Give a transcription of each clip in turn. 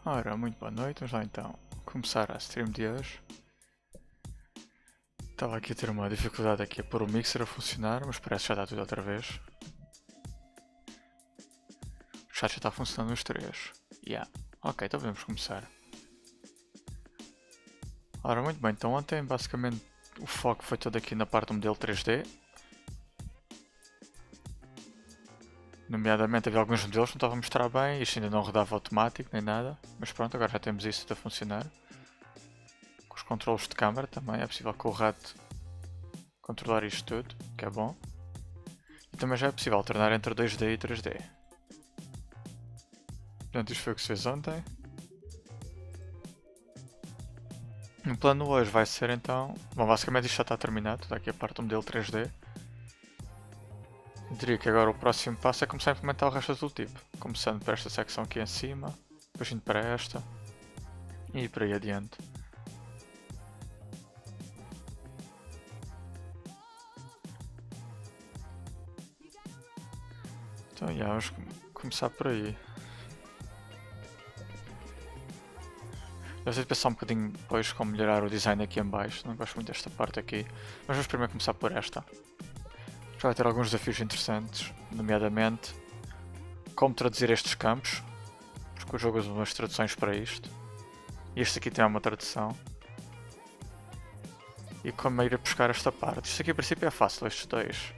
Ora, muito boa noite, vamos lá então começar a stream de hoje. Estava aqui a ter uma dificuldade aqui a pôr o mixer a funcionar, mas parece que já está tudo outra vez. O chat já está funcionando os três. Yeah. Ok, então podemos começar. Ora, muito bem, então ontem basicamente o foco foi todo aqui na parte do modelo 3D. Nomeadamente havia alguns modelos que não estavam a mostrar bem, isto ainda não rodava automático nem nada, mas pronto, agora já temos isso a funcionar. Com os controles de câmara também, é possível com o rato controlar isto tudo, que é bom. E também já é possível alternar entre 2D e 3D. Portanto, isto foi o que se fez ontem. O plano hoje vai ser então... Bom, basicamente isto já está terminado, está aqui a parte do modelo 3D. Diria que agora o próximo passo é começar a implementar o resto do tooltip. Começando por esta secção aqui em cima, depois indo para esta e por aí adiante. Então, vamos começar por aí. Eu sei de pensar um bocadinho depois como melhorar o design aqui em baixo, não gosto muito desta parte aqui, mas vamos primeiro começar por esta. Já vai ter alguns desafios interessantes, nomeadamente como traduzir estes campos, porque o jogo usa umas traduções para isto. E este aqui tem uma tradução. E como ir a buscar esta parte. Isto aqui a princípio é fácil, estes dois,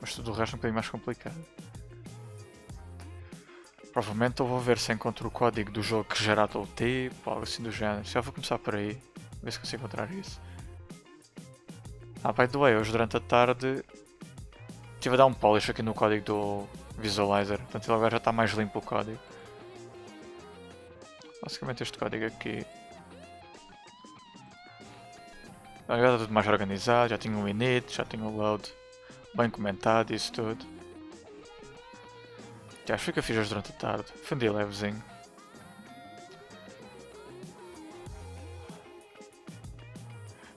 mas tudo o resto é um bocadinho mais complicado. Provavelmente eu vou ver se encontro o código do jogo que gera a tooltip ou algo assim do género. Já vou começar por aí, ver se consigo encontrar isso. By the way, hoje durante a tarde estive a dar um polish aqui no código do Visualizer, portanto ele agora já está mais limpo o código. Basicamente este código aqui agora está tudo mais organizado, já tinha o init, já tinha o load bem comentado e isso tudo. Já acho que eu fiz hoje durante a tarde, foi um dia levezinho.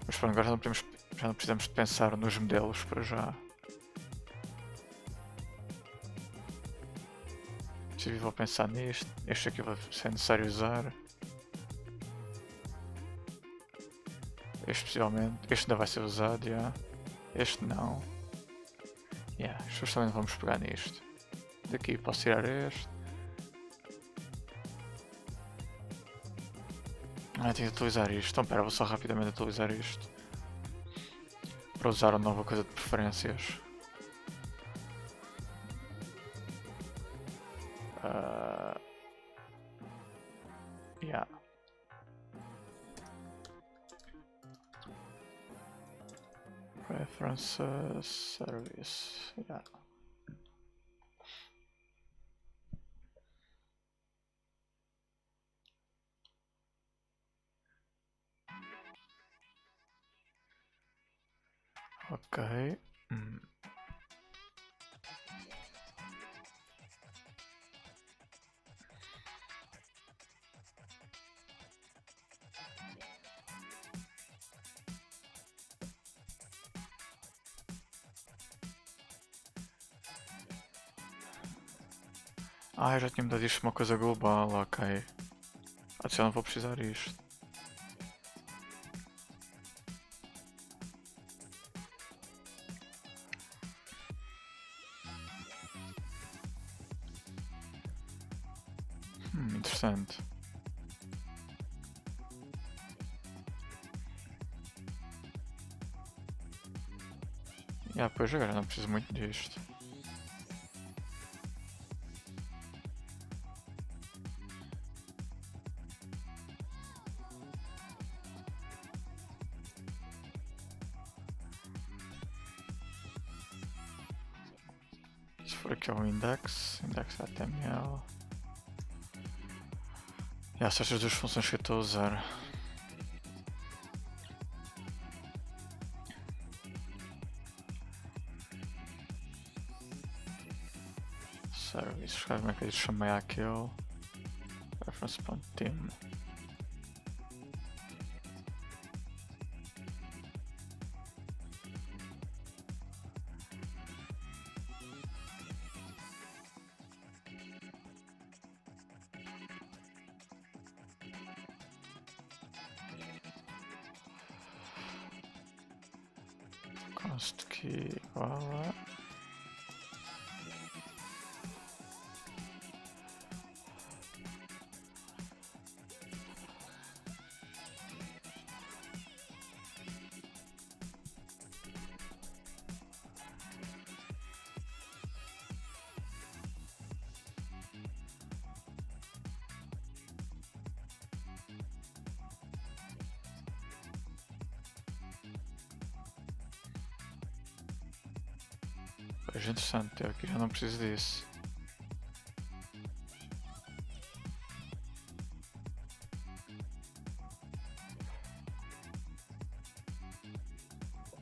Mas pronto, agora já não precisamos de pensar nos modelos para já. Se vou pensar nisto, este aqui vai ser necessário usar. Este possivelmente, este ainda vai ser usado, já. Este não. Estes também vamos pegar nisto. Daqui posso tirar este. Tenho de atualizar isto. Então pera, vou só rapidamente atualizar isto. Para usar a nova coisa de preferências. Preferences service. Ok. Eu já tinha mudado isto uma coisa global, ok. Já não vou precisar disto. Interessante. Pois agora não preciso muito disto. Se for aqui ao index.html. São estas duas funções que eu estou a usar. Service, como é que eu chamei aquele? Reference.team. Const key igual a Pois é interessante, eu aqui já não preciso disso.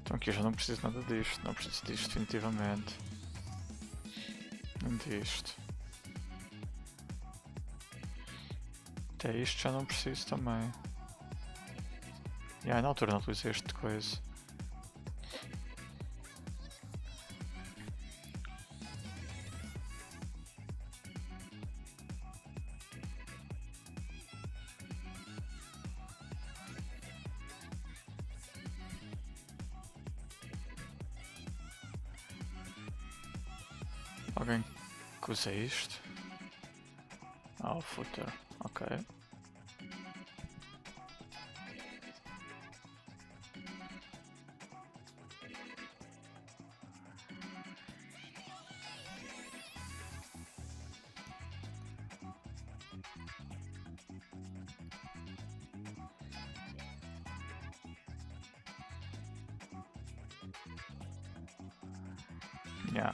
Então aqui eu já não preciso nada disto, não preciso disto definitivamente. Nem disto. Até isto já não preciso também. Na altura não utilizei este coisa. Alguém que usa isto? O footer, ok. Yeah.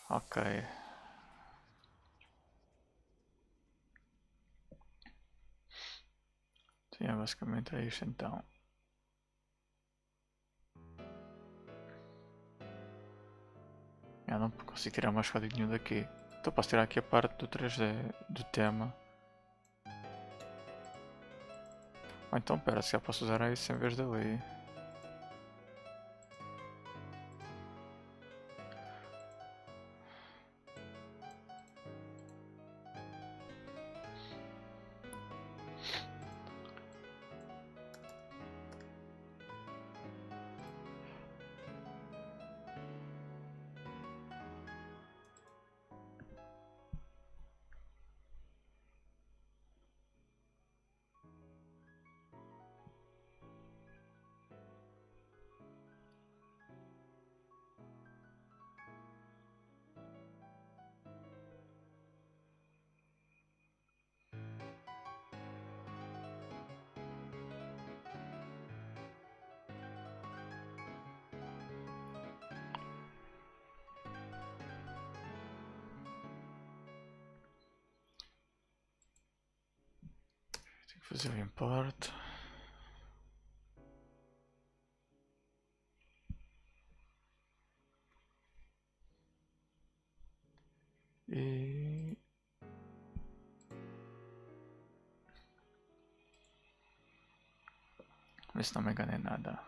Ok. Sim, basicamente é isto então. Não consigo tirar mais código nenhum daqui. Então posso tirar aqui a parte do 3D do tema. Ou então pera, se já posso usar isso em vez dali. Tenho que fazer o import. E... ver se não me enganei nada.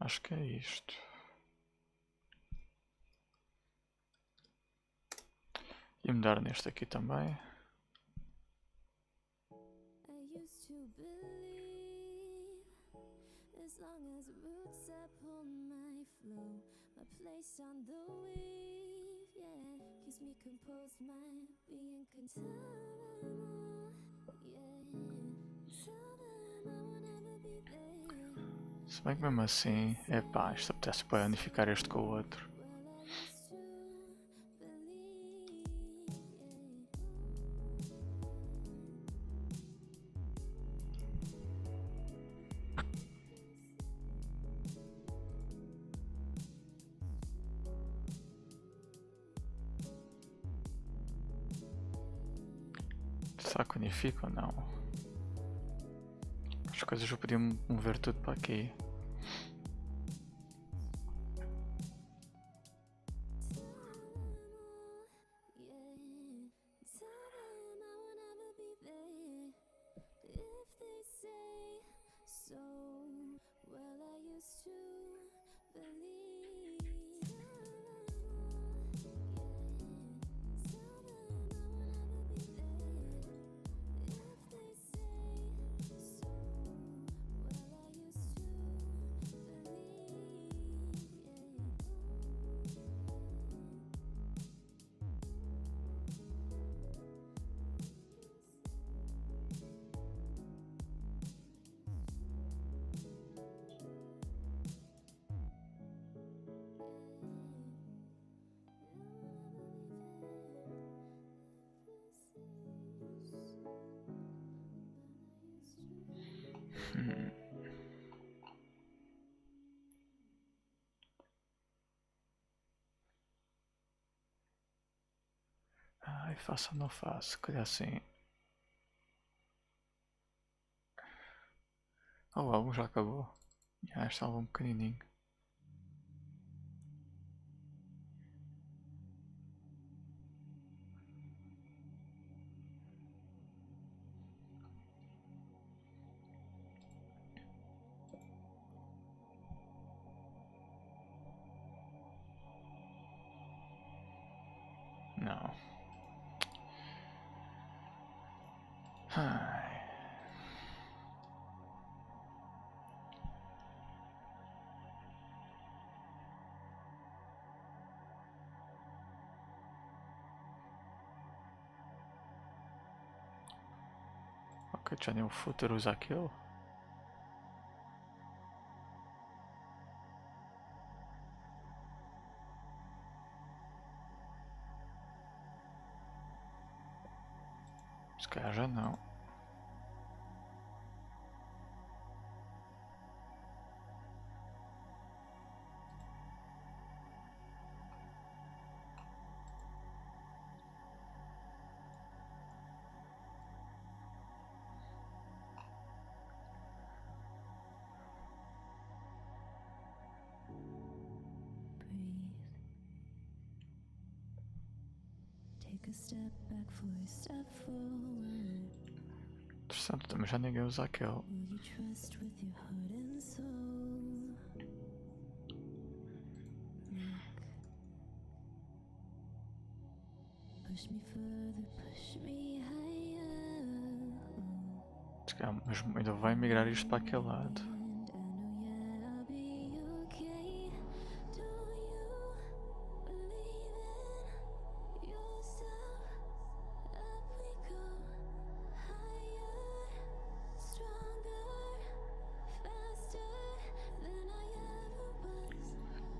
Acho que é isto. E mudar neste aqui também. Se bem que mesmo assim, epá, isto apetece para unificar este com o outro. Será que unifica ou não? As coisas eu podia mover tudo para aqui. Hum. Ai, faço ou não faço? Se calhar assim. Oh, o álbum já acabou. Já, este álbum pequenininho. Não. Ai. Ok, já nem o footer usa aquele. Se calhar já não. Interessante, também já ninguém usa aquele. Se calhar, mas ainda vai migrar isto para aquele lado.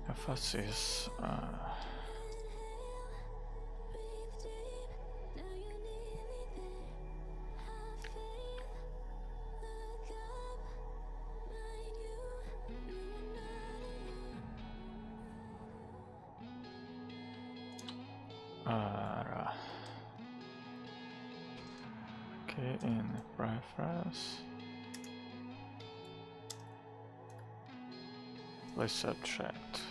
Eu faço isso. Ora. Okay, in preference. Play subject.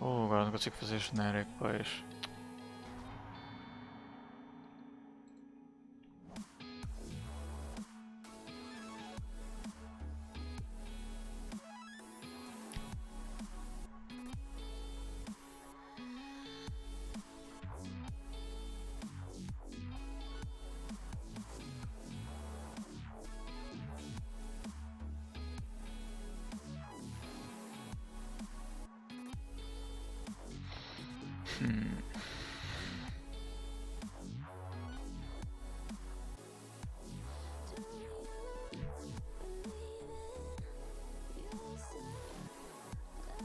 Oh, agora não consigo fazer genérico, pois.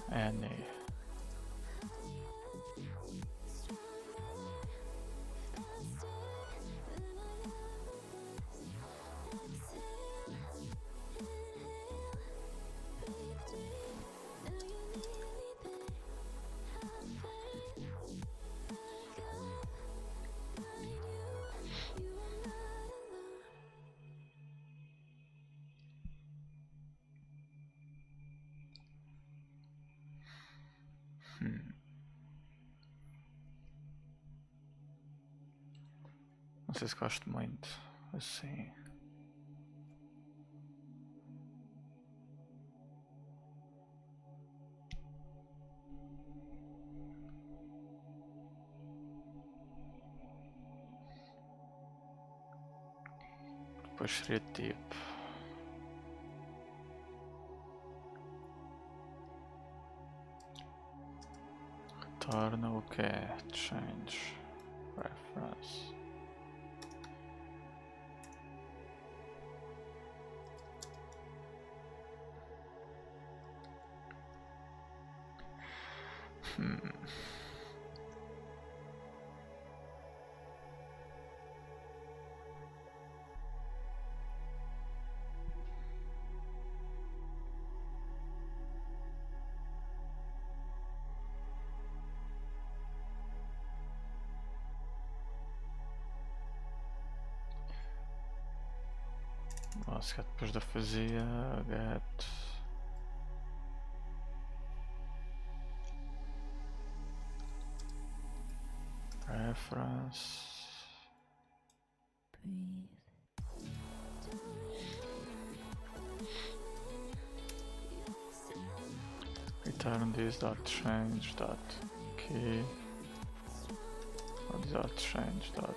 Any. Não sei se gosto muito. Assim. Depois seria tipo. Retorna o que é? Change. Reference. nosso get depois da fazia, get reference. Return this dot change dot key or dot change dot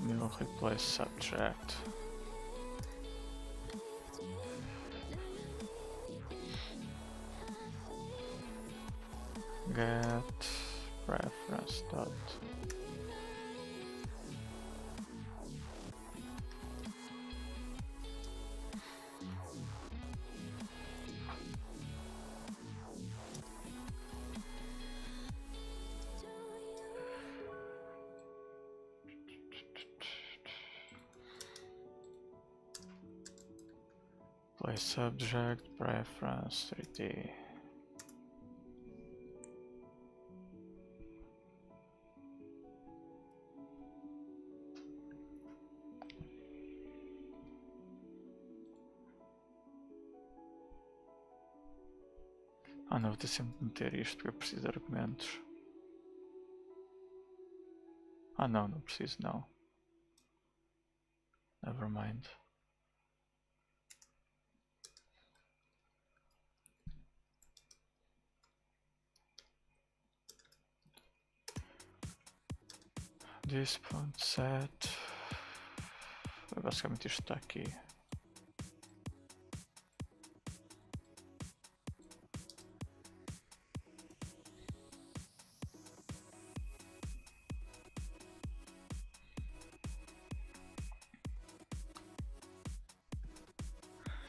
new replace subject. Get reference dot place subject preference 3D. Ah não, vou ter sempre de meter isto porque eu preciso de argumentos. Ah não, não preciso não. Never mind. This.set. Basicamente isto está aqui.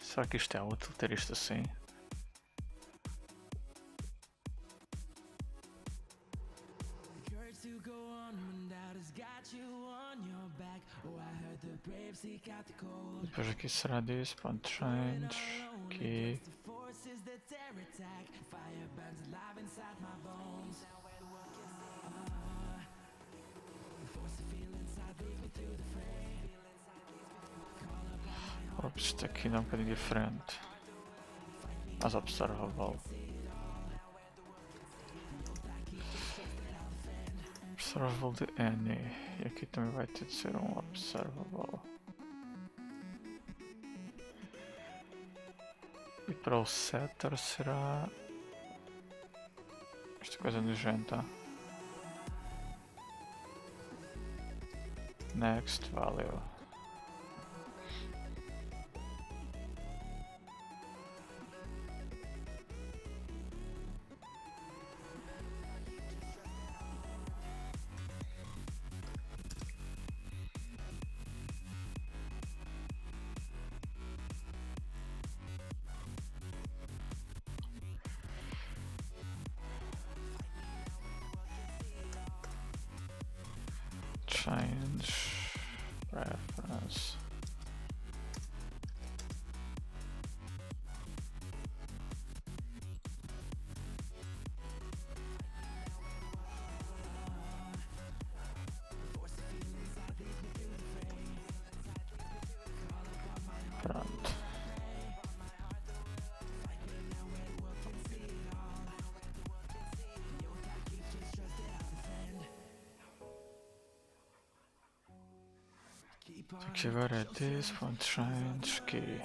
Será que isto é útil ter isto assim? Depois aqui será this.change key. Ops, isto aqui não é um bocadinho diferente. Mas observable. Observable de any. E aqui também vai ter de ser um observable. E para o setter será esta coisa nojenta. Next value. Change reference. Pronto. Aqui agora é this.change key.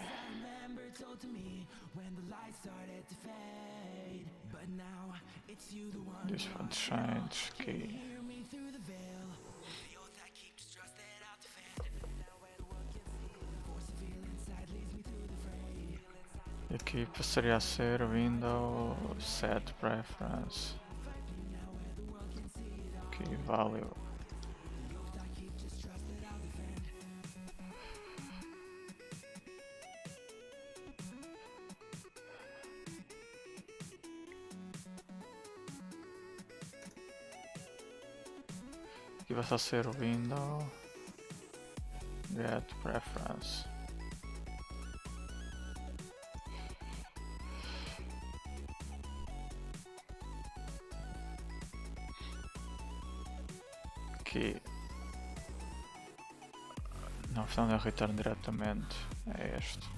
This.change key. E aqui passaria a ser window set preference. Key value. Aqui vai só ser o window get preference. Aqui Não, afinal não é return diretamente, é este.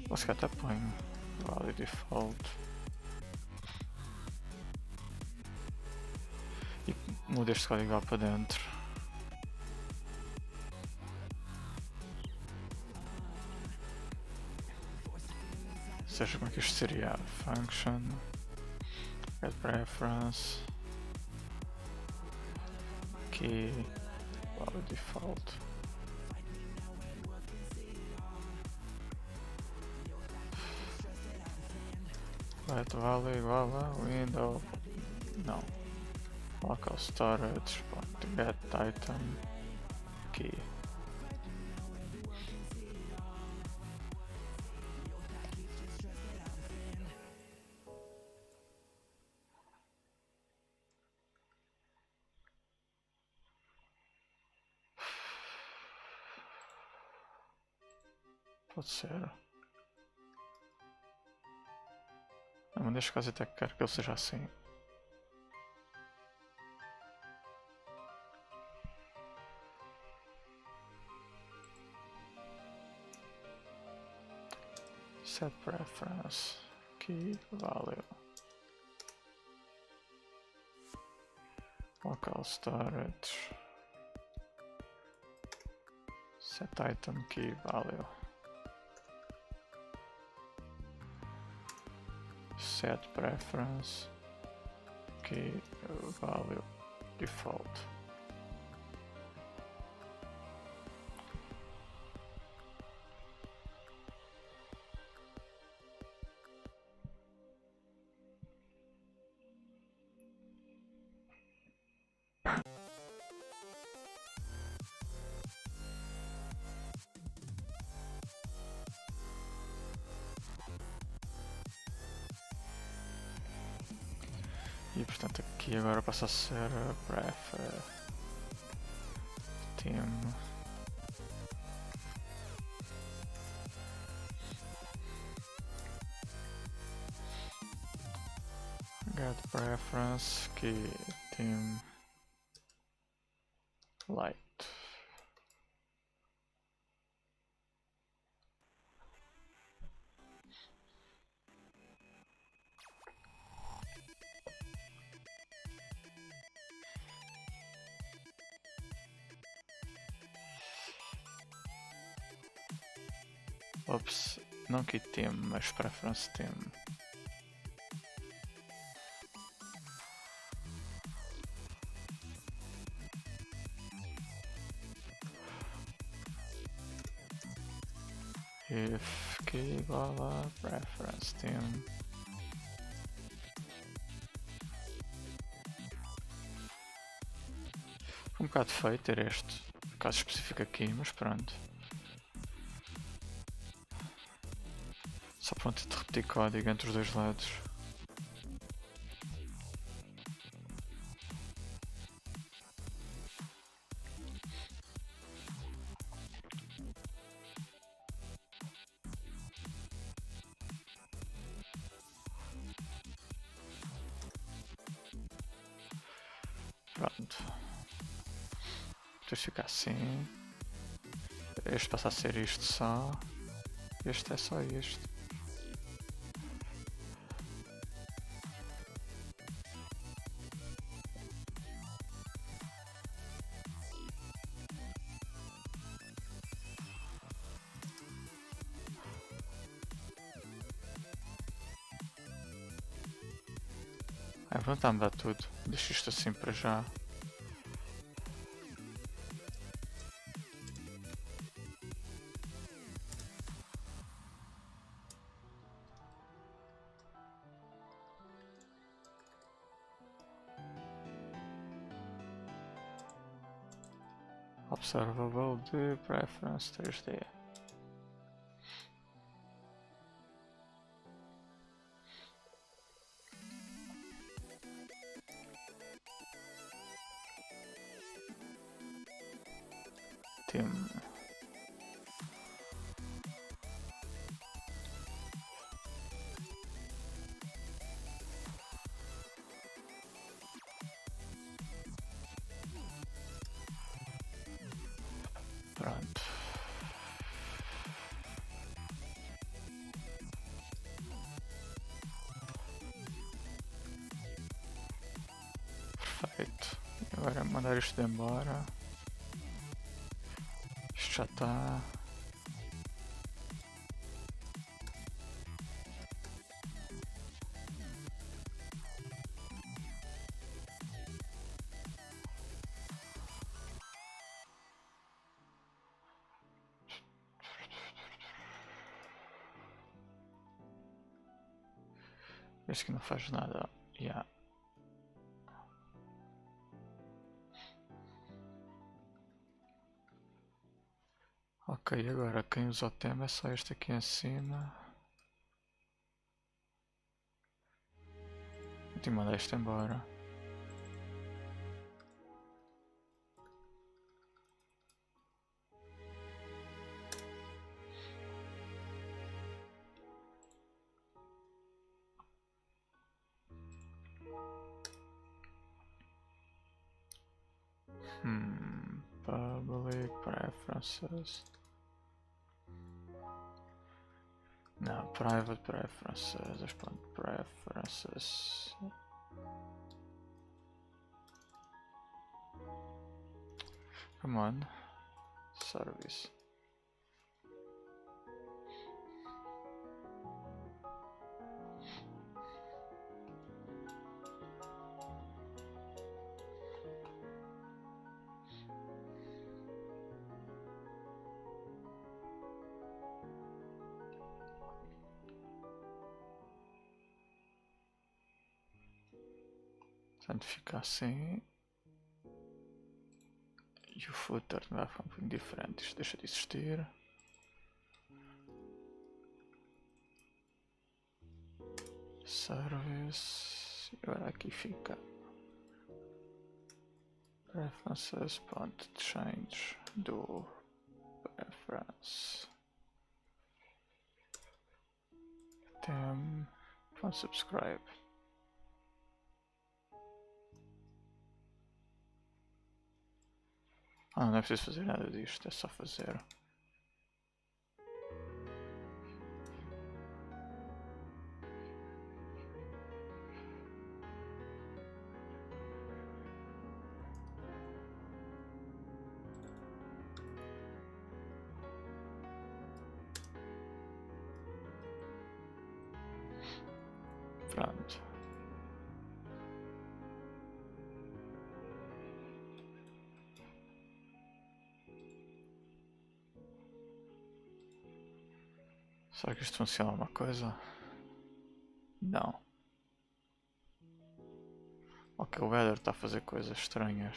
Ou se calhar até ponho value default e mudo este código lá para dentro. Ou seja, como é que isto seria? Function, get preference, key, value default. Let value igual a window, não, local storage, get item, key. Pode ser. Não, neste caso até quero que ele seja assim. Set preference, key value, local storage, set item key value, set preference, key value default. E portanto aqui agora passa a ser pref team get preference key team light. Ops, não key team, mas preference team. If key igual a preference team. Foi um bocado feio ter este caso específico aqui, mas pronto. Só pronto de repetir código entre os dois lados. Pronto. Depois fica assim. Este passa a ser isto só. Este é só isto. Pronto, a mudar tudo. Deixa isto assim para já. Observable de preference 3D. Team. Pronto. Perfeito. Agora mandar isto embora. Isto já está. Este que não faz nada. Yeah. Ok, agora quem usa o tema é só este aqui em cima. Vou ter que mandar isto embora. Public preferences. Não, private preferences. Preferences. Come on. Service. Portanto, fica assim. E o footer vai ficar um pouquinho diferente. Isto deixa de existir. Service. E agora aqui fica. Preferences. Change do preference. Tem. Subscribe. Não é preciso fazer nada disto, é só fazer. Pronto. Será que isto funciona alguma coisa? Não. Ok, o header está a fazer coisas estranhas.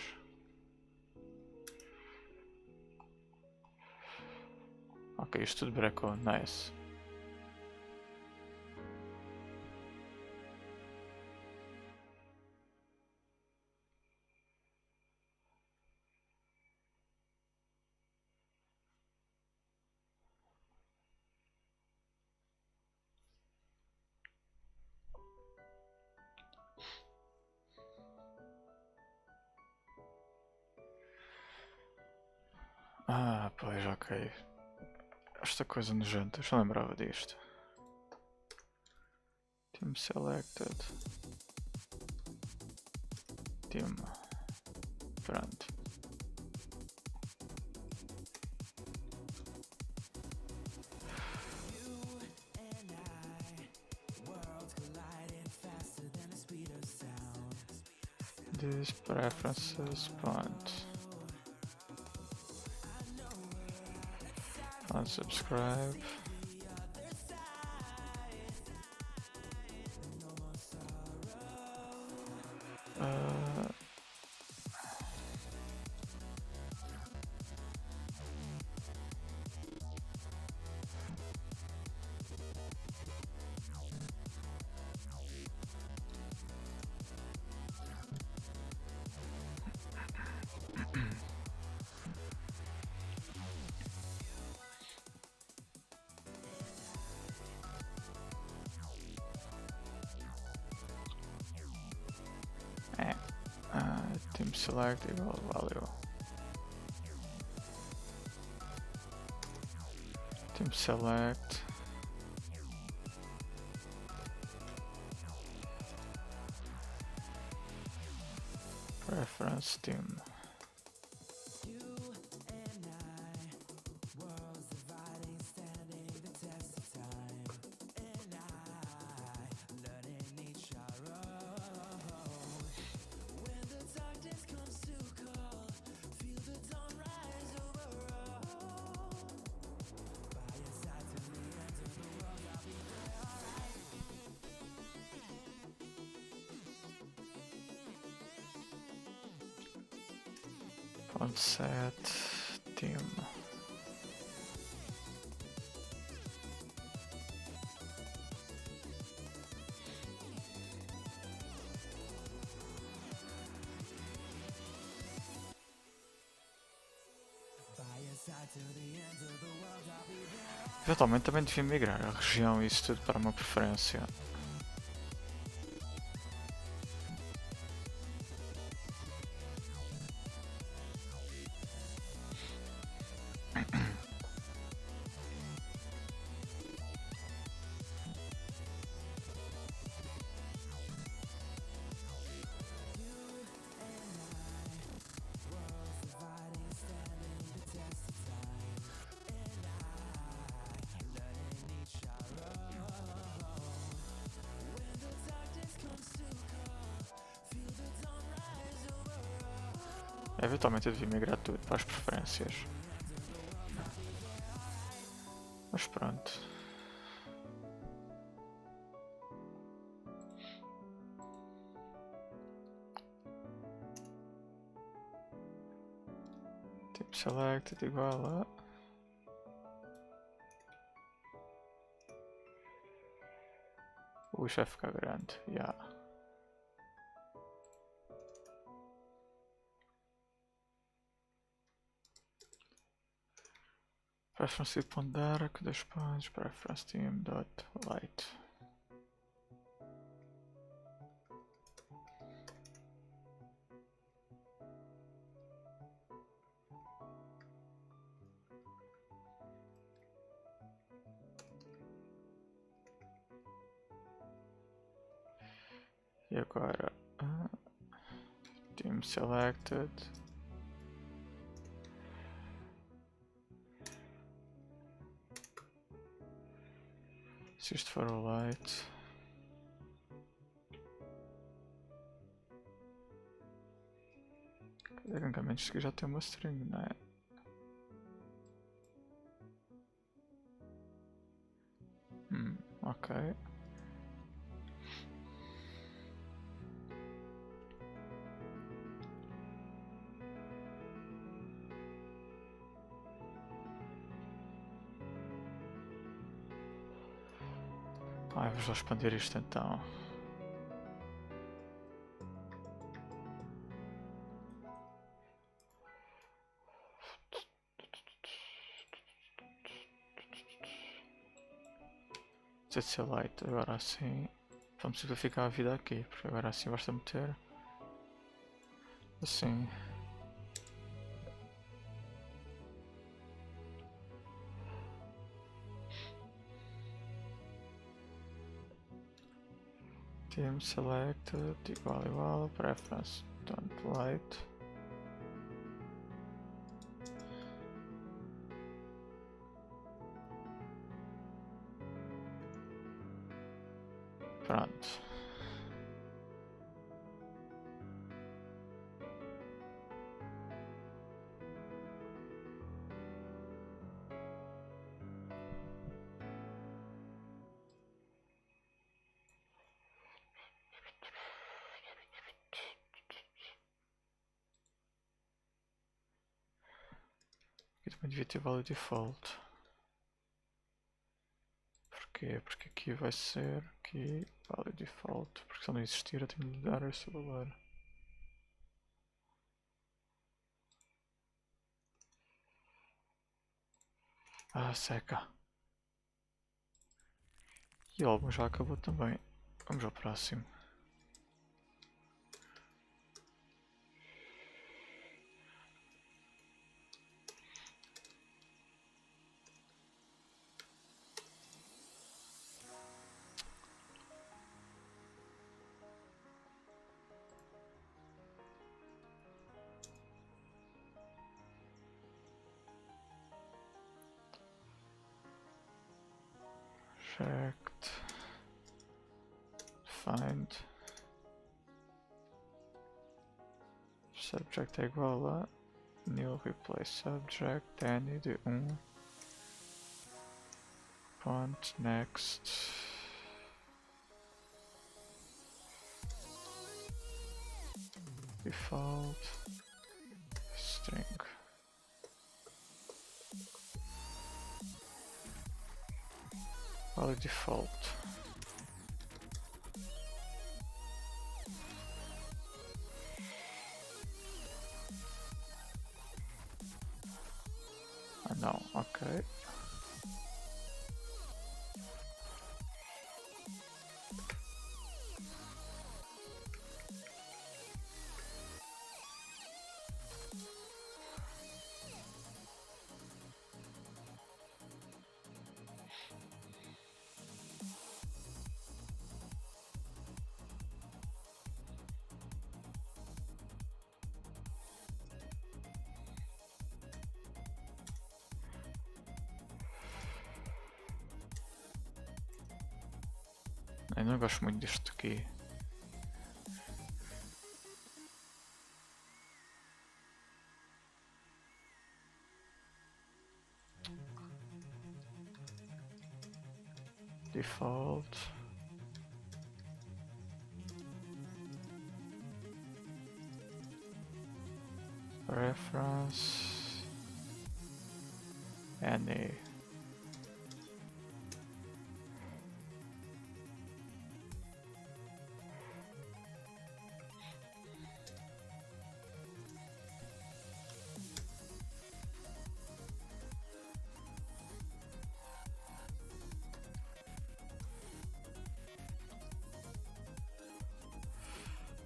Ok, isto tudo brecou, nice. Pois, ok. Esta coisa nojenta, eu já lembrava disto. Team selected. Team. Pronto. These preferences, unsubscribe. Team select equal value. Team select. Preference team. Set team. Eventualmente também devia migrar a região e isso tudo para uma preferência. Eventualmente eu devia migrar tudo para as preferências. Mas pronto. Tipo selected igual a... Ui, vai ficar grande. Yeah. Preference dark, 2 pontos, preference team dot light. E agora team selected. Se isto for o light, tecnicamente isto aqui já tem uma string, não é? Ok. Vamos lá expandir isto então. Ser light, agora assim vamos simplificar a vida aqui, porque agora assim basta meter assim. Team selected igual preference don't light. Pronto. Aqui também devia ter value default. Porquê? Porque aqui vai ser aqui value default. Porque se ele não existir eu tenho de lhe dar esse valor. Seca. E o álbum já acabou também. Vamos ao próximo. Subject. Find. Subject é igual a new replace subject, n de 1. Font, next. Default. String. Qual é default? Ah não, ok. Eu não gosto muito disto aqui. Default. Reference. Any.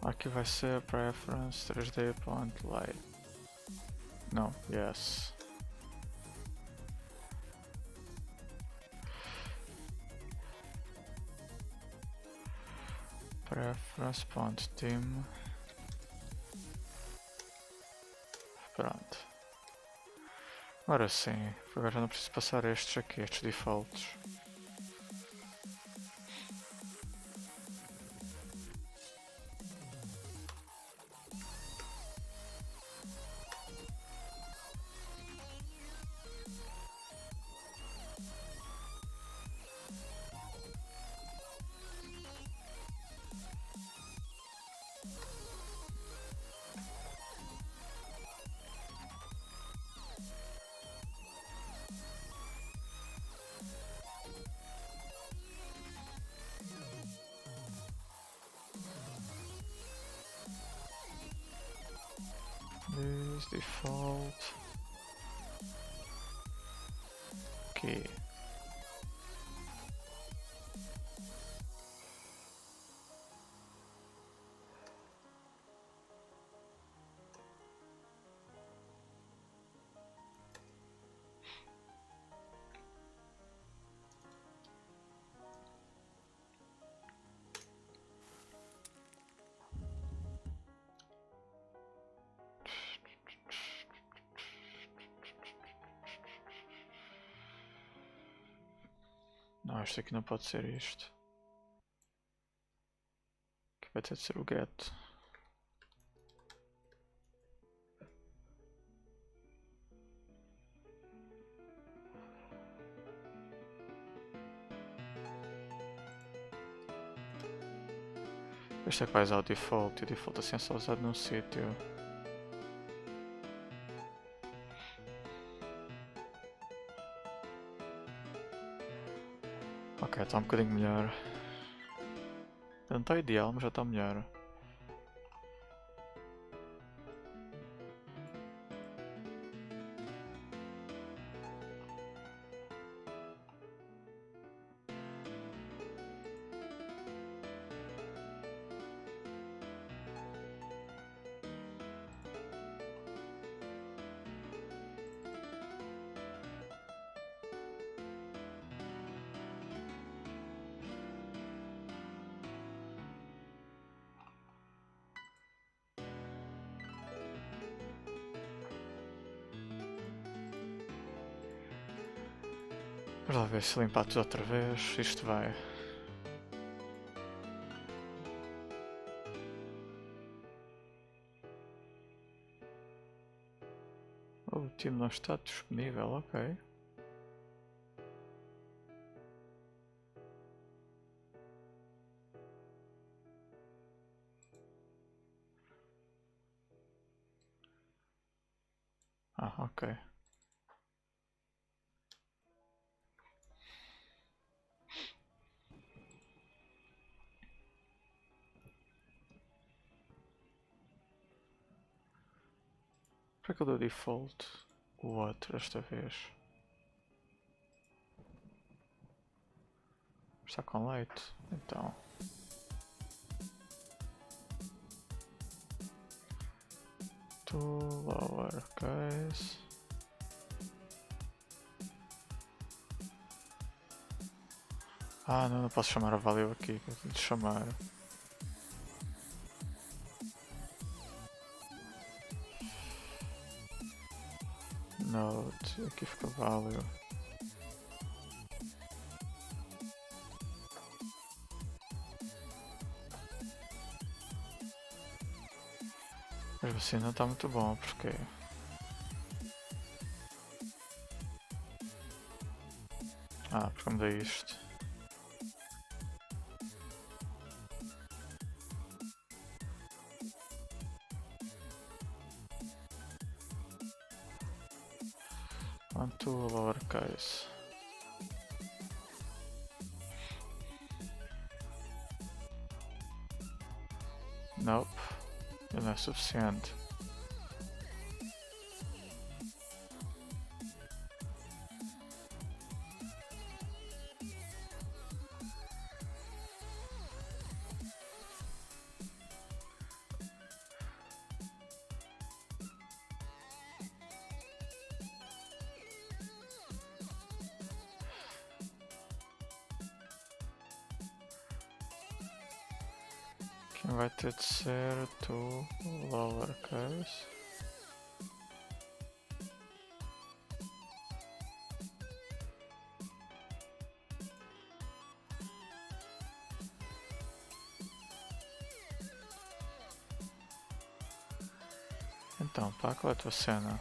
Aqui vai ser preference 3D point light. Não, yes. Preference point theme. Pronto. Agora sim, agora já não preciso passar estes aqui, estes defaults. This default. Okay. Não, isto aqui não pode ser isto. Aqui vai ter de ser o get. Este é que vai usar o default e o default assim é só usado num sítio. Ok, está um bocadinho melhor. Não está ideal, mas já está melhor. Vamos lá ver se limpar tudo outra vez. Isto vai. O time não está disponível, ok. Ah, ok. Para que eu dou default o outro esta vez? Está com light? Então. To lowercase. Ah, não posso chamar a value aqui, eu tenho de chamar. Node, aqui fica value. Mas assim não está muito bom, porque... Ah, porque eu mudei isto. Quanto lowercase. Nope, não é suficiente. Quem vai ter de ser to lowercase. Então, pá, qual é a tua cena?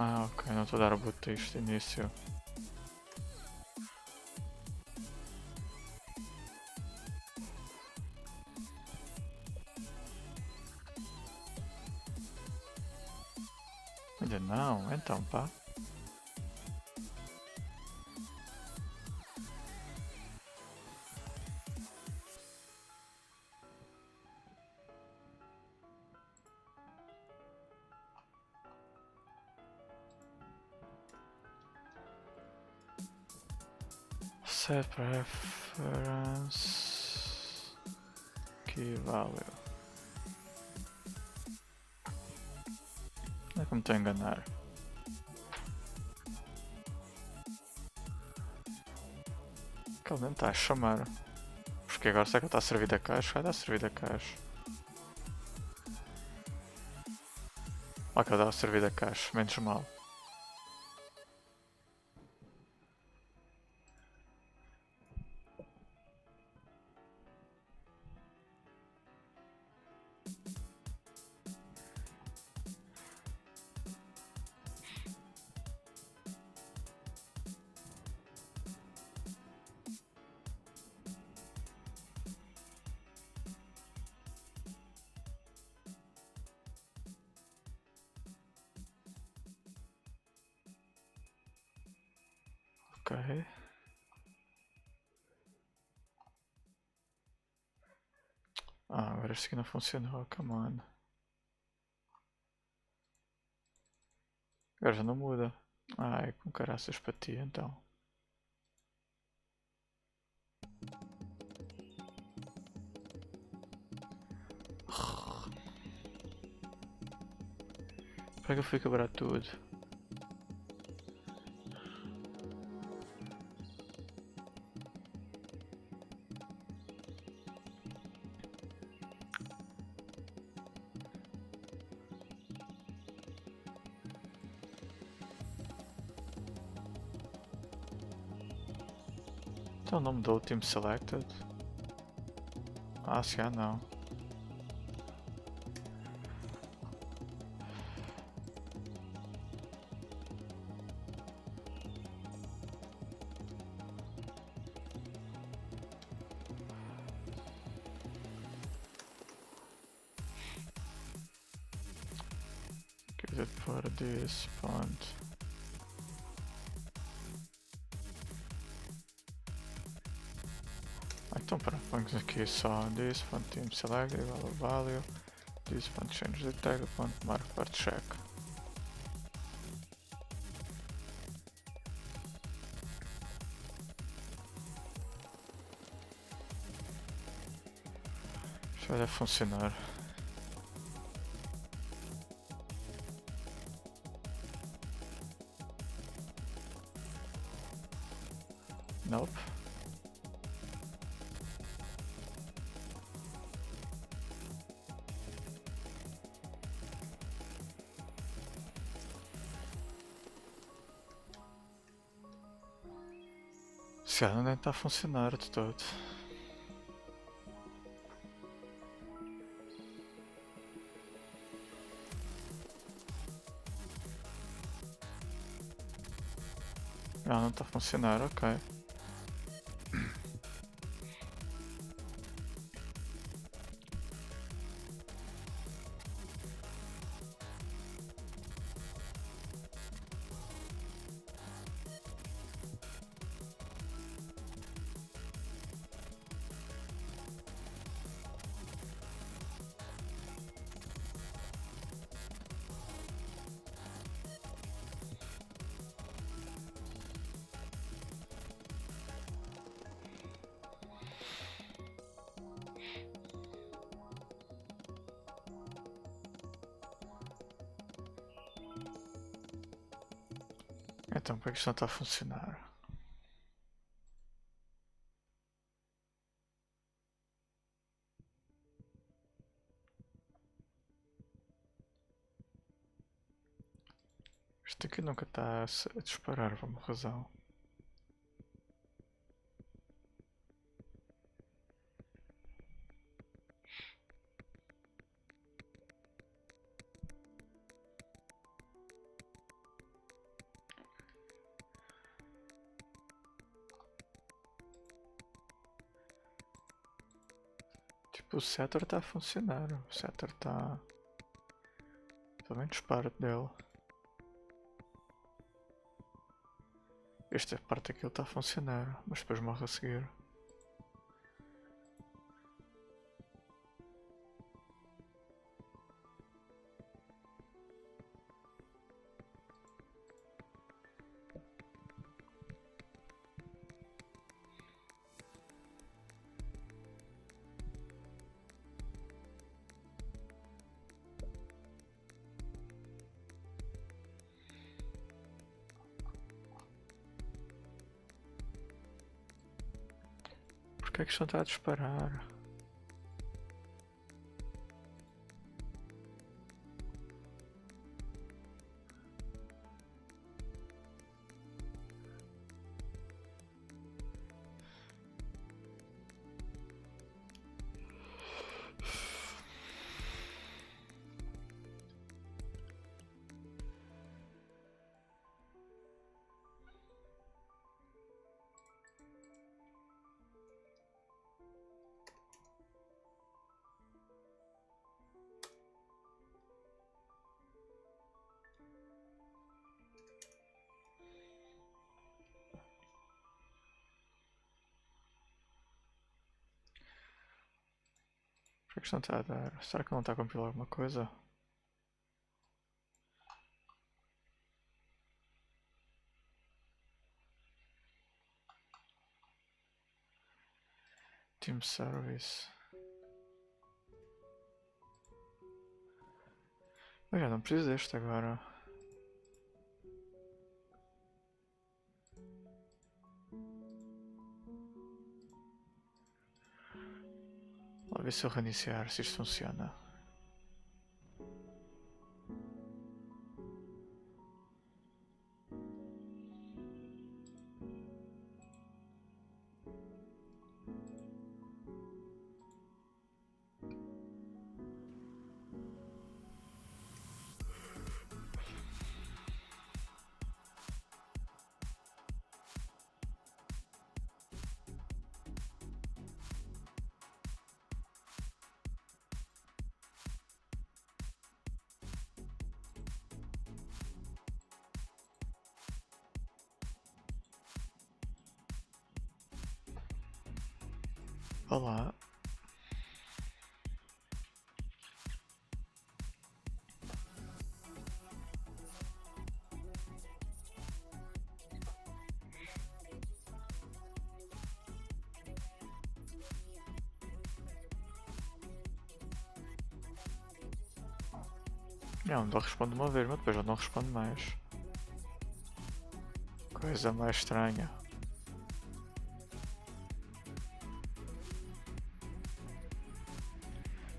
Ah, ok, não estou a dar o boot a isto de início. Ainda não, então pá. Set preference key value. É como estou a enganar. Que ele nem está a chamar. Porque agora será que ele está a servir da caixa? Vai dar a servir da caixa. Olha que ele dá a servir da caixa, menos mal. Ok. Ah, agora este aqui não funcionou, come on. Agora já não muda. Ah, é com caraças para ti então. Para que eu fui quebrar tudo? Então não mudou o team selected? Ah, se há não. Give it for this point. Então para, vamos aqui só this font team select value, this font change the tag font mark part check. Já deve funcionar. Nope. Se ela não está a funcionar de todo. Ela não está a funcionar, ok. Então, por que isto não está a funcionar? Isto aqui nunca está a disparar, por uma razão. Tipo, o setter está a funcionar. O setter está... Também dispara dele. Esta parte aqui está a funcionar, mas depois morre a seguir. Por que é que isto não está a disparar? Por que isto não está a dar? Será que não está a compilar alguma coisa? Team Service. Eu já não preciso deste agora. Vou ver se eu reiniciar, se isto funciona. Olá. Não, ainda respondo uma vez, mas depois eu não respondo mais. Coisa mais estranha.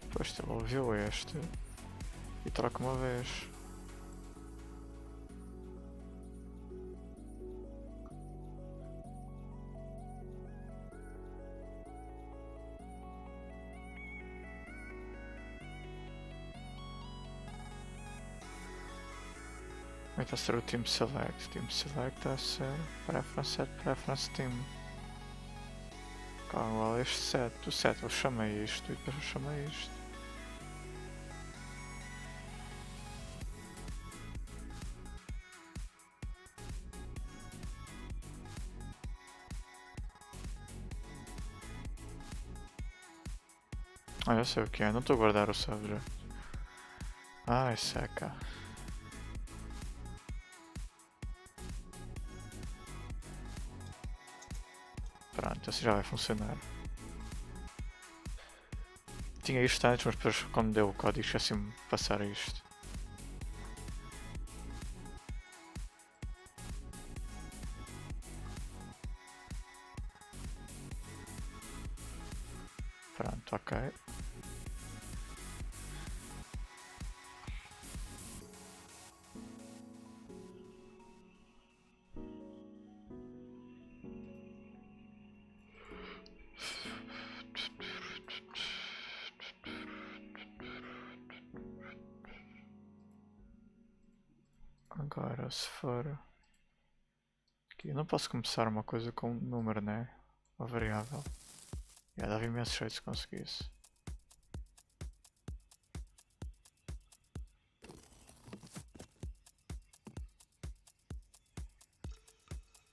Depois ele ouviu este e troca uma vez. Como é que está a ser o Team Select? Team Select está a ser Preference Set, Preference Team. Qual é este set? O set eu chamei isto e depois eu chamei isto. Ah, eu sei o que é, não estou a guardar o subject. Ai, seca. Pronto, assim já vai funcionar. Tinha isto antes, mas depois quando deu o código esqueci-me de passar isto. Pronto, ok. Agora, se for... Aqui, eu não posso começar uma coisa com um número, né? Uma variável. Dava imenso jeito se conseguisse.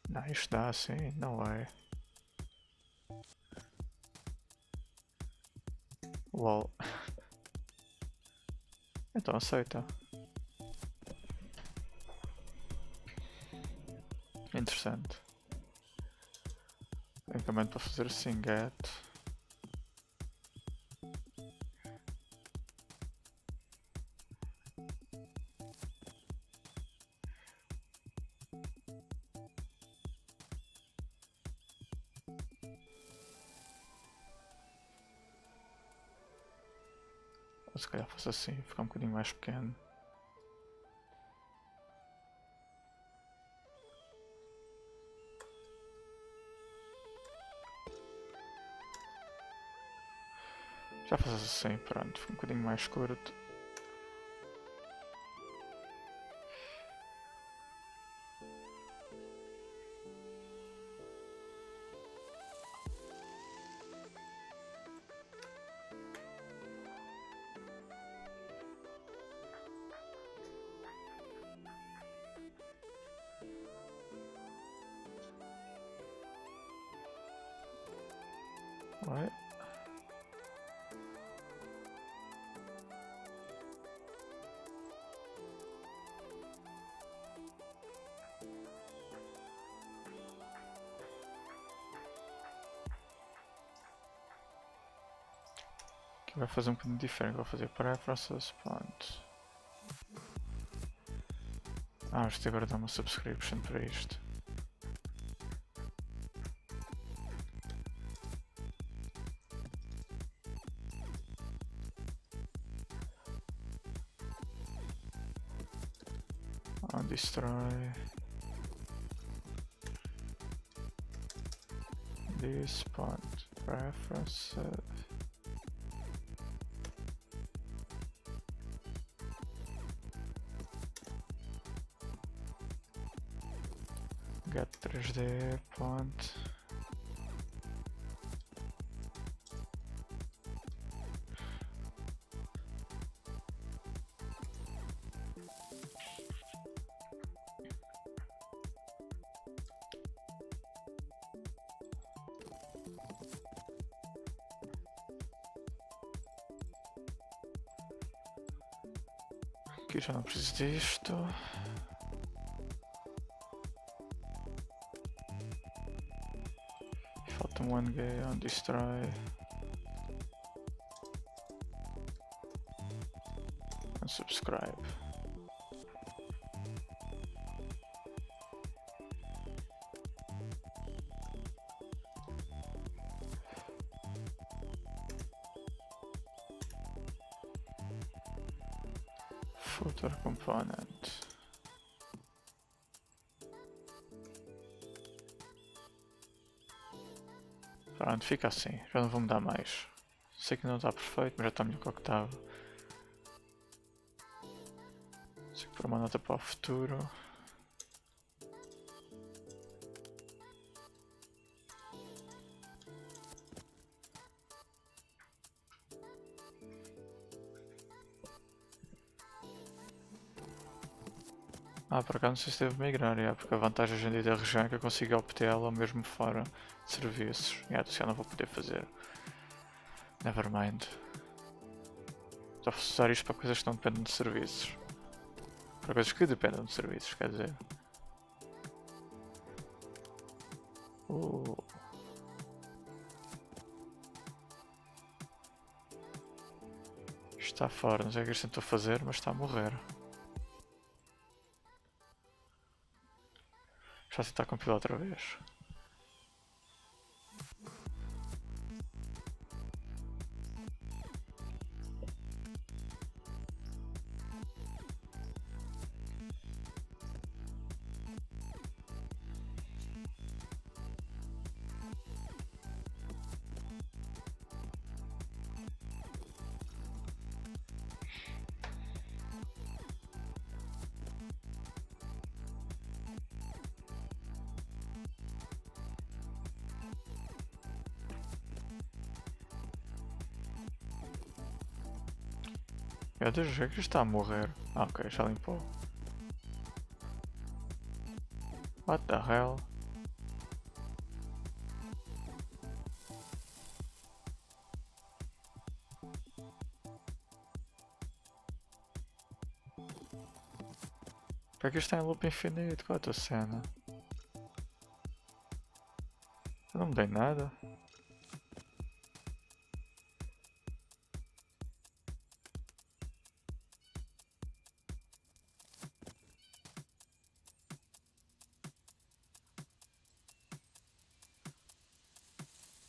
Não, isto dá assim, não é. LOL. Então aceita. Interessante. Tem também para fazer assim, get. Ou se calhar faço assim, ficar um bocadinho mais pequeno. Já faço assim, pronto, fica um bocadinho mais curto. Vai. Aqui vai fazer um bocadinho diferente, vou fazer preferences, pronto. Ah, isto agora dá uma subscription para isto. Destroy this point preference get 3D point aqui já não preciso disto. Falta um one gay on destroy. Unsubscribe. Footer component. Pronto, fica assim, já não vou mudar mais. Sei que não está perfeito, mas já está melhor que o que estava. Sei que por uma nota para o futuro. Por acaso não sei se devo migrar, porque a vantagem hoje em dia da região é que eu consigo obtê-la mesmo fora de serviços. Já não vou poder fazer. Nevermind. Estou a usar isto para coisas que não dependem de serviços. Para coisas que dependem de serviços, quer dizer. Isto está fora, não sei o que isto tentou fazer, mas está a morrer. Já tentar compilar outra vez. Meu Deus, o que é que isto está a morrer? Ok, já limpou. What the hell? Por que isto está em loop infinito? Qual é a tua cena? Eu não mudei nada.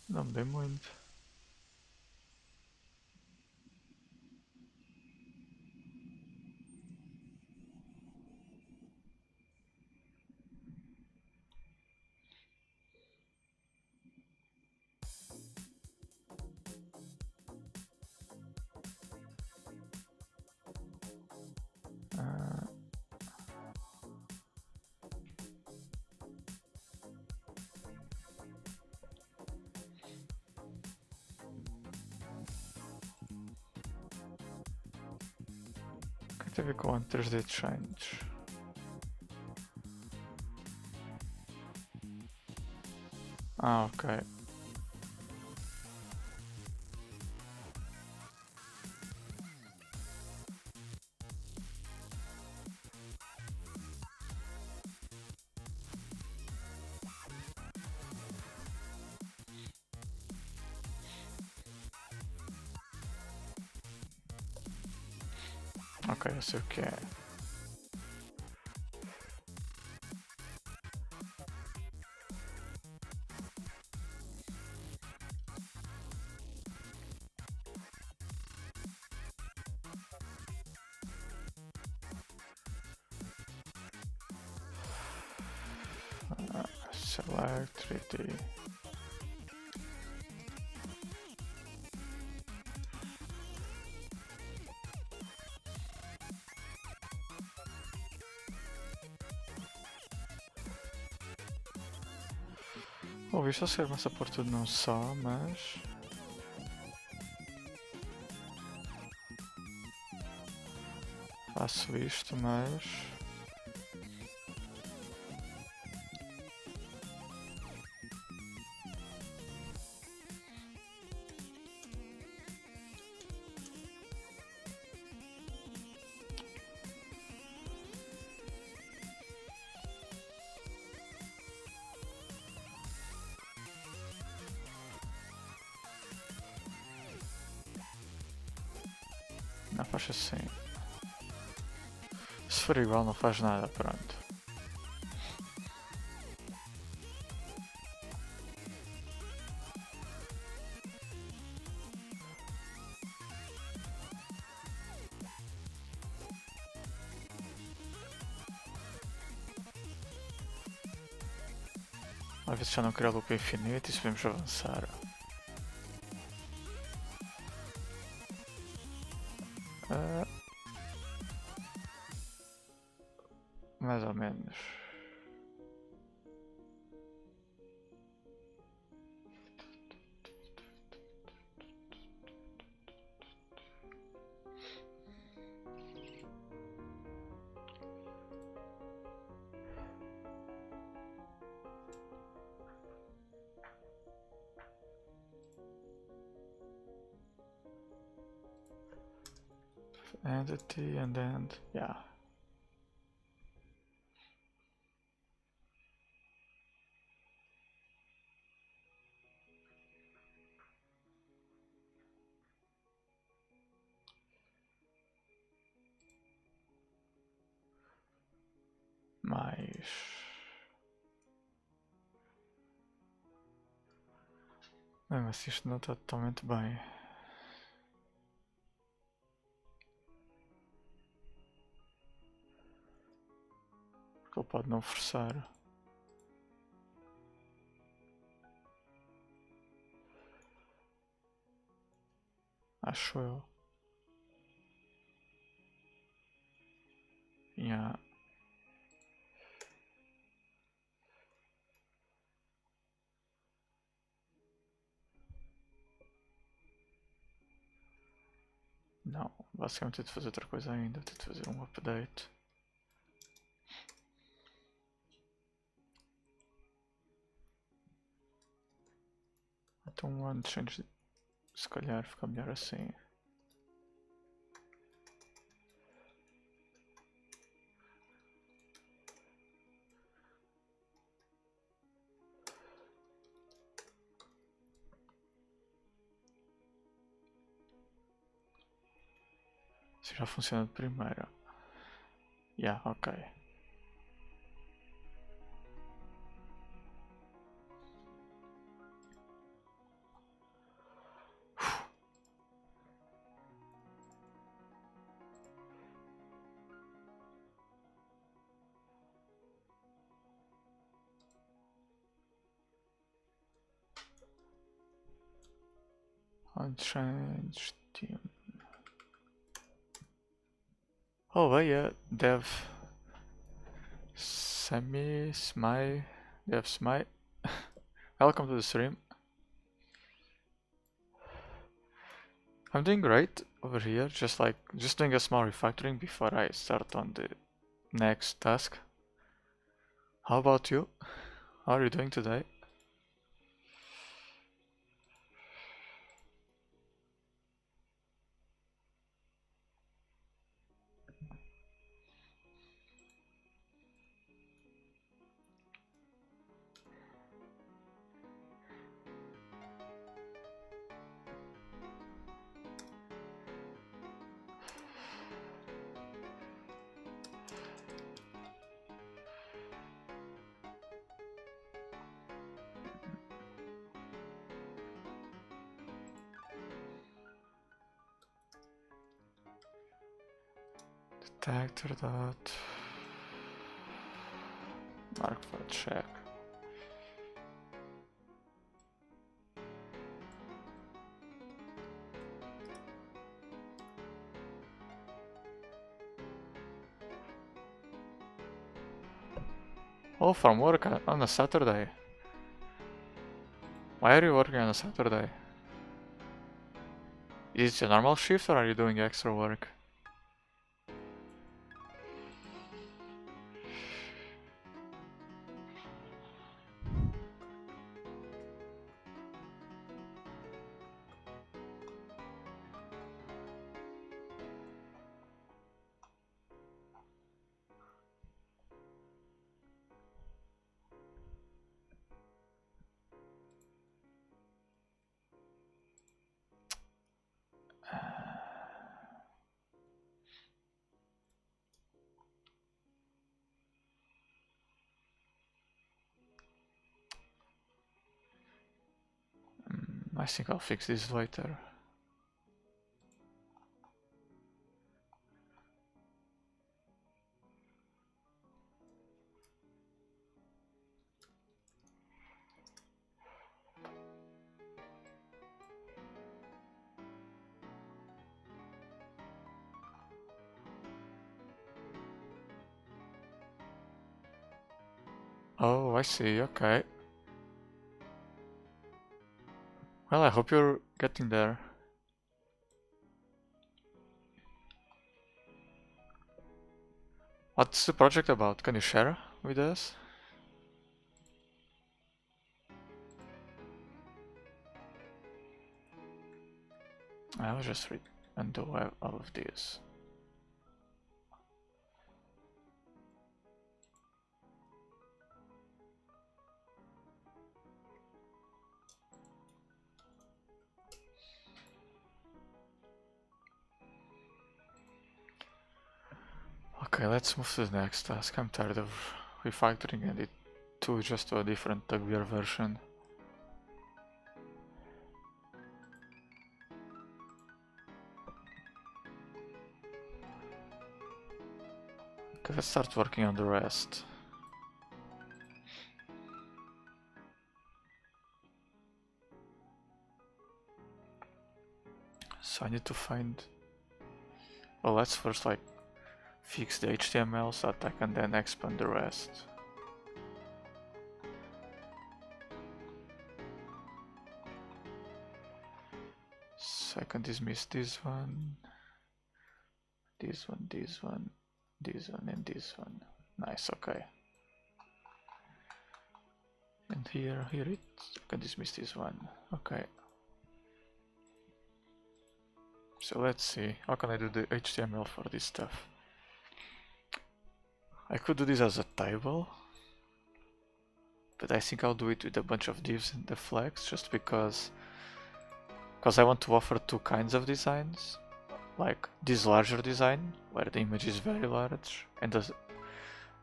Não mudei muito. O que tem a ver com 3D Change? Ok. Ok, eu sei o que é. Select 3D. Isto só serve a pôr tudo num só, mas... Faço isto, mas... faz assim. Se for igual não faz nada, pronto. A ver se já não cria loop infinito e se podemos avançar. Mais ou menos. Entity and then, yeah. Mas... mesmo assim isto não está totalmente bem. Porque ele pode não forçar. Acho eu. Yeah. Não, basicamente tenho de fazer outra coisa ainda, tenho de fazer um update. Então um one change, se calhar fica melhor assim. Se já funciona de primeira. Yeah, ok. Unchange team. Oh yeah, dev Semi Smy dev Smy. Welcome to the stream. I'm doing great over here, just doing a small refactoring before I start on the next task. How about you? How are you doing today? Detector dot mark for check. Oh, from work on a Saturday. Why are you working on a Saturday? Is it a normal shift or are you doing extra work? I think I'll fix this later. Oh, I see, okay. Well, I hope you're getting there. What's the project about? Can you share with us? I'll just read and do all of this. Okay, let's move to the next task. I'm tired of refactoring and it to just to a different uglier version. Okay, let's start working on the rest. So I need to find... Well, let's first like fix the HTML so that I can then expand the rest. So I can dismiss this one, this one, this one, this one, and this one. Nice, okay. And here I can dismiss this one. Okay. So let's see, how can I do the HTML for this stuff? I could do this as a table, but I think I'll do it with a bunch of divs and the flags just because I want to offer two kinds of designs, like this larger design where the image is very large and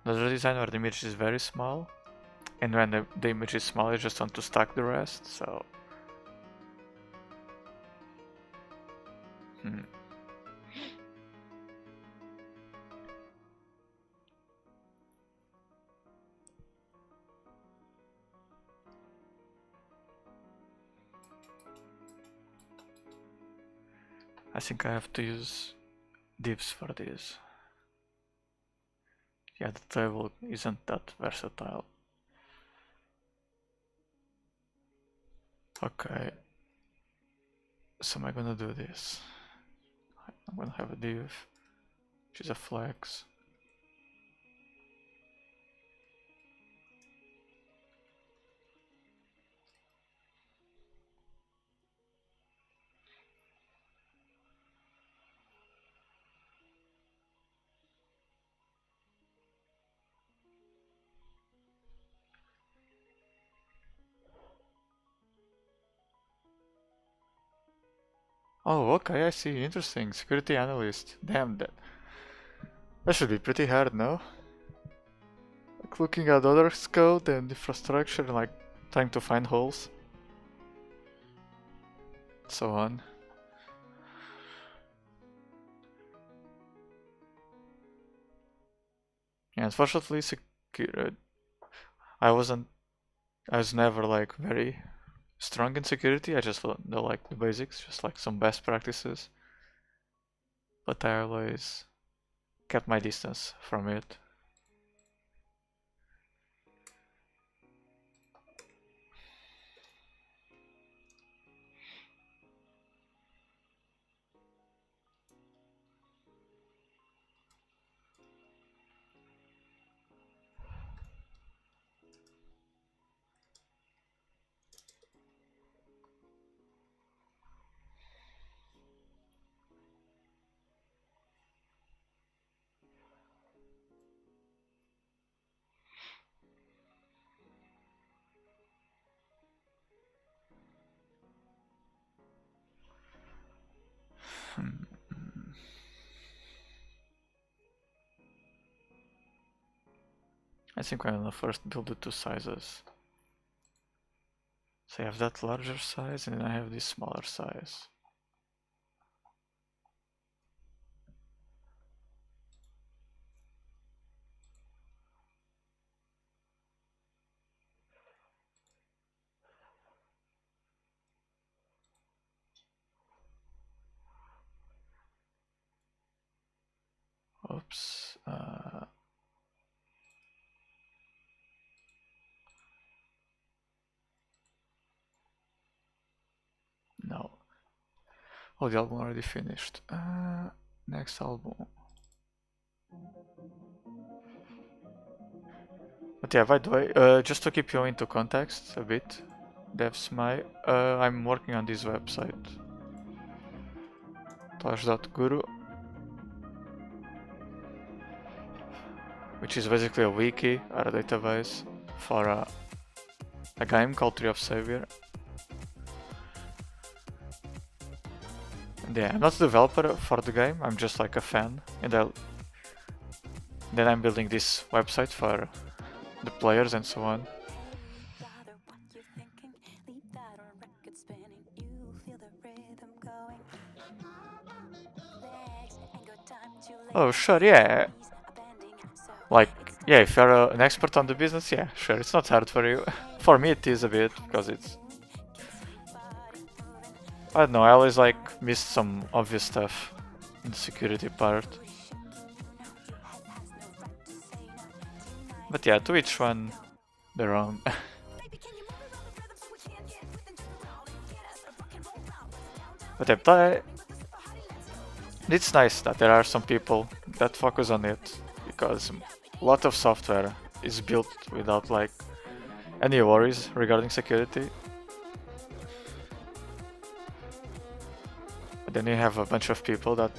another design where the image is very small, and when the image is small I just want to stack the rest, so I think I have to use divs for this. Yeah, the table isn't that versatile. Okay, so am I gonna do this? I'm gonna have a div, which is a flex. Oh, okay, I see. Interesting. Security analyst. Damn, that should be pretty hard, no? Like looking at others' code and infrastructure and like trying to find holes. So on. Yeah, unfortunately, I was never like very strong in security. I just know like the basics, just like some best practices. But I always kept my distance from it. I think I'm gonna first build the two sizes. So I have that larger size and then I have this smaller size. Oops. No. Oh, the album already finished. Next album. But yeah, by the way, just to keep you into context a bit, I'm working on this website, tos.guru, which is basically a wiki or a database for a game called Tree of Savior. And yeah, I'm not a developer for the game, I'm just like a fan, and then I'm building this website for the players and so on. Oh sure, yeah. Like, yeah, if you're an expert on the business, yeah, sure, it's not hard for you. For me it is a bit, because it's... I don't know, I always like missed some obvious stuff in the security part. But yeah, to each one their own. But yeah, it's nice that there are some people that focus on it, because a lot of software is built without like any worries regarding security. But then you have a bunch of people that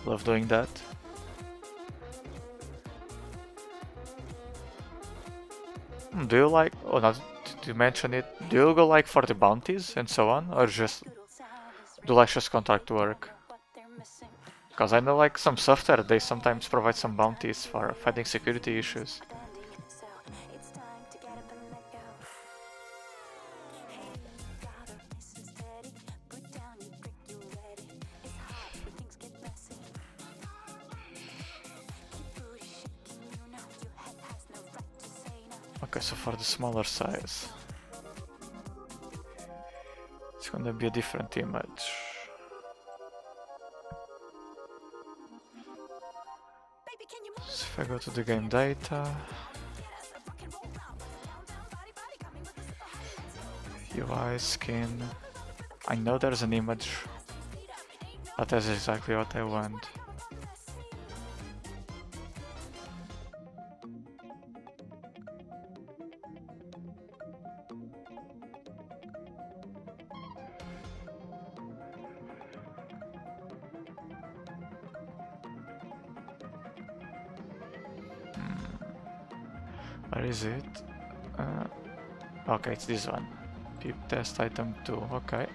love doing that. Do you like, oh not to mention it, do you go like for the bounties and so on, or just do like just contract work? Because I know like some software, they sometimes provide some bounties for fighting security issues. Okay, so for the smaller size, it's gonna be a different image. So if I go to the game data, UI, skin, I know there's an image, but that's exactly what I want. Where is it? Okay, it's this one. Pip test item 2, okay.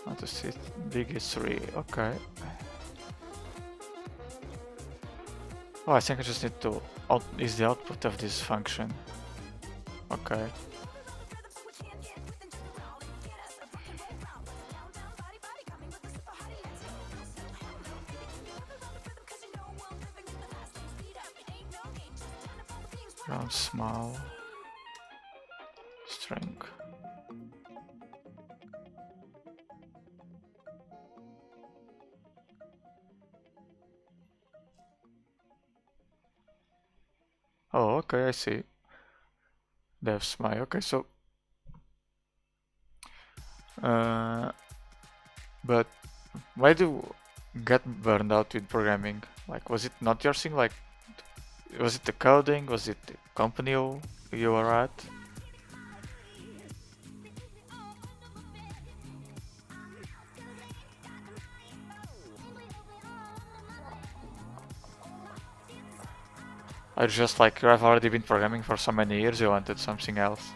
Want to see big is 3, okay. Oh, I think I just need to is the output of this function. Okay. Round small string. Oh, okay, I see. Devs my, okay, so but why do you get burned out with programming? Like, was it not your thing? Like, was it the coding? Was it the company you were at? Or just like you have already been programming for so many years, you wanted something else?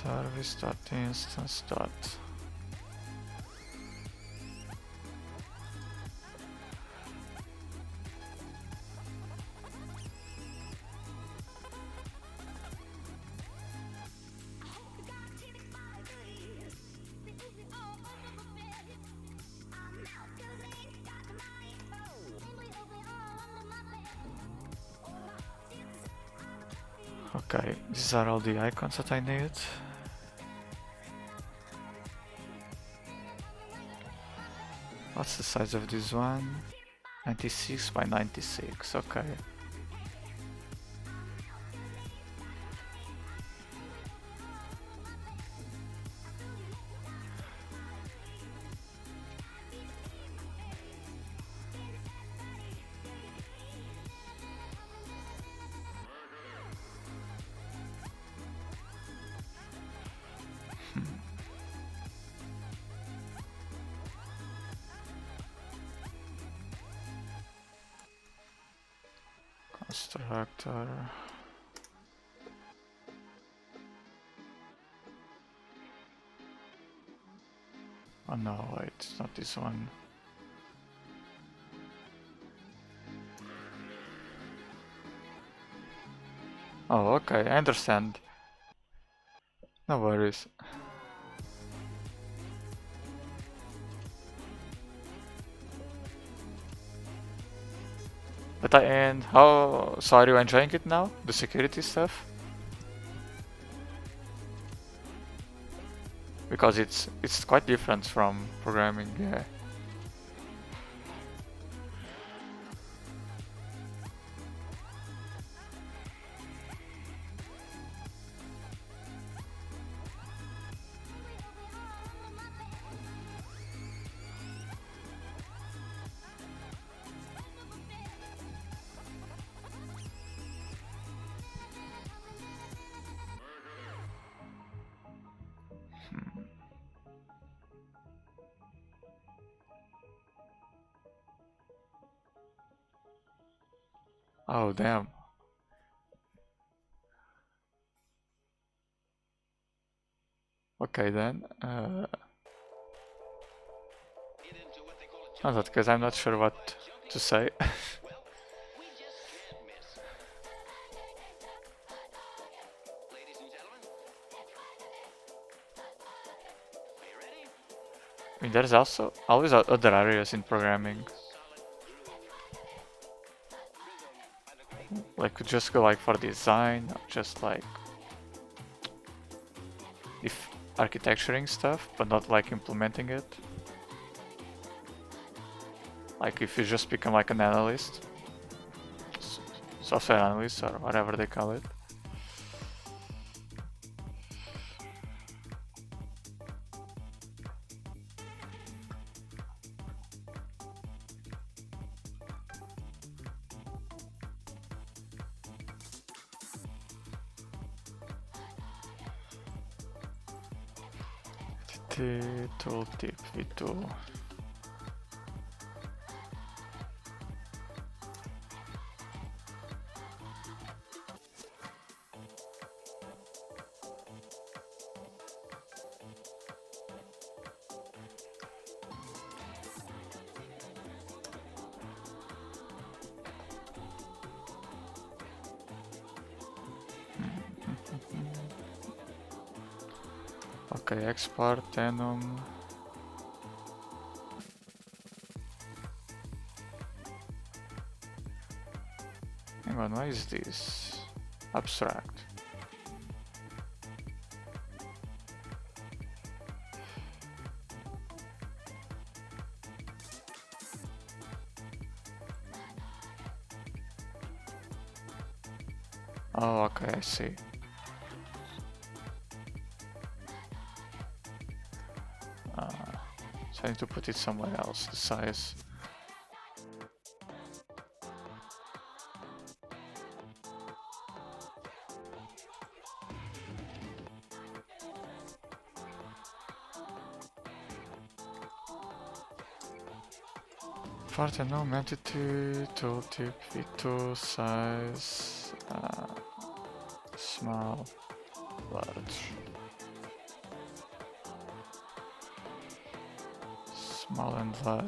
service.instance. Okay, these are all the icons that I need. What's the size of this one? 96 by 96, okay. Constructor. Oh no, wait, it's not this one. Oh, okay, I understand. No worries. But and how, so are you enjoying it now? The security stuff? Because it's quite different from programming, yeah. Oh damn. Okay then. Not that, because I'm not sure what to say. I mean, there's also always other areas in programming. Like, could just go like for design, or just like if architecturing stuff, but not like implementing it. Like if you just become like an analyst, software analyst or whatever they call it. Tooltip v2. Okay, export enum. Hang on, why is this abstract? Oh, okay, I see. So I need to put it somewhere else, the size. For the num entity, tooltip v2 size, small, large. small and large.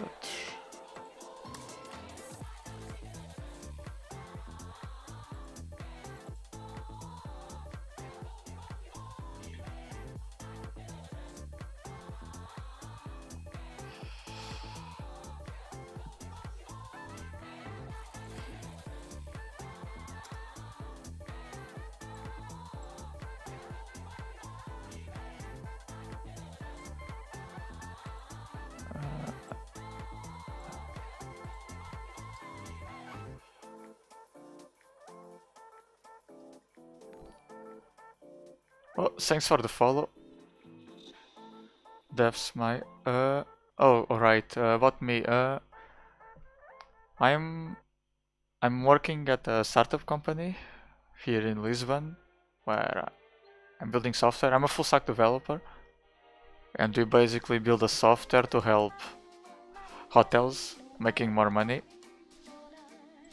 Oh, thanks for the follow. That's my oh, alright, about me. I'm working at a startup company here in Lisbon where I'm building software. I'm a full stack developer, and we basically build a software to help hotels making more money.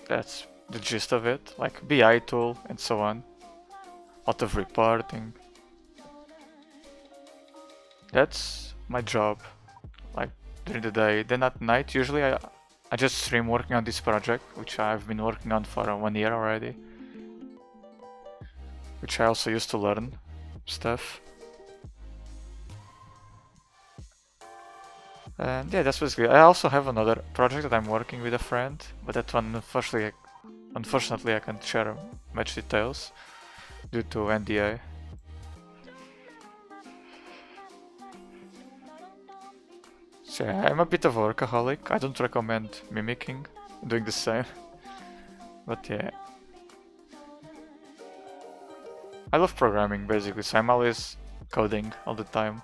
That's the gist of it, like BI tool and so on. Lot of reporting. That's my job, like during the day. Then at night, usually I just stream working on this project, which I've been working on for 1 year already. Which I also used to learn stuff. And yeah, that's basically. I also have another project that I'm working with a friend, but that one unfortunately I can't share much details due to NDA. So yeah, I'm a bit of a workaholic. I don't recommend mimicking, doing the same. But yeah. I love programming basically, so I'm always coding all the time.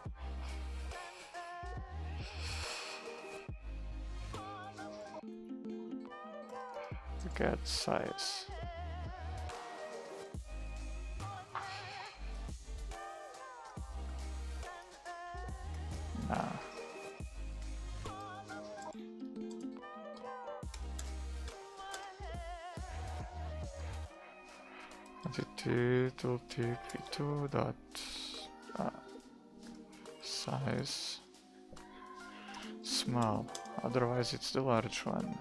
Look at size. Nah. Tooltip v2 dot size small, otherwise it's the large one.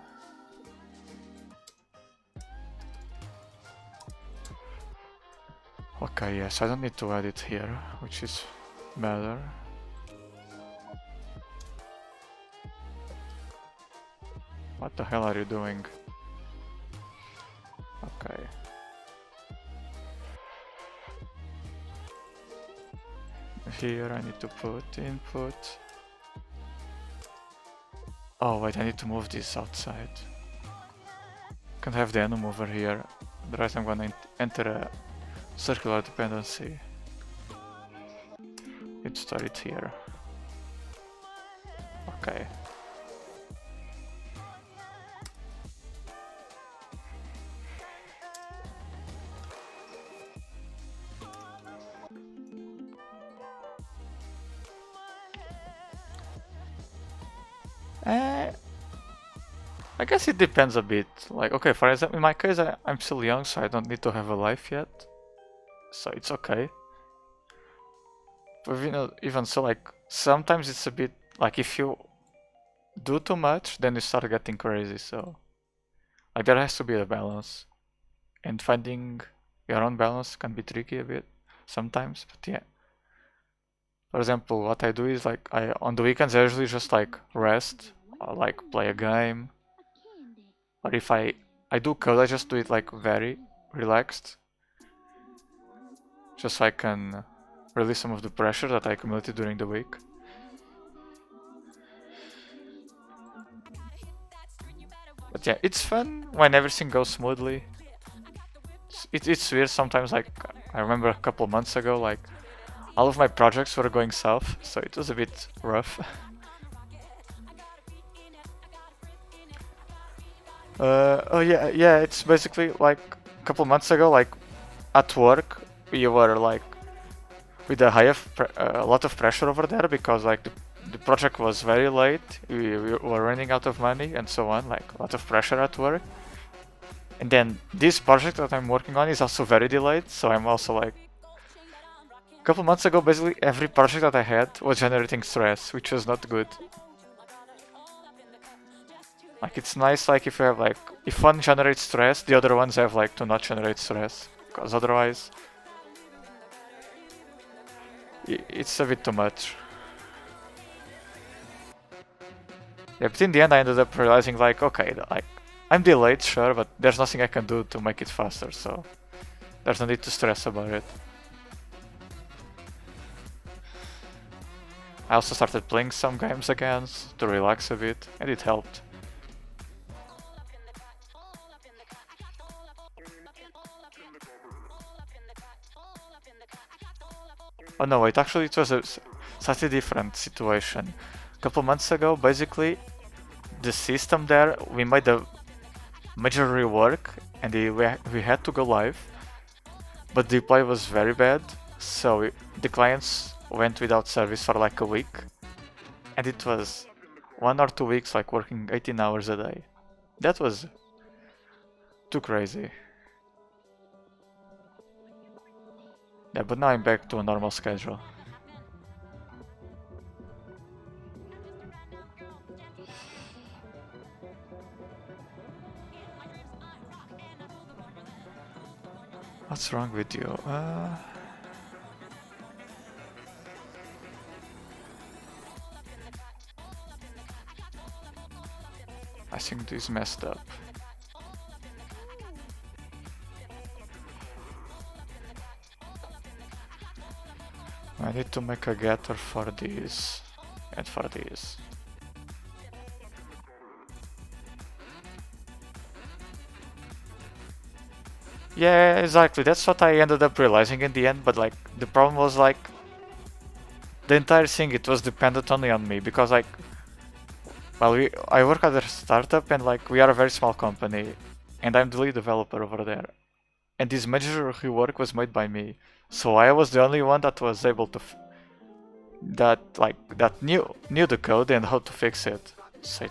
Okay, yes, I don't need to add it here, which is better. What the hell are you doing? Okay. Here I need to put input. Oh wait, I need to move this outside. Can't have the enum over here, otherwise I'm gonna enter a circular dependency. Let's store it here. Okay. I guess it depends a bit. Like, okay, for example, in my case, I'm still young, so I don't need to have a life yet. So it's okay. But you know, even so, like, sometimes it's a bit, like, if you do too much, then you start getting crazy, so... Like, there has to be a balance. And finding your own balance can be tricky a bit, sometimes, but yeah. For example, what I do is, like, on the weekends I usually just, like, rest, or, like, play a game. Or if I do code, I just do it like very relaxed. Just so I can release some of the pressure that I accumulated during the week. But yeah, it's fun when everything goes smoothly. It's weird sometimes, like, I remember a couple of months ago, like, all of my projects were going south, so it was a bit rough. Oh yeah, it's basically like a couple months ago, like at work, we were like with a lot of pressure over there because like the project was very late, we were running out of money and so on, like a lot of pressure at work. And then this project that I'm working on is also very delayed, so I'm also like... A couple months ago, basically every project that I had was generating stress, which was not good. Like it's nice like if you have like if one generates stress, the other ones have like to not generate stress, because otherwise it's a bit too much. Yeah, but in the end I ended up realizing like, okay, like I'm delayed, sure, but there's nothing I can do to make it faster, so there's no need to stress about it. I also started playing some games again to relax a bit, and it helped. Oh no, wait, actually it was a slightly different situation. A couple months ago, basically, the system there, we made a major rework and we had to go live, but the play was very bad, so the clients went without service for like a week, and it was 1 or 2 weeks like working 18 hours a day. That was too crazy. Yeah, but now I'm back to a normal schedule. What's wrong with you? I think this messed up. I need to make a getter for this and for this. Yeah, exactly. That's what I ended up realizing in the end, but like the problem was like the entire thing, it was dependent only on me because like well, I work at a startup and like we are a very small company and I'm the lead developer over there. And this major rework was made by me. So I was the only one that was able to that knew the code and how to fix it. So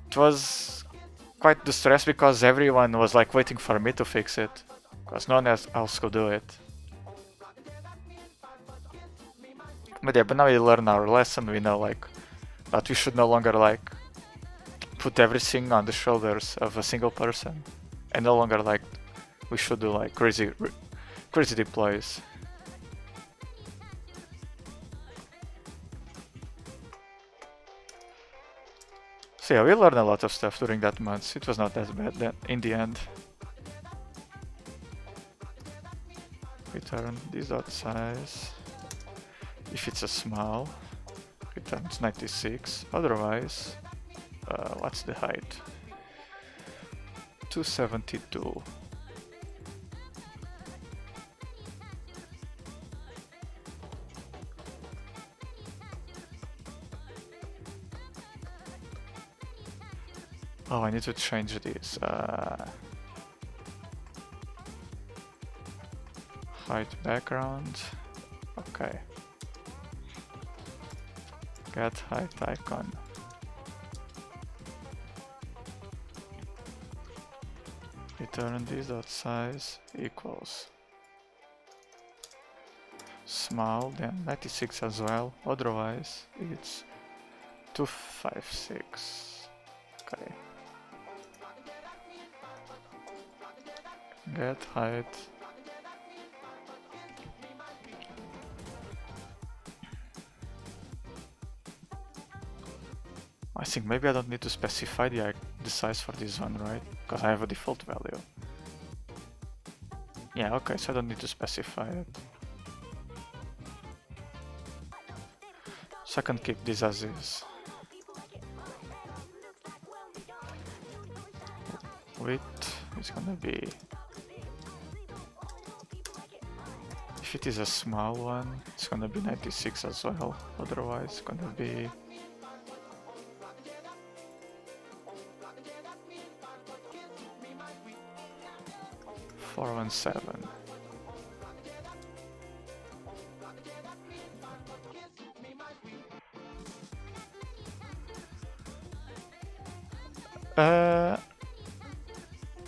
it was quite the stress because everyone was like waiting for me to fix it, because no one else could do it. But yeah, but now we learn our lesson. We know like that we should no longer like put everything on the shoulders of a single person, and no longer like we should do like crazy deploys. So yeah, we learned a lot of stuff during that month. It was not as bad then in the end. Return this dot size. If it's a small, returns 96. Otherwise, what's the height? 272. Oh, I need to change this. Height background. Okay. Get height icon. Return this dot size equals small, then 96 as well. Otherwise, it's 256. Okay. Get height. I think maybe I don't need to specify the size for this one, right? Because I have a default value. Yeah, okay, so I don't need to specify it. So I can keep this as is. Width is gonna be... If it is a small one, it's gonna be 96 as well. Otherwise, it's gonna be... 417.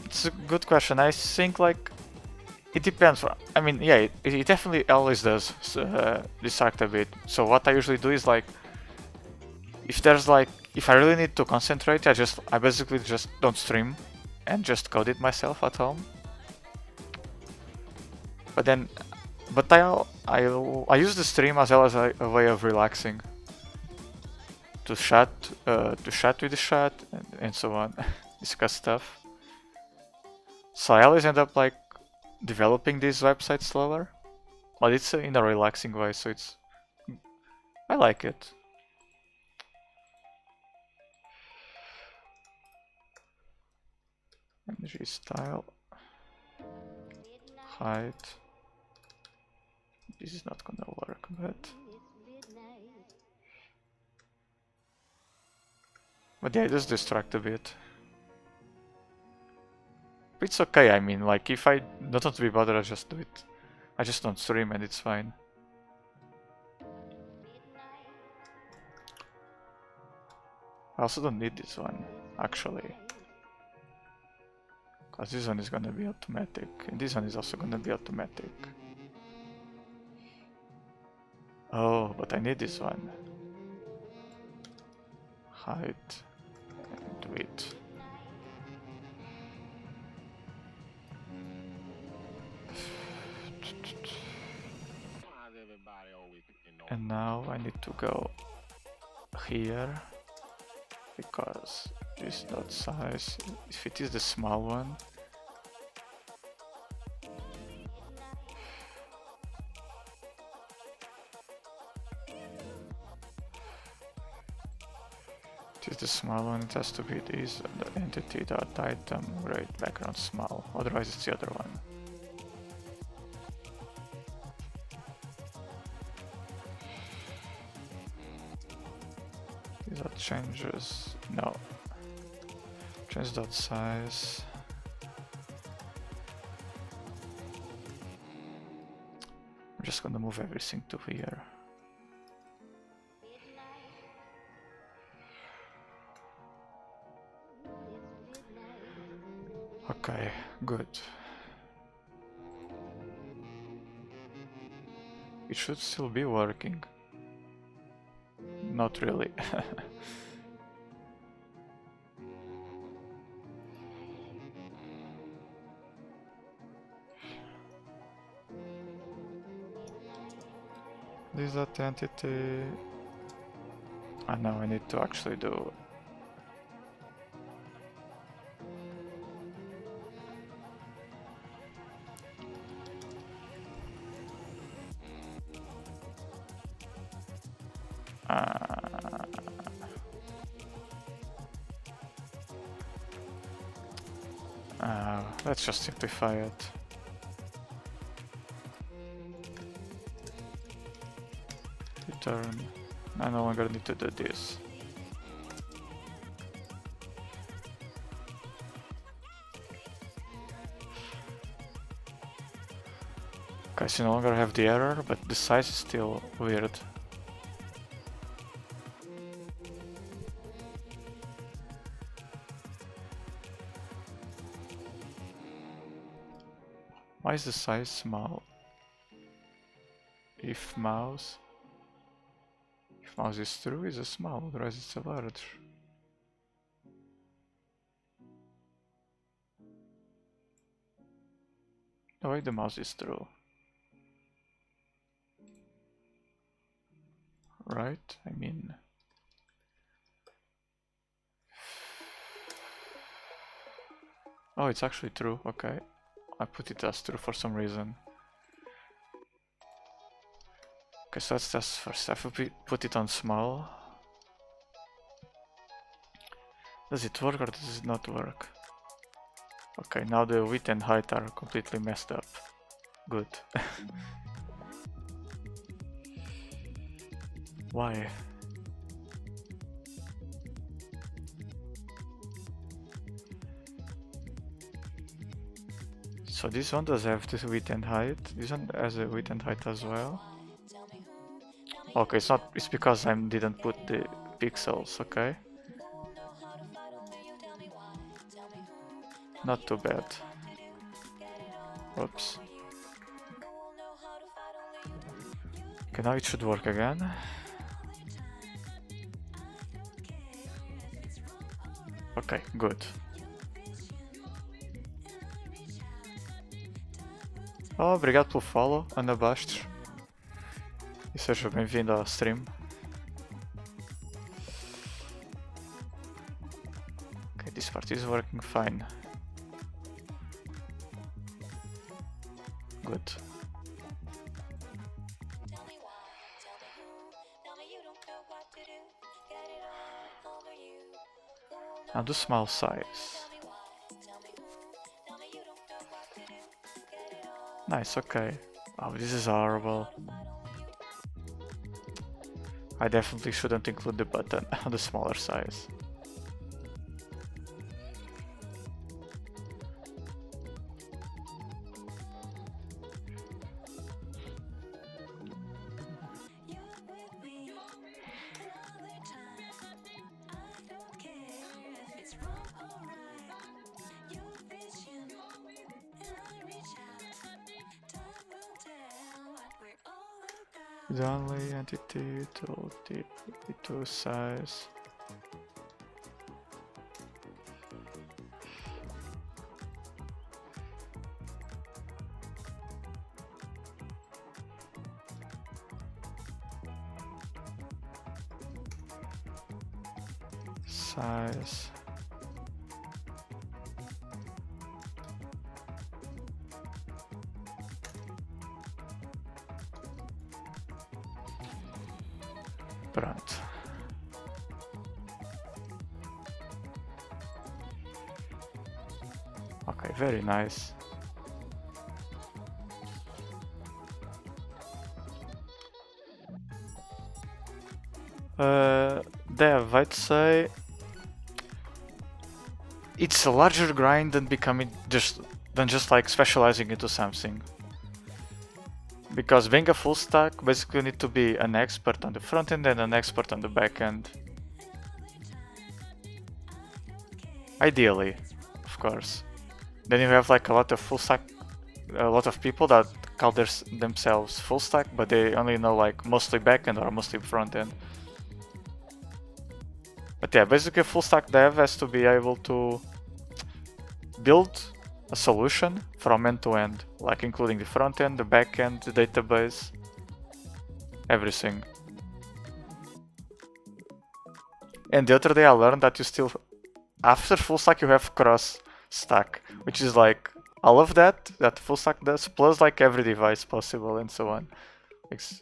It's a good question. I think like it depends. I mean, yeah, it definitely always does distract a bit. So what I usually do is like, if there's like if I really need to concentrate, I basically just don't stream and just code it myself at home. But then, I use the stream as well as a way of relaxing. To chat with the chat and so on, discuss stuff. So I always end up like developing these websites slower, but it's in a relaxing way, so I like it. Energy style, height. This is not gonna work, but yeah, it does distract a bit. But it's okay, I mean, like if I don't want to be bothered, I just do it. I just don't stream and it's fine. I also don't need this one, actually. Because this one is gonna be automatic, and this one is also gonna be automatic. Oh, but I need this one. Height and width. And now I need to go here, because this dot size, if it is the small one, it is the small one, it has to be this, the entity dot item grade background small, otherwise it's the other one. Is that changes? No. Change dot size. I'm just gonna move everything to here. Okay, good. It should still be working. Not really. This is that entity. And now I need to actually do. Let's just simplify it. Return. I no longer need to do this. Okay, so no longer have the error, but the size is still weird. Why is the size small? If mouse is true, is a small, otherwise it's a large. Oh wait, the mouse is true. Right? I mean... Oh, it's actually true, okay. I put it as true for some reason. Okay, so let's test first. If we put it on small. Does it work or does it not work? Okay, now the width and height are completely messed up. Good. Why? So this one does have this width and height. This one has a width and height as well. Okay, it's because I didn't put the pixels, okay. Not too bad. Oops. Okay, now it should work again. Ok, good. Oh, obrigado pelo follow, Ana Bastos. E seja bem-vindo ao stream. Okay, this part is working fine. Good. Now do small size. Nice, okay. Oh, this is horrible. I definitely shouldn't include the button on the smaller size. The only entity tooltip to size. Size. Pronto. Okay, very nice. Dev, I'd say it's a larger grind than becoming just like specializing into something. Because being a full stack, basically you need to be an expert on the front end and an expert on the back end. Ideally, of course. Then you have like a lot of full stack, a lot of people that call themselves full stack, but they only know like mostly back end or mostly front end. But yeah, basically a full stack dev has to be able to build a solution from end to end, like including the front end, the back end, the database, everything. And the other day I learned that you still, after full stack, you have cross stack, which is like all of that full stack does, plus like every device possible and so on. It's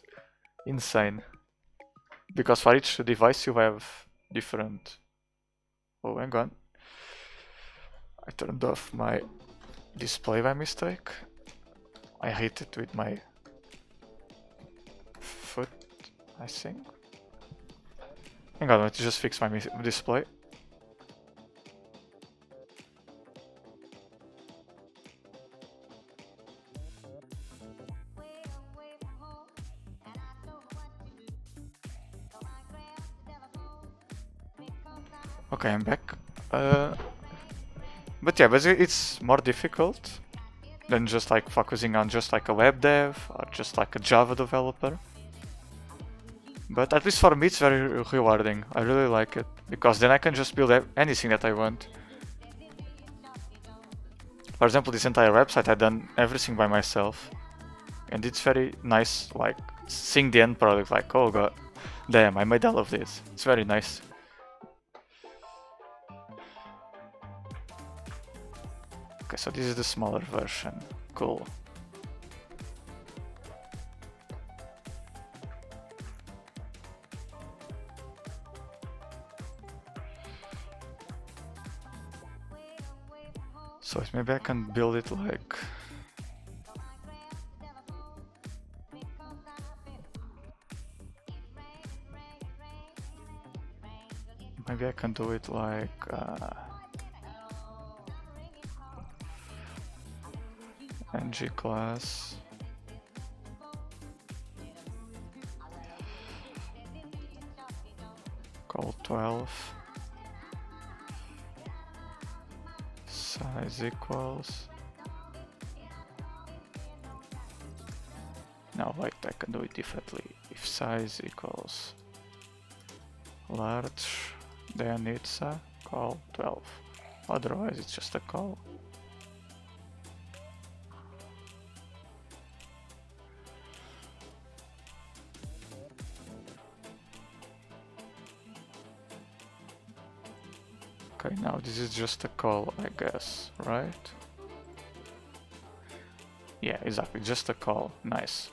insane. Because for each device you have different... Oh, hang on. I turned off my display by mistake. I hit it with my foot, I think. Hang on, let me just fix my display. Okay, I'm back. But yeah, basically it's more difficult than just like focusing on just like a web dev or just like a Java developer. But at least for me it's very rewarding. I really like it because then I can just build anything that I want. For example, this entire website, I've done everything by myself. And it's very nice, like seeing the end product, like, oh god, damn, I made all of this. It's very nice. Okay, so this is the smaller version. Cool. So maybe I can build it like... Maybe I can do it like... ng class call 12 size equals... No, wait, I can do it differently. If size equals large, then it's a call 12. Otherwise it's just a call. Okay, now this is just a call, I guess, right? Yeah, exactly, just a call. Nice.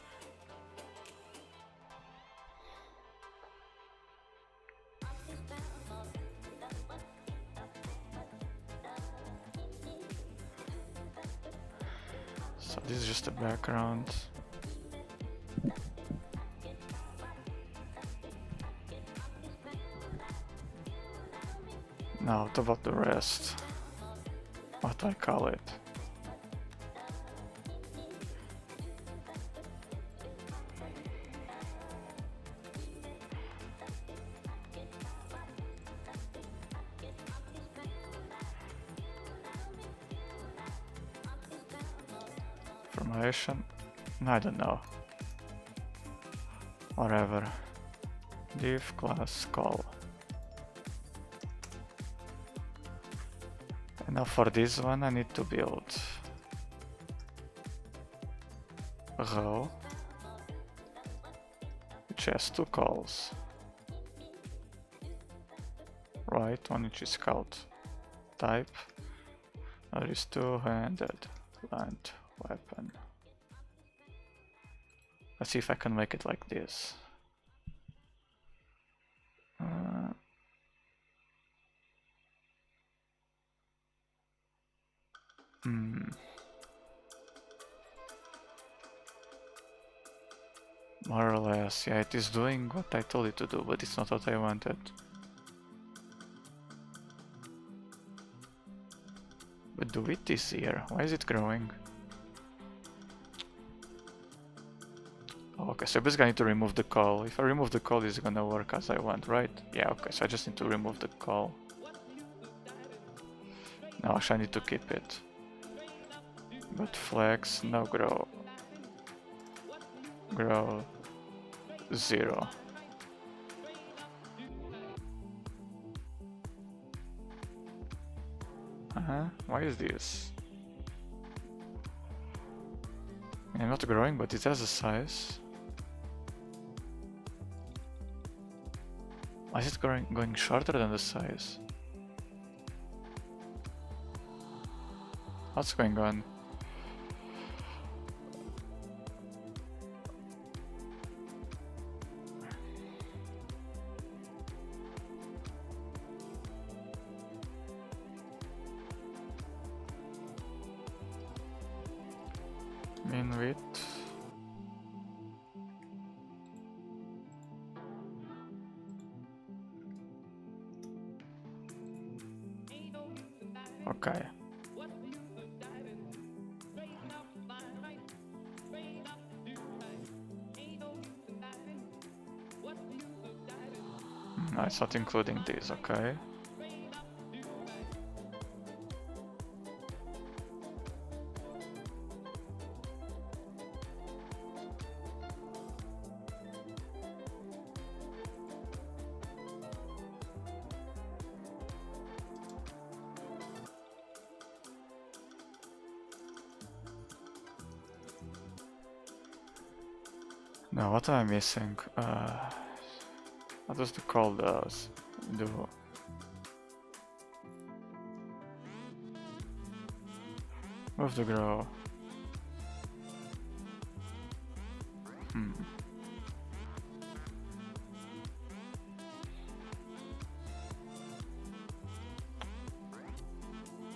So this is just a background. Now, what about the rest? What do I call it? Formation? I don't know. Whatever. Div class call. And now for this one I need to build a row which has two calls. Right, one which is called type, other is two-handed land weapon. Let's see if I can make it like this. More or less, yeah, it is doing what I told it to do, but it's not what I wanted. But the width is here, why is it growing? Oh, okay, so basically I need to remove the call. If I remove the call, it's gonna work as I want, right? Yeah, okay, so I just need to remove the call. No, actually I need to keep it. But flex, no grow. Grow 0. Why is this? I'm not growing, but it has a size. Why is it going shorter than the size? What's going on? Min width. Okay. No, it's not including these, okay. Now what am I missing? What does the call do? Move the grow.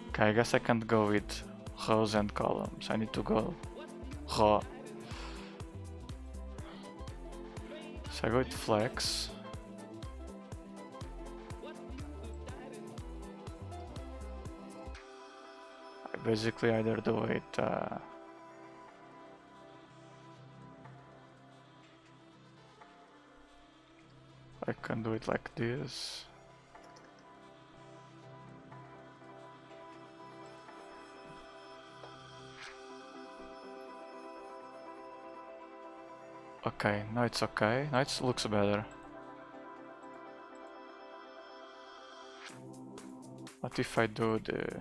Okay, I guess I can't go with rows and columns. I need to go raw. So I go with flex. I basically either do it I can do it like this. Okay, now it's okay. Now it looks better. What if I do the...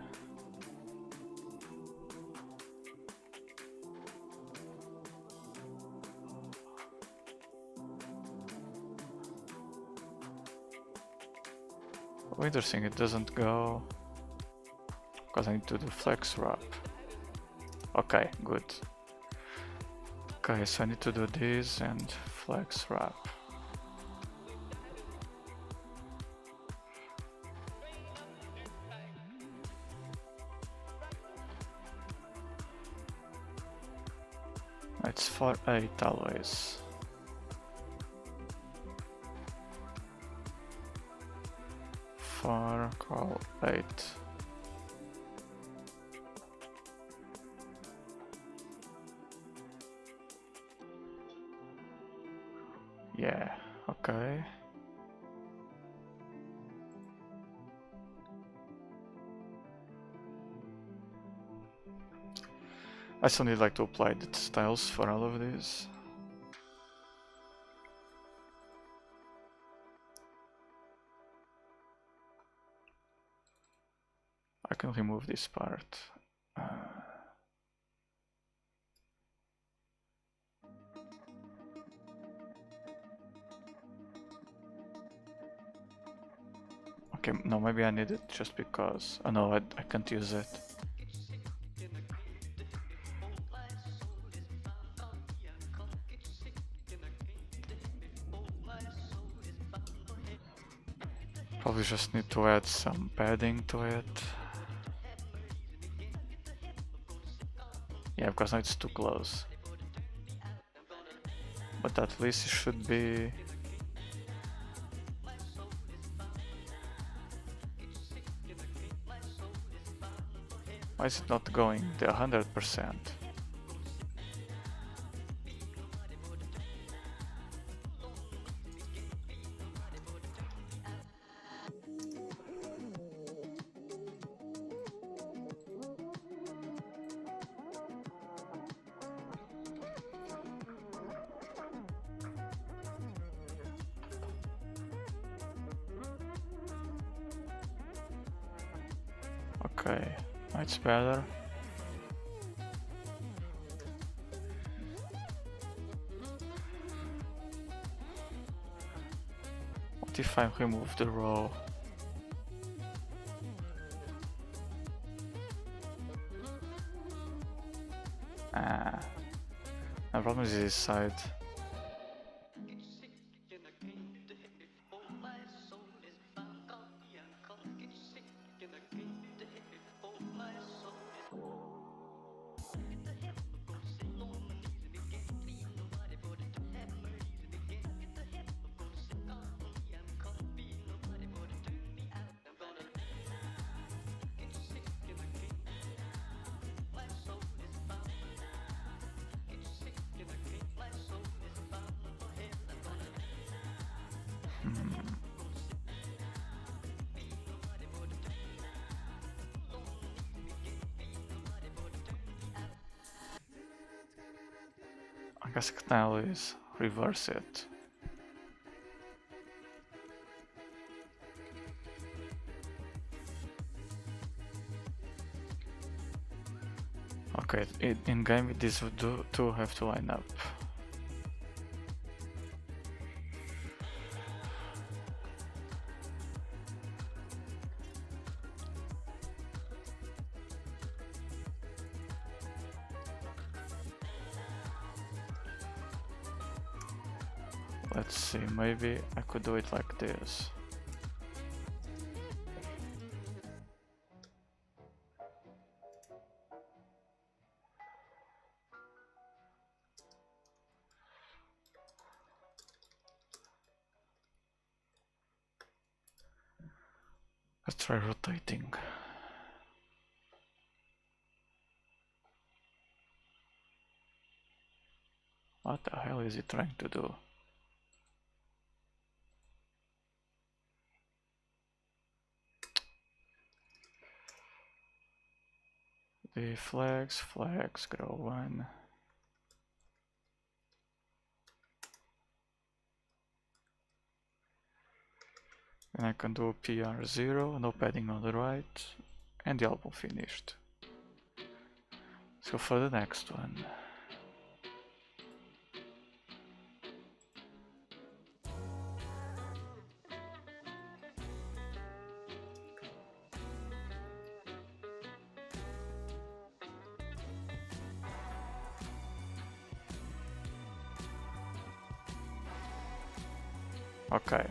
Oh, interesting, it doesn't go because I need to do flex wrap. Okay, good. Okay, so I need to do this and flex wrap. It's for 8 always. For call 8. Yeah, okay. I still need like to apply the styles for all of these. I can remove this part. Okay, no, maybe I need it just because... Oh no, I can't use it. Probably just need to add some padding to it. Yeah, because now it's too close. But at least it should be... Why is it not going the 100%? Okay, that's better. What if I remove the row? The problem is this side. I guess now is reverse it. Okay, in game these two have to line up. Let's see, maybe I could do it like this. Let's try rotating. What the hell is it trying to do? The flags, grow one. And I can do a PR0, no padding on the right, and the album finished. Let's go for the next one. Okay.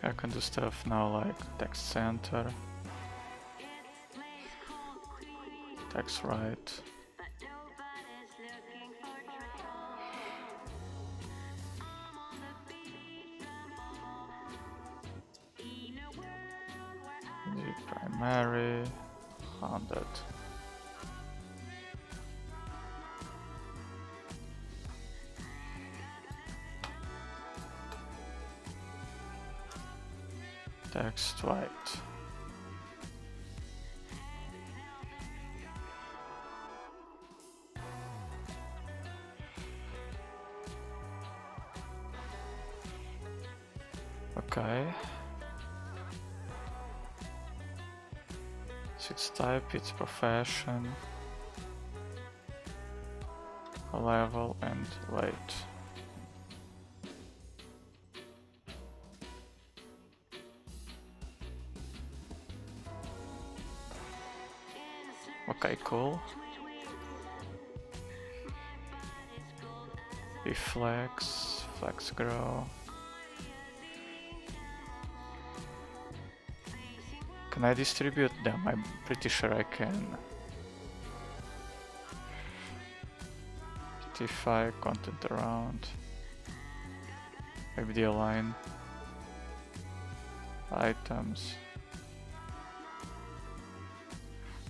I can do stuff now like text center, text right. The primary 100. Text right. Okay. So it's type, it's profession, level, and weight. Okay, cool. Be flex grow. Can I distribute them? I'm pretty sure I can. Justify content around. Maybe the align items.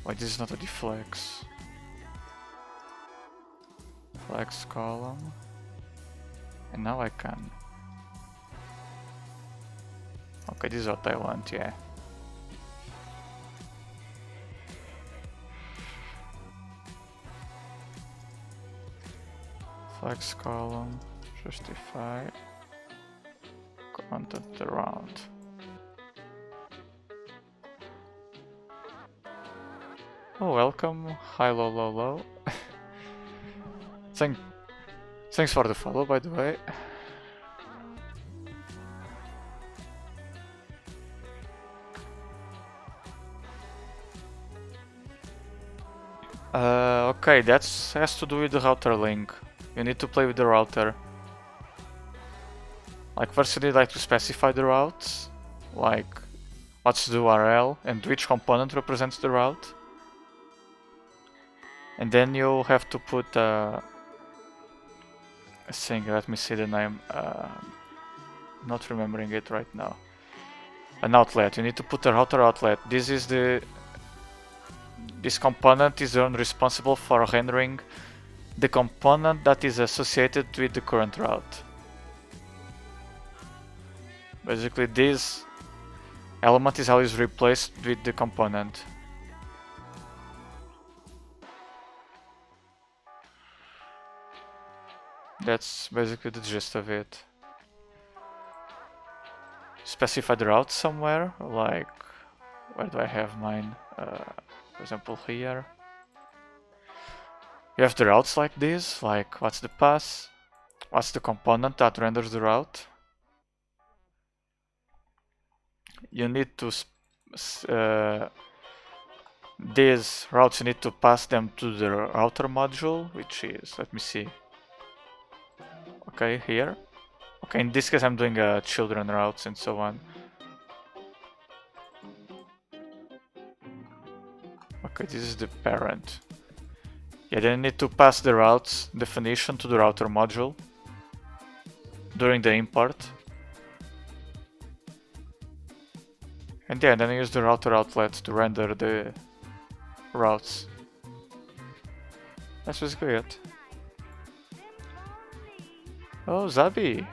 Why this is not a deflex? Flex column. And now I can. Okay, this is what I want, yeah. Flex column, justify content around. Oh, welcome. Hi, low, low, low. Thanks for the follow, by the way. Okay, that has to do with the router link. You need to play with the router. Like first you need like to specify the route, like what's the URL and which component represents the route. And then you have to put a thing, let me see the name, not remembering it right now. An outlet, you need to put a router outlet. This component is the one responsible for rendering the component that is associated with the current route. Basically this element is always replaced with the component. That's basically the gist of it. Specify the route somewhere, like where do I have mine? For example here. You have the routes like this, like what's the path, what's the component that renders the route. You need to these routes, you need to pass them to the router module, which is, let me see. Okay, here. Okay, in this case I'm doing children routes and so on. Okay, this is the parent. Yeah, then you need to pass the routes definition to the router module during the import. And yeah, then you use the router outlet to render the routes. That's basically it. Oh, Zabi!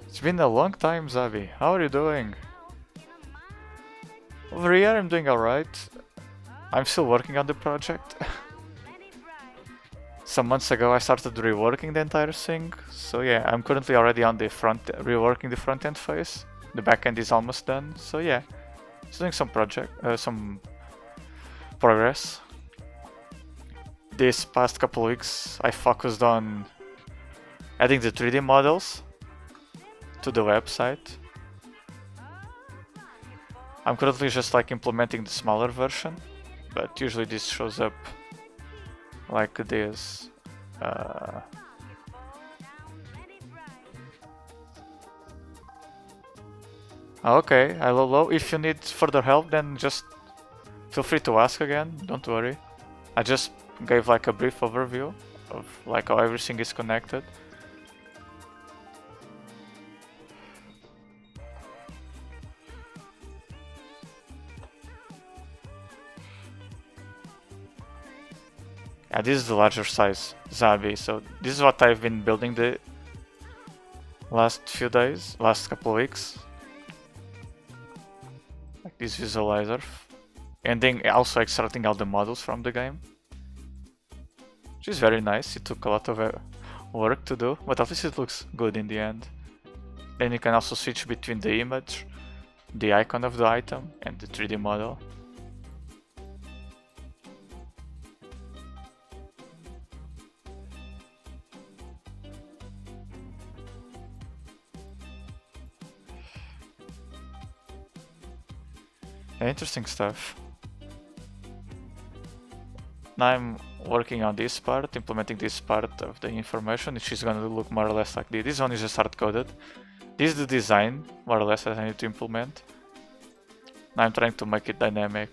It's been a long time, Zabi. How are you doing? Over here I'm doing alright. I'm still working on the project. some months ago I started reworking the entire thing. So yeah, I'm currently already on the reworking the front end phase. The back end is almost done. So yeah, it's doing some some progress. This past couple weeks I focused on adding the 3D models to the website. I'm currently just like implementing the smaller version, but usually this shows up like this. Okay, hello. If you need further help, then just feel free to ask again. Don't worry. I just gave like a brief overview of like how everything is connected. Yeah, this is the larger size Zabi. So this is what I've been building the last few days, last couple weeks. Like this visualizer. And then also extracting all the models from the game. Which is very nice. It took a lot of work to do, but at least it looks good in the end. Then you can also switch between the image, the icon of the item, and the 3D model. Yeah, interesting stuff. Now I'm working on this part, implementing this part of the information, which is gonna look more or less like this. This one is just hard-coded. This is the design, more or less, that I need to implement. Now I'm trying to make it dynamic.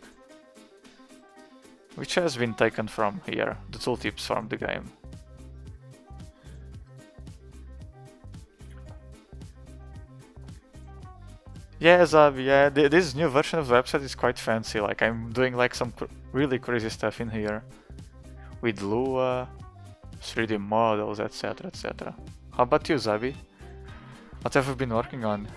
Which has been taken from here, the tooltips from the game. Yeah, Zab, yeah, this new version of the website is quite fancy. Like, I'm doing like some really crazy stuff in here. With Lua, 3D models, etc, etc. How about you, Zabi? What have you been working on?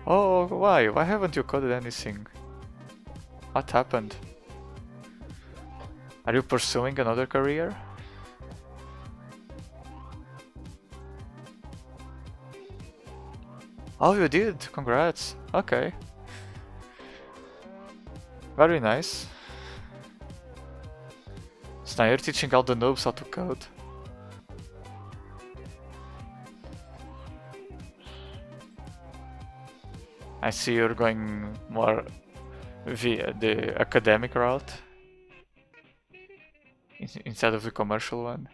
Oh, why? Why haven't you coded anything? What happened? Are you pursuing another career? Oh, you did? Congrats. Okay. Very nice. So now you're teaching all the noobs how to code. I see you're going more via the academic route instead of the commercial one.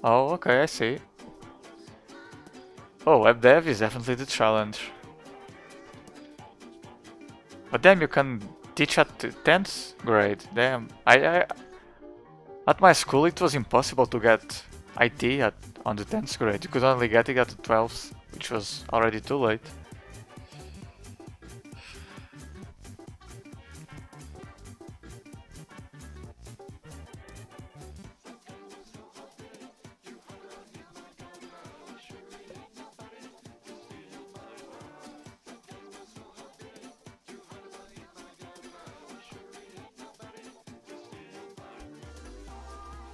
Oh, okay, I see. Oh, web dev is definitely the challenge. But damn, you can teach at 10th grade. Damn, at my school it was impossible to get IT on the 10th grade. You could only get it at the 12th, which was already too late.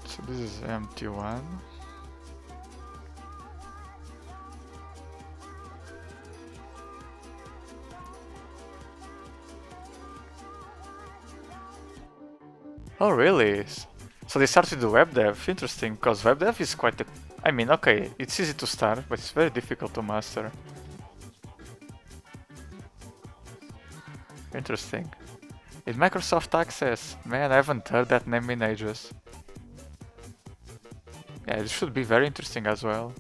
So this is empty one. Oh really? So they start with the web dev. Interesting, because web dev is quite I mean, okay, it's easy to start, but it's very difficult to master. Interesting. Is Microsoft Access? Man, I haven't heard that name in ages. Yeah, it should be very interesting as well.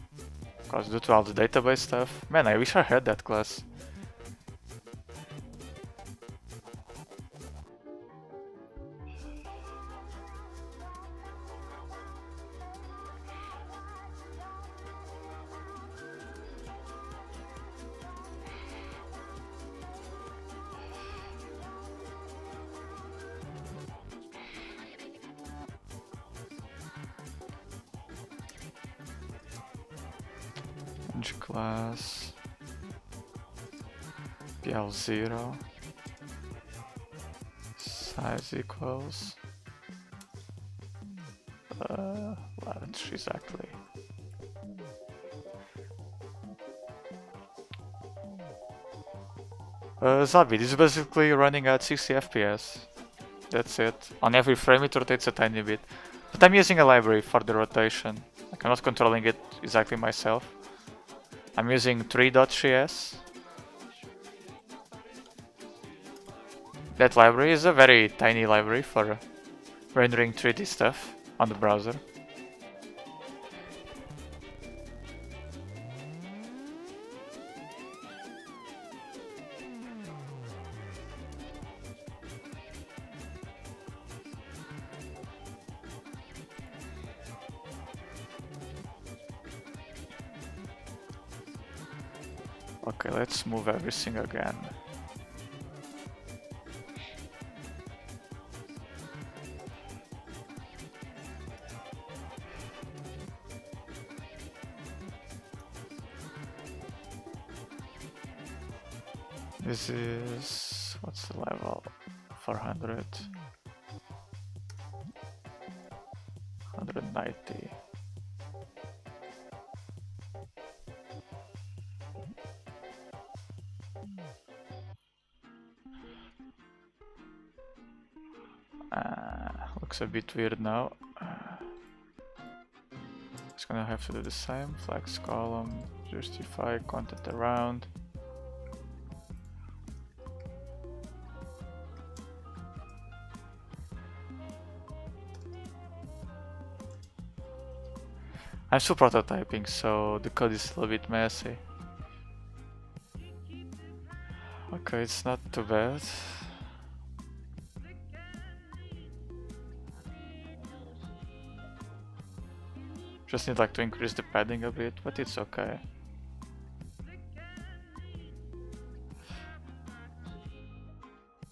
Because due to all the database stuff. Man, I wish I had that class. change class. PL0. Size equals 11 exactly. Zabi, this is basically running at 60 FPS. That's it. On every frame it rotates a tiny bit. But I'm using a library for the rotation. Like, I'm not controlling it exactly myself. I'm using 3.js. That library is a very tiny library for rendering 3D stuff on the browser. Okay, let's move everything again. This is... what's the level? 400. 190. Looks a bit weird now. It's gonna have to do the same. Flex column, justify content around. I'm still prototyping, so the code is a little bit messy. Okay, it's not too bad. Just need like to increase the padding a bit, but it's okay.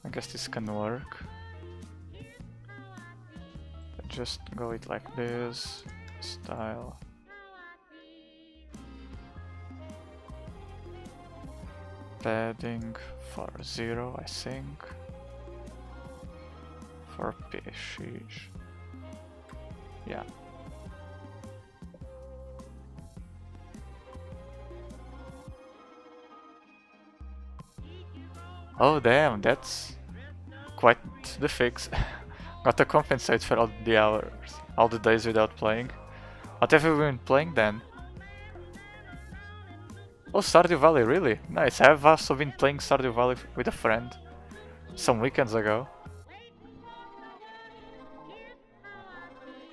I guess this can work. Just go it like this, style. Padding for 0, I think. For PSH. Yeah. Oh damn, that's quite the fix. Got to compensate for all the hours, all the days without playing. What have you been playing then? Oh, Stardew Valley, really? Nice, I've also been playing Stardew Valley with a friend some weekends ago.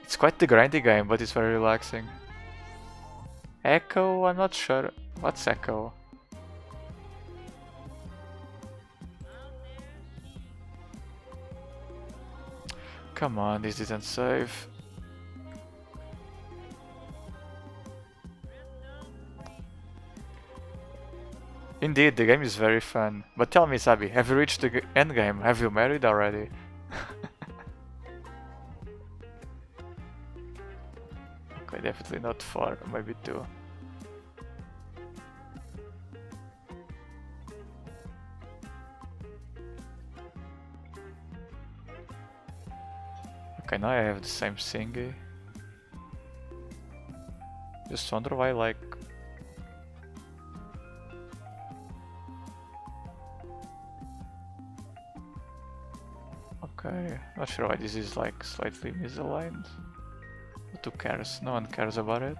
It's quite the grindy game, but it's very relaxing. Echo? I'm not sure. What's Echo? Come on, this didn't save. Indeed, the game is very fun. But tell me, Sabi, have you reached the end game? Have you married already? Okay, definitely not 4, maybe 2. Okay, now I have the same thingy. Just wonder why, like... Okay, not sure why this is like slightly misaligned. But who cares? No one cares about it.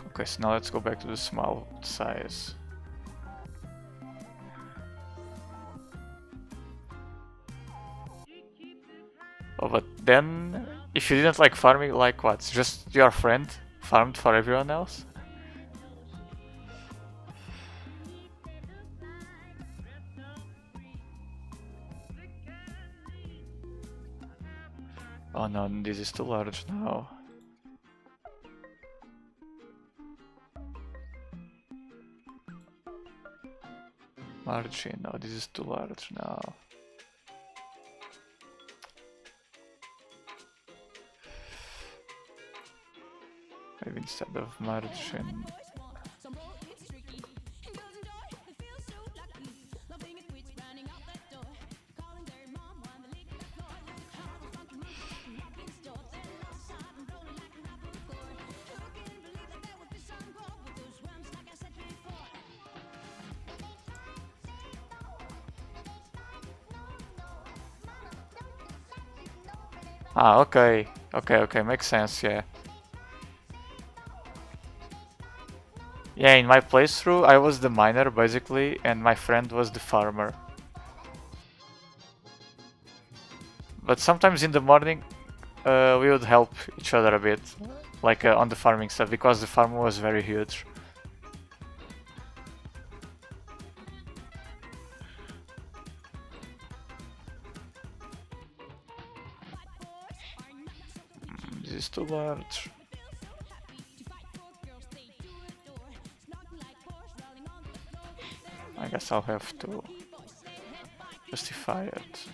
Okay, so now let's go back to the small size. Oh, but then, if you didn't like farming, like what? Just your friend farmed for everyone else? Oh no, this is too large now. Margin, no, this is too large now. Maybe instead of margin. Ah, okay. Okay, makes sense, yeah. Yeah, in my playthrough, I was the miner, basically, and my friend was the farmer. But sometimes in the morning, we would help each other a bit, like on the farming stuff, because the farm was very huge. This is too large. I guess I'll have to justify it.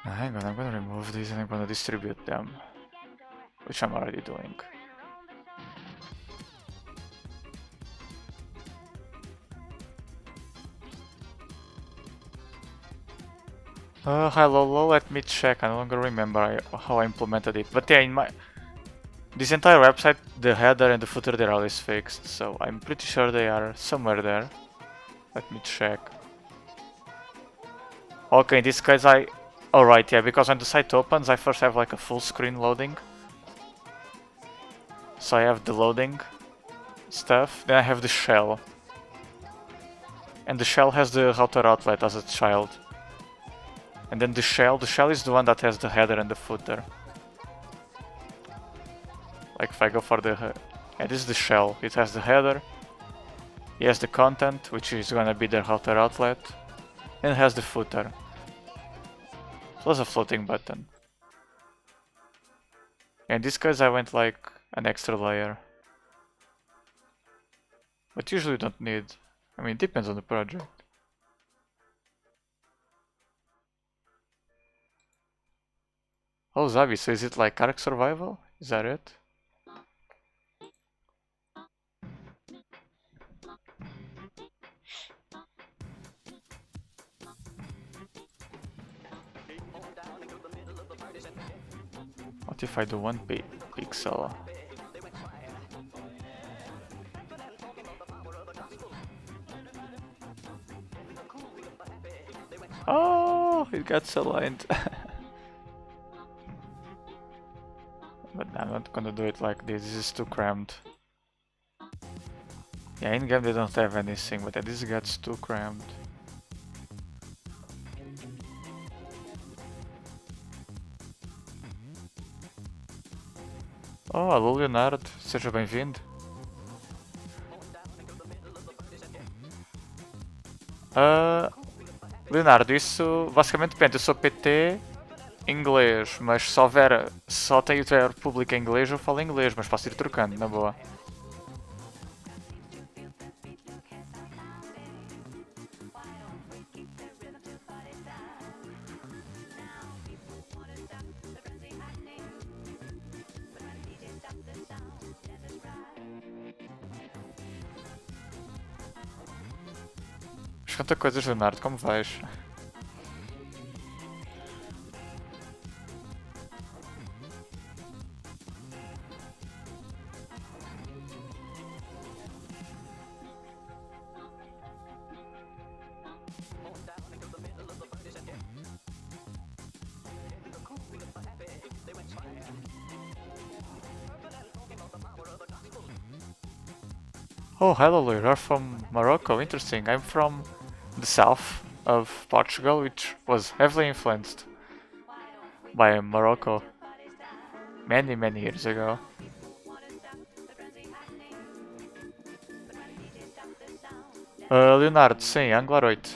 Hang on, I'm gonna remove these and I'm gonna distribute them, which I'm already doing. Hi Lolo, let me check. I no longer remember how I implemented it. But yeah, in this entire website, the header and the footer, they're always fixed. So I'm pretty sure they are somewhere there. Let me check. Okay, in this case alright, yeah, because when the site opens, I first have like a full screen loading. So I have the loading stuff, then I have the shell. And the shell has the router outlet as a child. And then the shell is the one that has the header and the footer. Like if I go for the... yeah, this is the shell. It has the header. It has the content, which is gonna be the router outlet. And it has the footer. Plus a floating button. In this case I went like an extra layer. But usually you don't need... I mean, it depends on the project. Oh, Zavi, so is it like Ark Survival? Is that it? What if I do one pixel? Oh, it got aligned. But I'm not gonna do it like this. This is too crammed. Yeah, in game they don't have anything, but this gets too crammed. Oh, alô Leonardo, seja bem-vindo. Leonardo, isso basicamente depende. Eu sou PT inglês, mas só tiver público em inglês, eu falo inglês, mas posso ir trocando, na boa. Mas conta coisas, Leonardo, como vais? Oh, hello, you're from Morocco. Interesting. I'm from the south of Portugal, which was heavily influeed by Morocco many years ago. Leonardo, sim, Angular 8.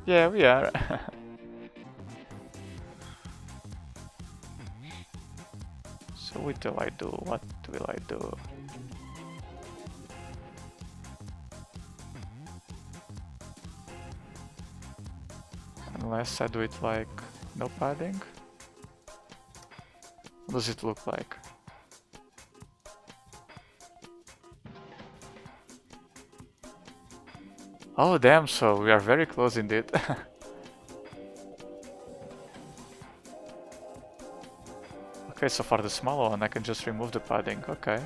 Yeah, we are. So what do I do? What will I do? Unless I do it like no padding. What does it look like? Oh damn, so we are very close indeed. Okay, so for the small one I can just remove the padding, okay.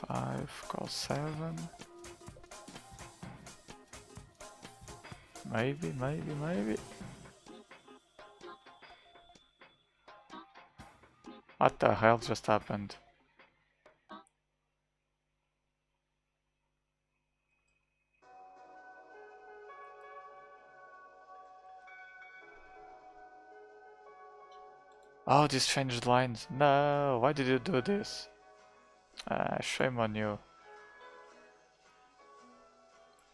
Five, call 7. Maybe. What the hell just happened? Oh, this changed lines. No, why did you do this? Shame on you.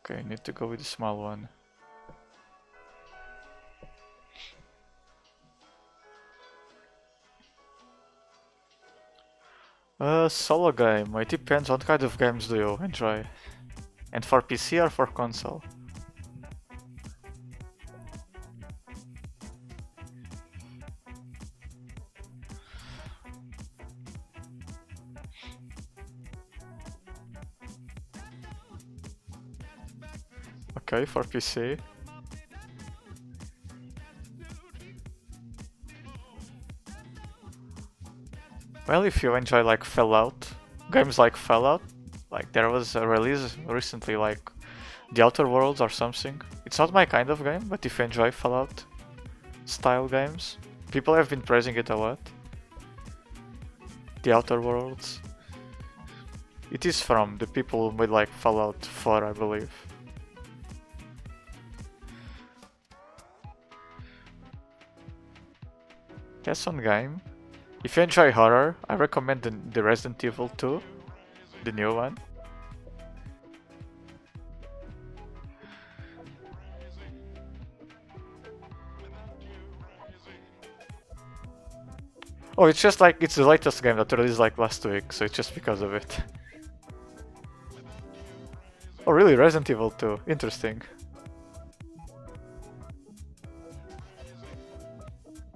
Okay, need to go with the small one. Solo game. It depends what kind of games do you enjoy. And for PC or for console? Okay, for PC. Well, if you enjoy like Fallout, games like Fallout, like there was a release recently like The Outer Worlds or something. It's not my kind of game, but if you enjoy Fallout style games, people have been praising it a lot. The Outer Worlds. It is from the people who made like Fallout 4, I believe. That's one game. If you enjoy horror, I recommend the Resident Evil 2, the new one. Oh, it's just like, it's the latest game that released like last week, so it's just because of it. Oh really, Resident Evil 2, interesting.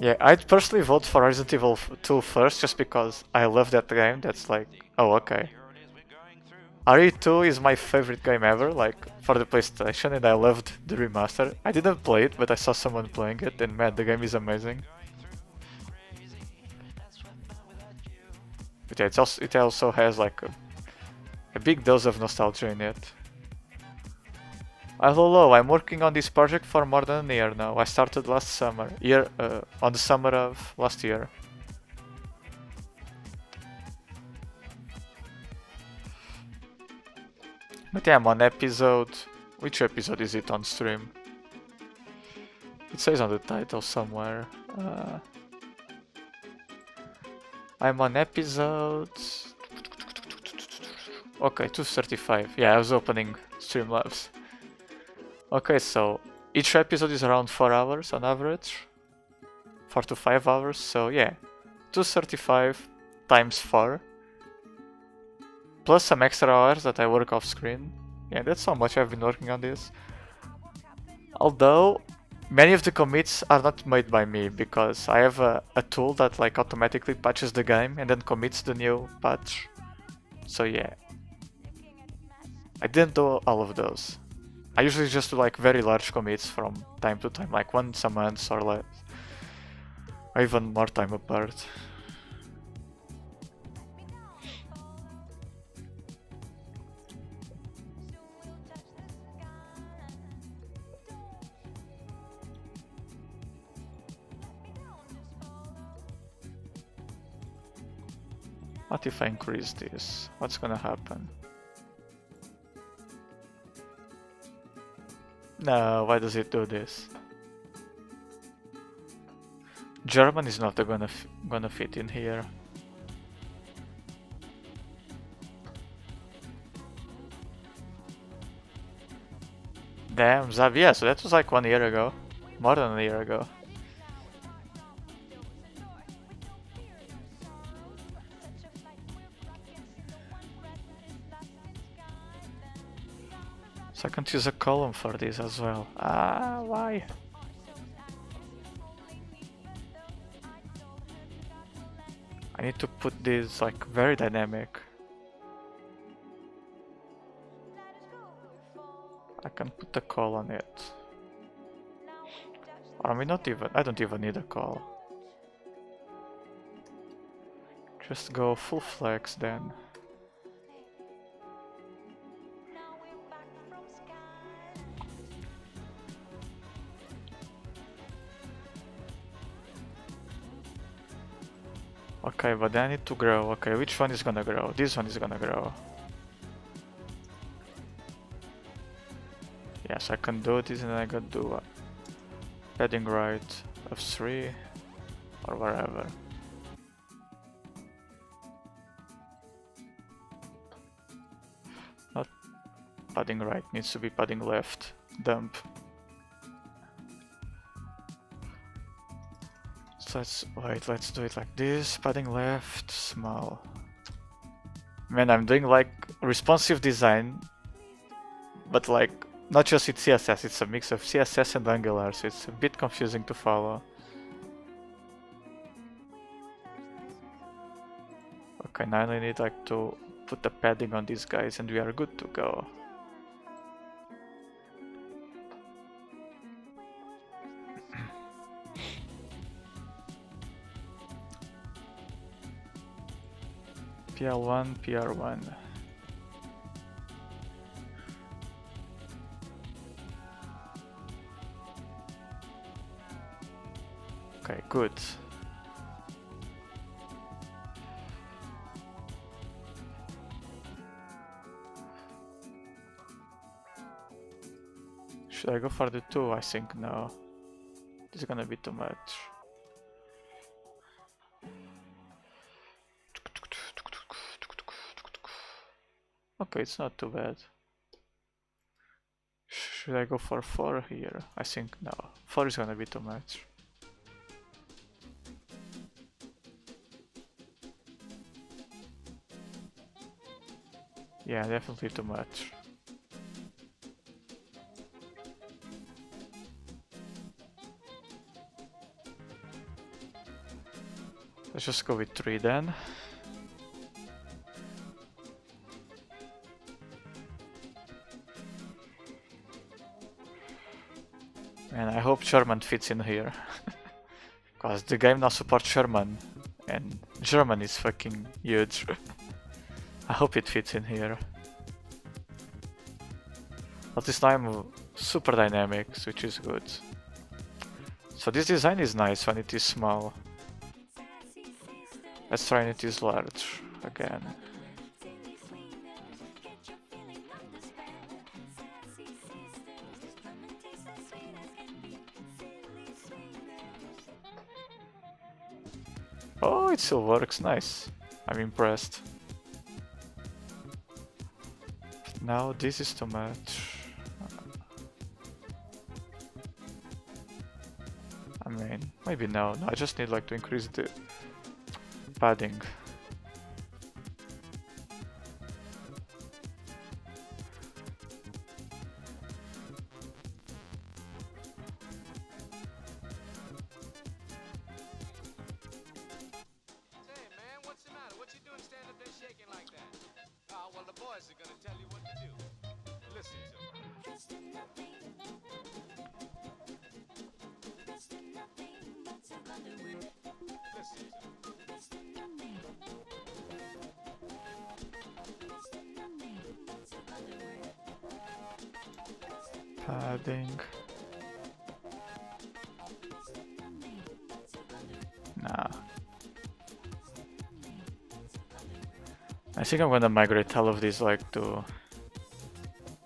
Yeah, I'd personally vote for Resident Evil 2 first, just because I love that game. That's like, oh okay. RE2 is my favorite game ever, like, for the PlayStation, and I loved the remaster. I didn't play it, but I saw someone playing it, and man, the game is amazing. But yeah, it also has like a big dose of nostalgia in it. Hello, I'm working on this project for more than a year now. I started last summer, on the summer of last year. But yeah, I'm on episode... Which episode is it on stream? It says on the title somewhere. I'm on episode Okay, 235. Yeah, I was opening Streamlabs. Okay, so each episode is around 4 hours on average. 4 to 5 hours, so yeah. 235 times 4. Plus some extra hours that I work off screen. Yeah, that's how much I've been working on this. Although, many of the commits are not made by me, because I have a tool that like automatically patches the game and then commits the new patch. So yeah. I didn't do all of those. I usually just do like very large commits from time to time, like once a month or less. Or even more time apart. What if I increase this? What's gonna happen? No, why does it do this? German is not gonna fit in here. Damn, Zav, yeah, so that was like 1 year ago. More than a year ago. So I can't use a column for this as well. Ah, why? I need to put this like very dynamic. I can put a call on it. Or I mean, not even, I don't even need a call. Just go full flex then. Okay, but then I need to grow. Okay, which one is gonna grow? This one is gonna grow. Yes, I can do this and I can do a padding right of 3 or wherever. Not padding right, needs to be padding left. Dump. So let's do it like this. Padding left, small. Man, I'm doing like responsive design, but like not just with CSS, it's a mix of CSS and Angular, so it's a bit confusing to follow. Okay, now I need like to put the padding on these guys and we are good to go. PL1, PR1. Okay, good. Should I go for the 2? I think no. This is gonna be too much. Okay, it's not too bad. Should I go for 4 here? I think no. 4 is gonna be too much. Yeah, definitely too much. Let's just go with 3 then. And I hope German fits in here. Because the game now supports German. And German is fucking huge. I hope it fits in here. At least now I'm super dynamic, which is good. So this design is nice when it is small. Let's try when it is large again. Oh, it still works, nice. I'm impressed. Now this is too much. I mean, maybe no. I just need like to increase the padding. Padding. Nah. I think I'm gonna migrate all of these like to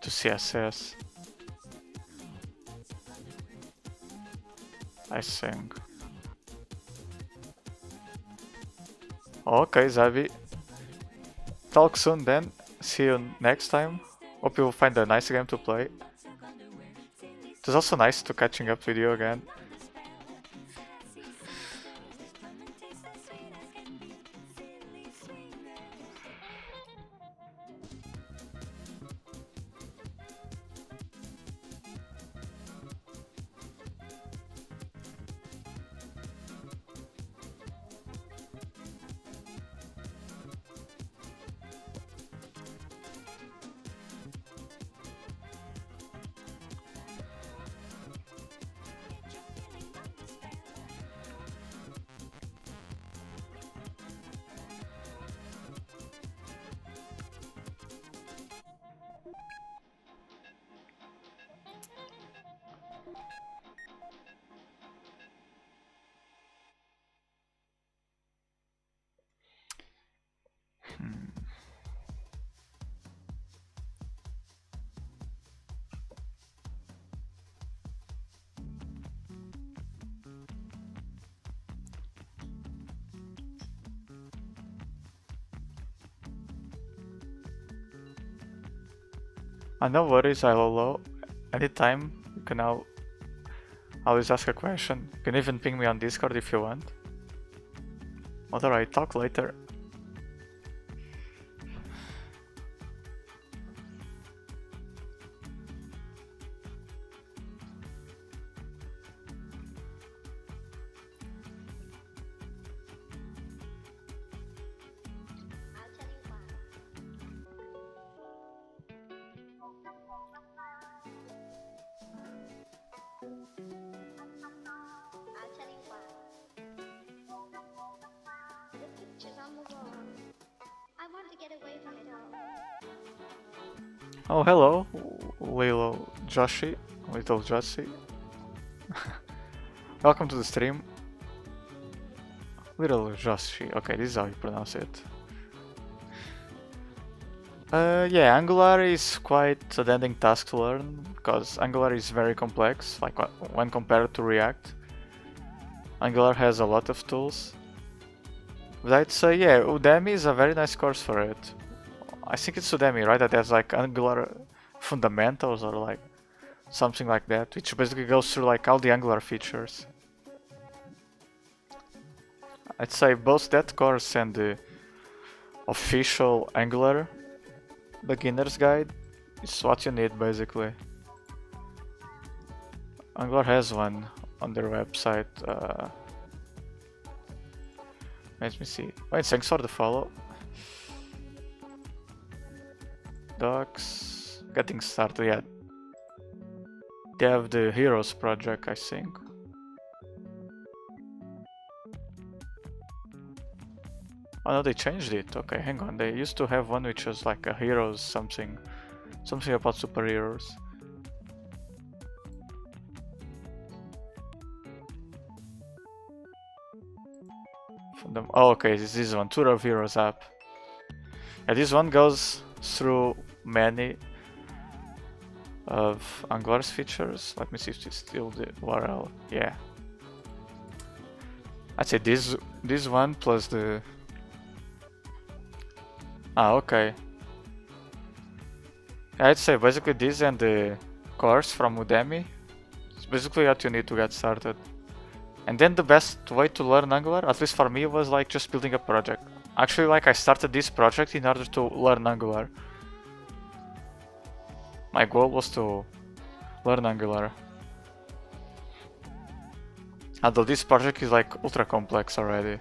CSS. I think. Okay, Zavi. Talk soon then. See you next time. Hope you find a nice game to play. It was also nice to catching up with you again. No worries, hello. Anytime, you can now always ask a question. You can even ping me on Discord if you want. Alright, talk later. Oh, hello, little Joshi. Welcome to the stream. Little Joshi. Okay, this is how you pronounce it. Yeah, Angular is quite a demanding task to learn because Angular is very complex, like when compared to React. Angular has a lot of tools. But I'd say, yeah, Udemy is a very nice course for it. I think it's Udemy, right? That has like Angular fundamentals or like something like that, which basically goes through like all the Angular features. I'd say both that course and the official Angular beginner's guide is what you need basically. Angular has one on their website. Let me see. Wait, thanks for the follow. Docs. Getting started, yeah. They have the Heroes project, I think. Oh no, they changed it. Okay, hang on. They used to have one which was like a Heroes something about superheroes. Oh, okay, this is one. Tour of Heroes app. Yeah, this one goes through many of Angular's features. Let me see if it's still the URL. Yeah. I'd say this one plus the... Ah, okay. I'd say basically this and the course from Udemy. It's basically what you need to get started. And then the best way to learn Angular, at least for me, was like just building a project. Actually, like I started this project in order to learn Angular. My goal was to learn Angular. Although this project is like ultra complex already.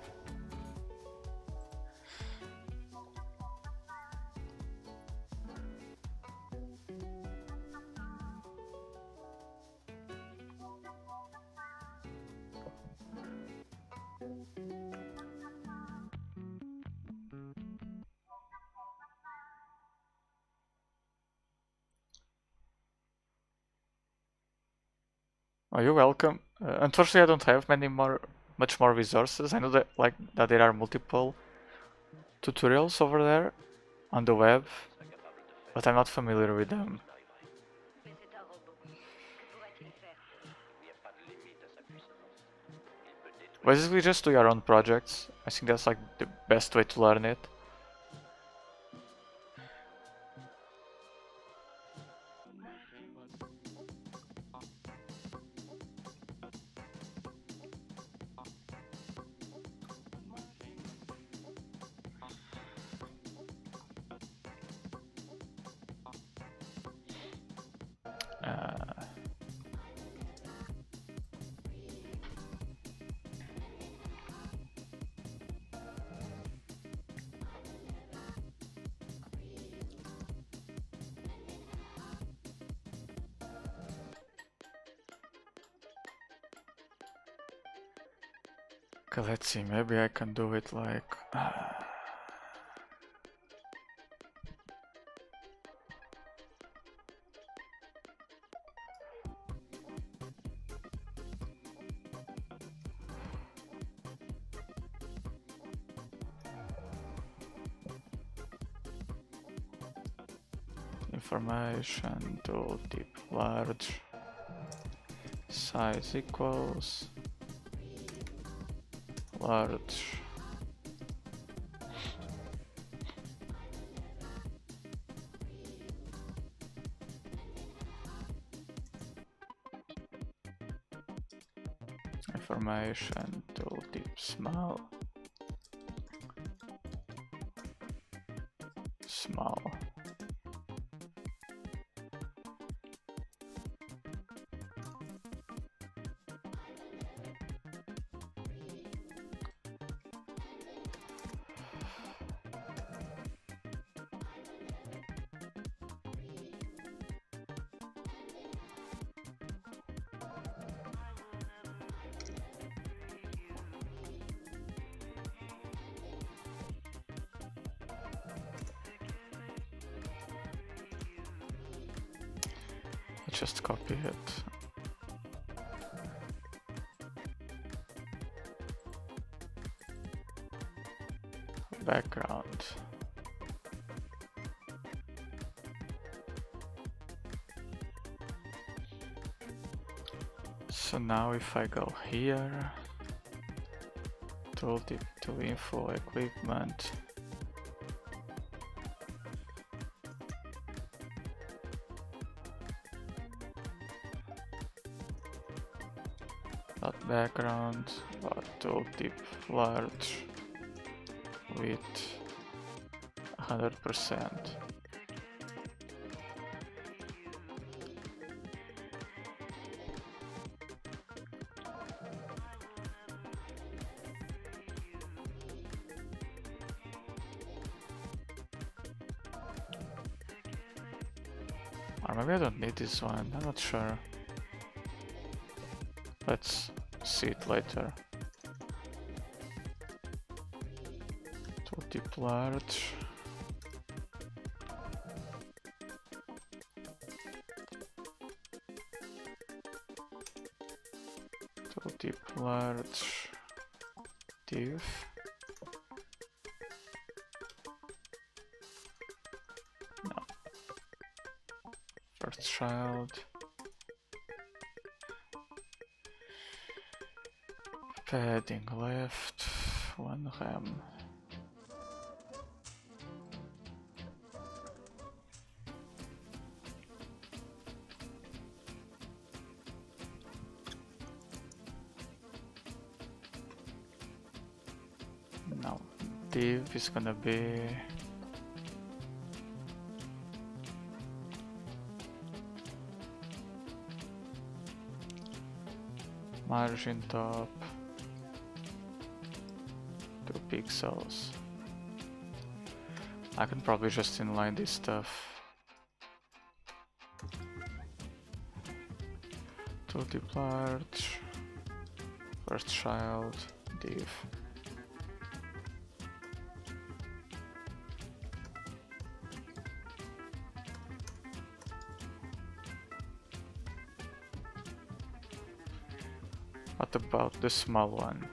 Oh, you're welcome. Unfortunately, I don't have much more resources. I know that that there are multiple tutorials over there on the web, but I'm not familiar with them. Basically, just do your own projects. I think that's like the best way to learn it. Uh, okay, let's see. Maybe I can do it like. Information tooltip large size equals large information tooltip small just copy it. Background. So now if I go here, tooltip to info equipment, background, tooltip large with 100%. Or maybe I don't need this one, I'm not sure. Let's see it later. Tooltip large. Tooltip large div. No. First child. Padding left, 1 rem. div is gonna be margin top 2 pixels. I can probably just inline this stuff. Tooltip large, first child, div. What about the small one?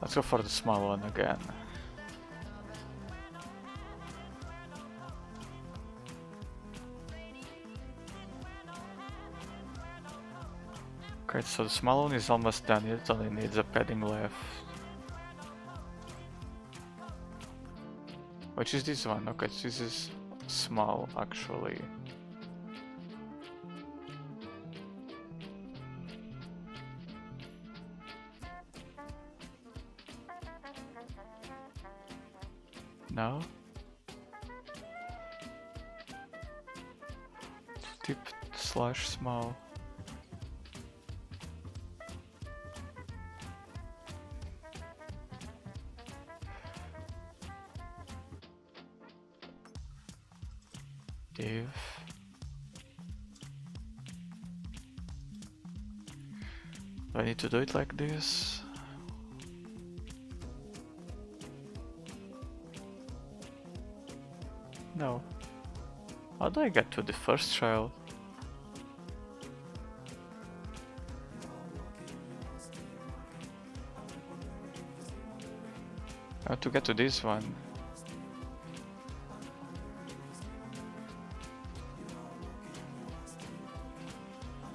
Let's go for the small one again. Okay, so the small one is almost done, it only needs a padding left. Which is this one? Okay, so this is small actually. No? Tip slash small. Div. Do I need to do it like this? No. How do I get to the first child? I have to get to this one.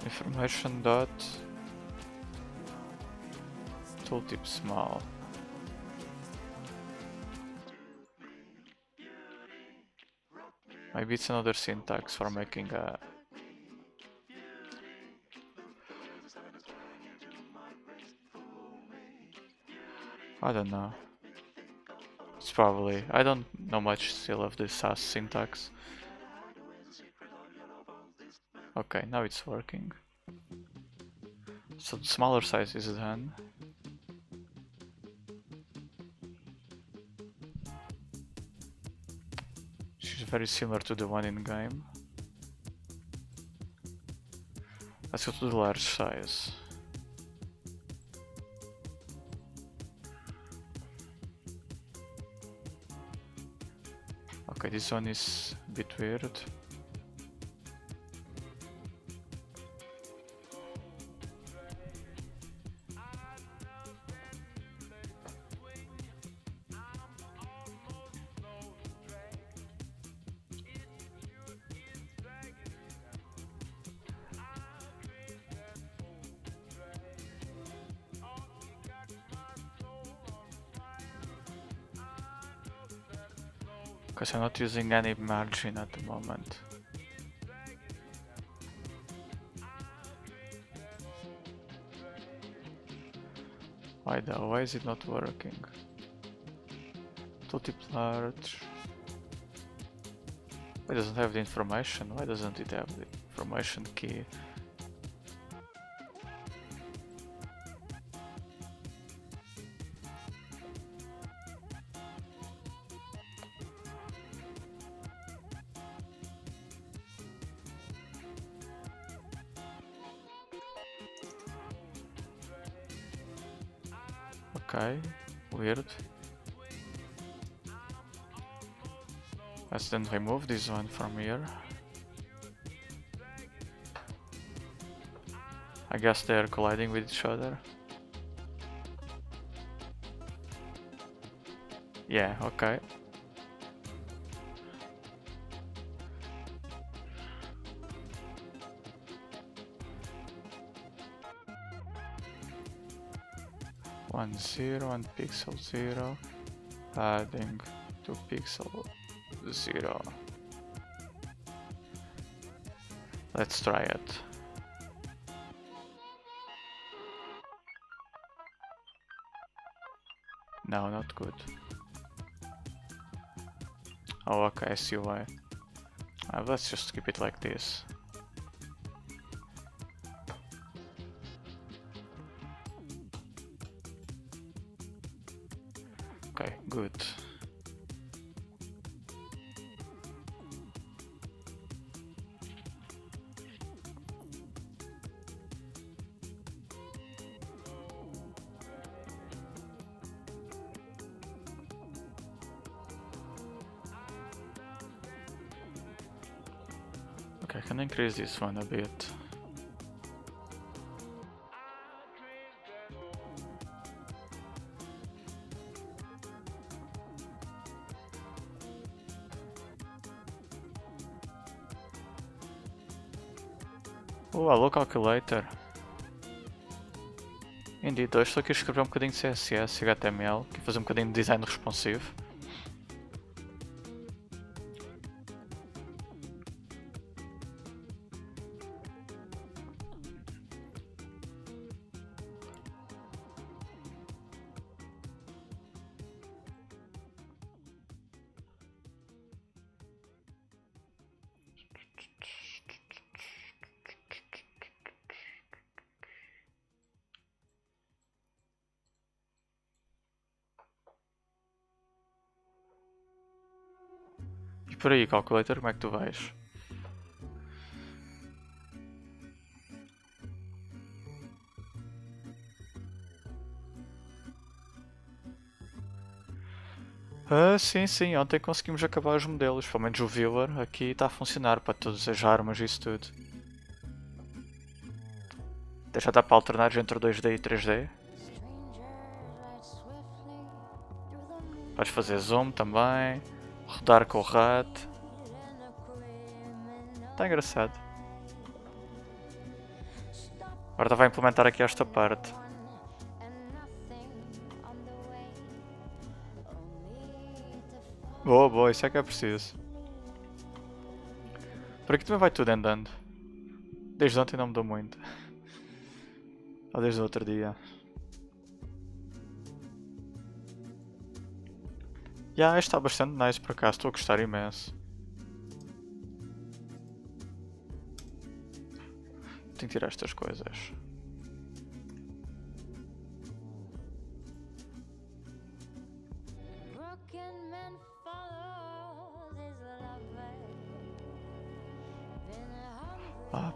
Information dot tooltip small. Maybe it's another syntax for making a... I don't know. It's probably... I don't know much still of the SAS syntax. Okay, now it's working. So the smaller size is done. Which is very similar to the one in game. Let's go to the large size. Okay, this one is a bit weird. Because I'm not using any margin at the moment. Why though? Why is it not working? Tooltip large. Why doesn't have the information? Why doesn't it have the information key? Okay, weird. Let's then remove this one from here. I guess they are colliding with each other. Yeah, okay. 1 0 and pixel 0 padding to pixel 0. Let's try it. No, not good. Oh, okay, I see why. Let's just keep it like this. Okay, good. Okay, I can increase this one a bit. Oh, alô calculator. Indeed, hoje estou aqui a escrever um bocadinho de CSS e HTML, aqui a fazer um bocadinho de design responsivo. E por aí, calculator, como é que tu vais? Sim, ontem conseguimos acabar os modelos, pelo menos o viewer aqui está a funcionar para todas as armas e isso tudo. Deixa estar para alternar entre 2D e 3D. Podes fazer zoom também, rodar com o rato. Está engraçado. Agora vai implementar aqui esta parte. Boa, boa, isso é que é preciso. Por aqui também vai tudo andando. Desde ontem não mudou muito. Ou desde o outro dia. Este está bastante nice por acaso, estou a gostar imenso. Tenho que tirar estas coisas.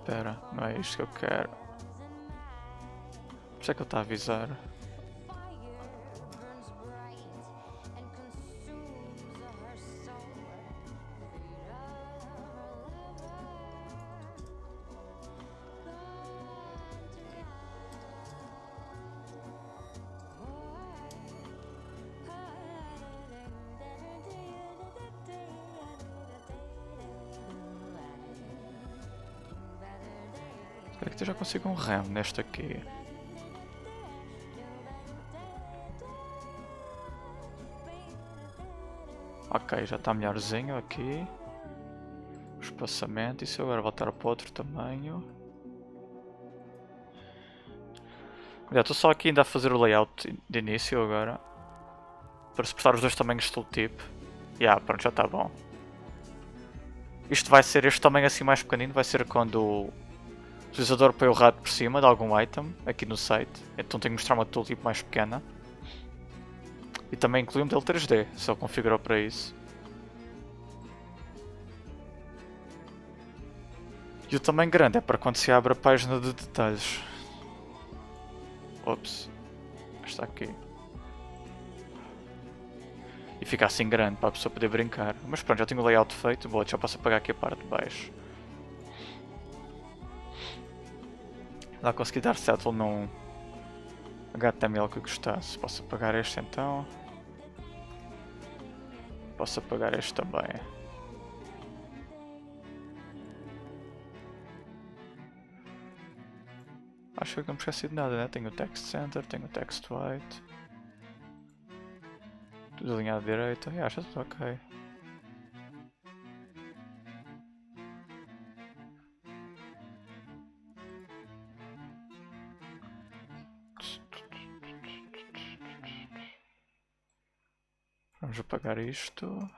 Pera, não é isto que eu quero. Por isso é que ele está a avisar. Espero que eu já consiga um RAM neste aqui. Ok, já está melhorzinho aqui. O espaçamento. E se eu agora voltar para outro tamanho? Estou só aqui ainda a fazer o layout de início agora. Para suportar os dois tamanhos de tooltip. Pronto, já está bom. Isto vai ser, este tamanho assim mais pequenino, vai ser quando o utilizador põe o rato por cima de algum item aqui no site. Então tenho que mostrar uma tooltip mais pequena. E também inclui um modelo 3D, se ele configurou para isso. E o tamanho grande é para quando se abre a página de detalhes. Ops. Está aqui. E fica assim grande para a pessoa poder brincar. Mas pronto, já tenho o layout feito. Boa, já posso apagar aqui a parte de baixo. Lá consegui dar settle num HTML que eu gostasse. Posso apagar este então. Posso apagar este também. acho que não me esqueci de nada, né? Tenho o text center, tenho o text white. Tudo alinhado à direita. Yeah, acho tudo ok. Vamos apagar isto.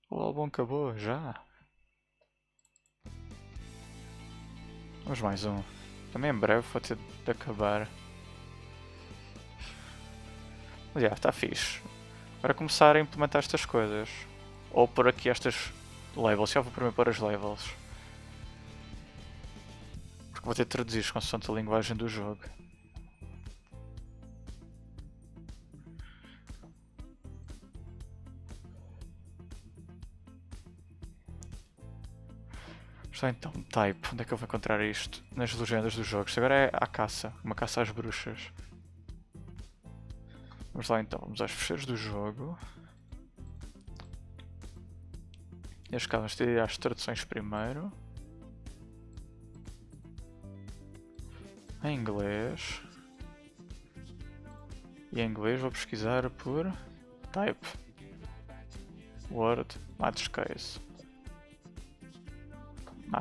O álbum acabou, já. Vamos mais um. Também em breve vou ter de acabar. Mas já, está fixe. Para começar a implementar estas coisas. Ou por aqui estas labels. Já vou primeiro pôr as labels. Porque vou ter de traduzir consoante a linguagem do jogo. Já então, type. Onde é que eu vou encontrar isto? Nas legendas dos jogos. Isto agora é a caça. Uma caça às bruxas. Vamos lá então. Vamos aos fecheiros do jogo. Neste caso vamos ter as traduções primeiro. Em inglês. E em inglês vou pesquisar por type. Word. Match case.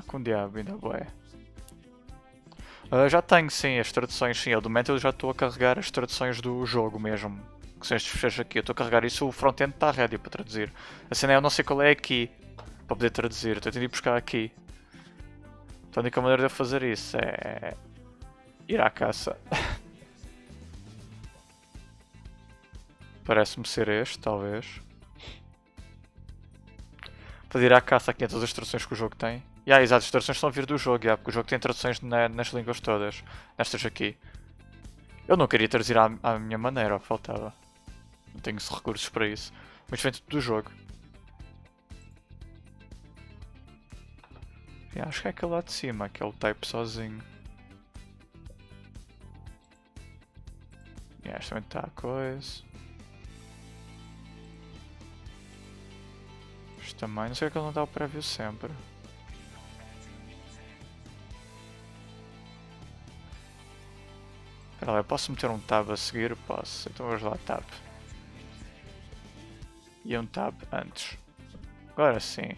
Com diabo, ainda bué. Já tenho sim as traduções, sim. Eu do momento eu já estou a carregar as traduções do jogo mesmo. Que são estes fecheiros aqui. Eu estou a carregar isso, o front-end está ready para traduzir. A cena é eu não sei qual é aqui para poder traduzir. Estou a tentar ir buscar aqui. Então a única maneira de eu fazer isso é ir à caça. Parece-me ser este, talvez. Para ir à caça aqui em todas as traduções que o jogo tem. Exato, as traduções estão a vir do jogo, porque o jogo tem traduções nas línguas todas. Nestas aqui. Eu não queria traduzir à minha maneira, o que faltava. Não tenho recursos para isso. Mas vem tudo do jogo. Acho que é aquele lá de cima, que é o type sozinho. Este também está a coisa. Este também, não sei que ele não dá o prévio sempre. Espera lá, eu posso meter um tab a seguir? Posso. Então vamos lá, tab. E um tab antes. Agora sim.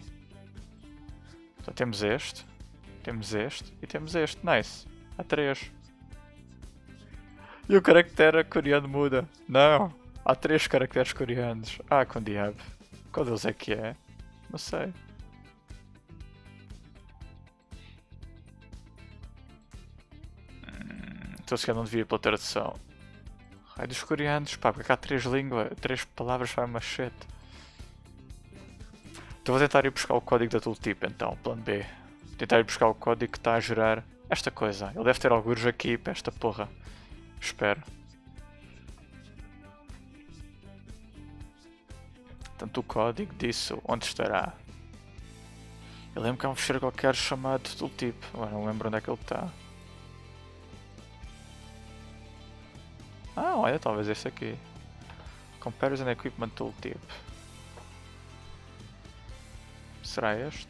Então temos este e temos este. Nice. Há 3. E o caractere coreano muda. Não. Há 3 caracteres coreanos. Com diabo. Qual deles é que é? Não sei. Estou se calhar não devia ir pela tradução. Ai dos coreanos, pá, porque há 3 línguas, 3 palavras para machete. Então vou tentar ir buscar o código da Tooltip então, plano B. Tentar ir buscar o código que está a gerar esta coisa. Ele deve ter alguns aqui para esta porra. Espero. Portanto o código disso, onde estará? Eu lembro que há um fecheiro qualquer chamado Tooltip. Agora não lembro onde é que ele está. Olha, talvez este aqui. Comparison Equipment Tooltip. Será este?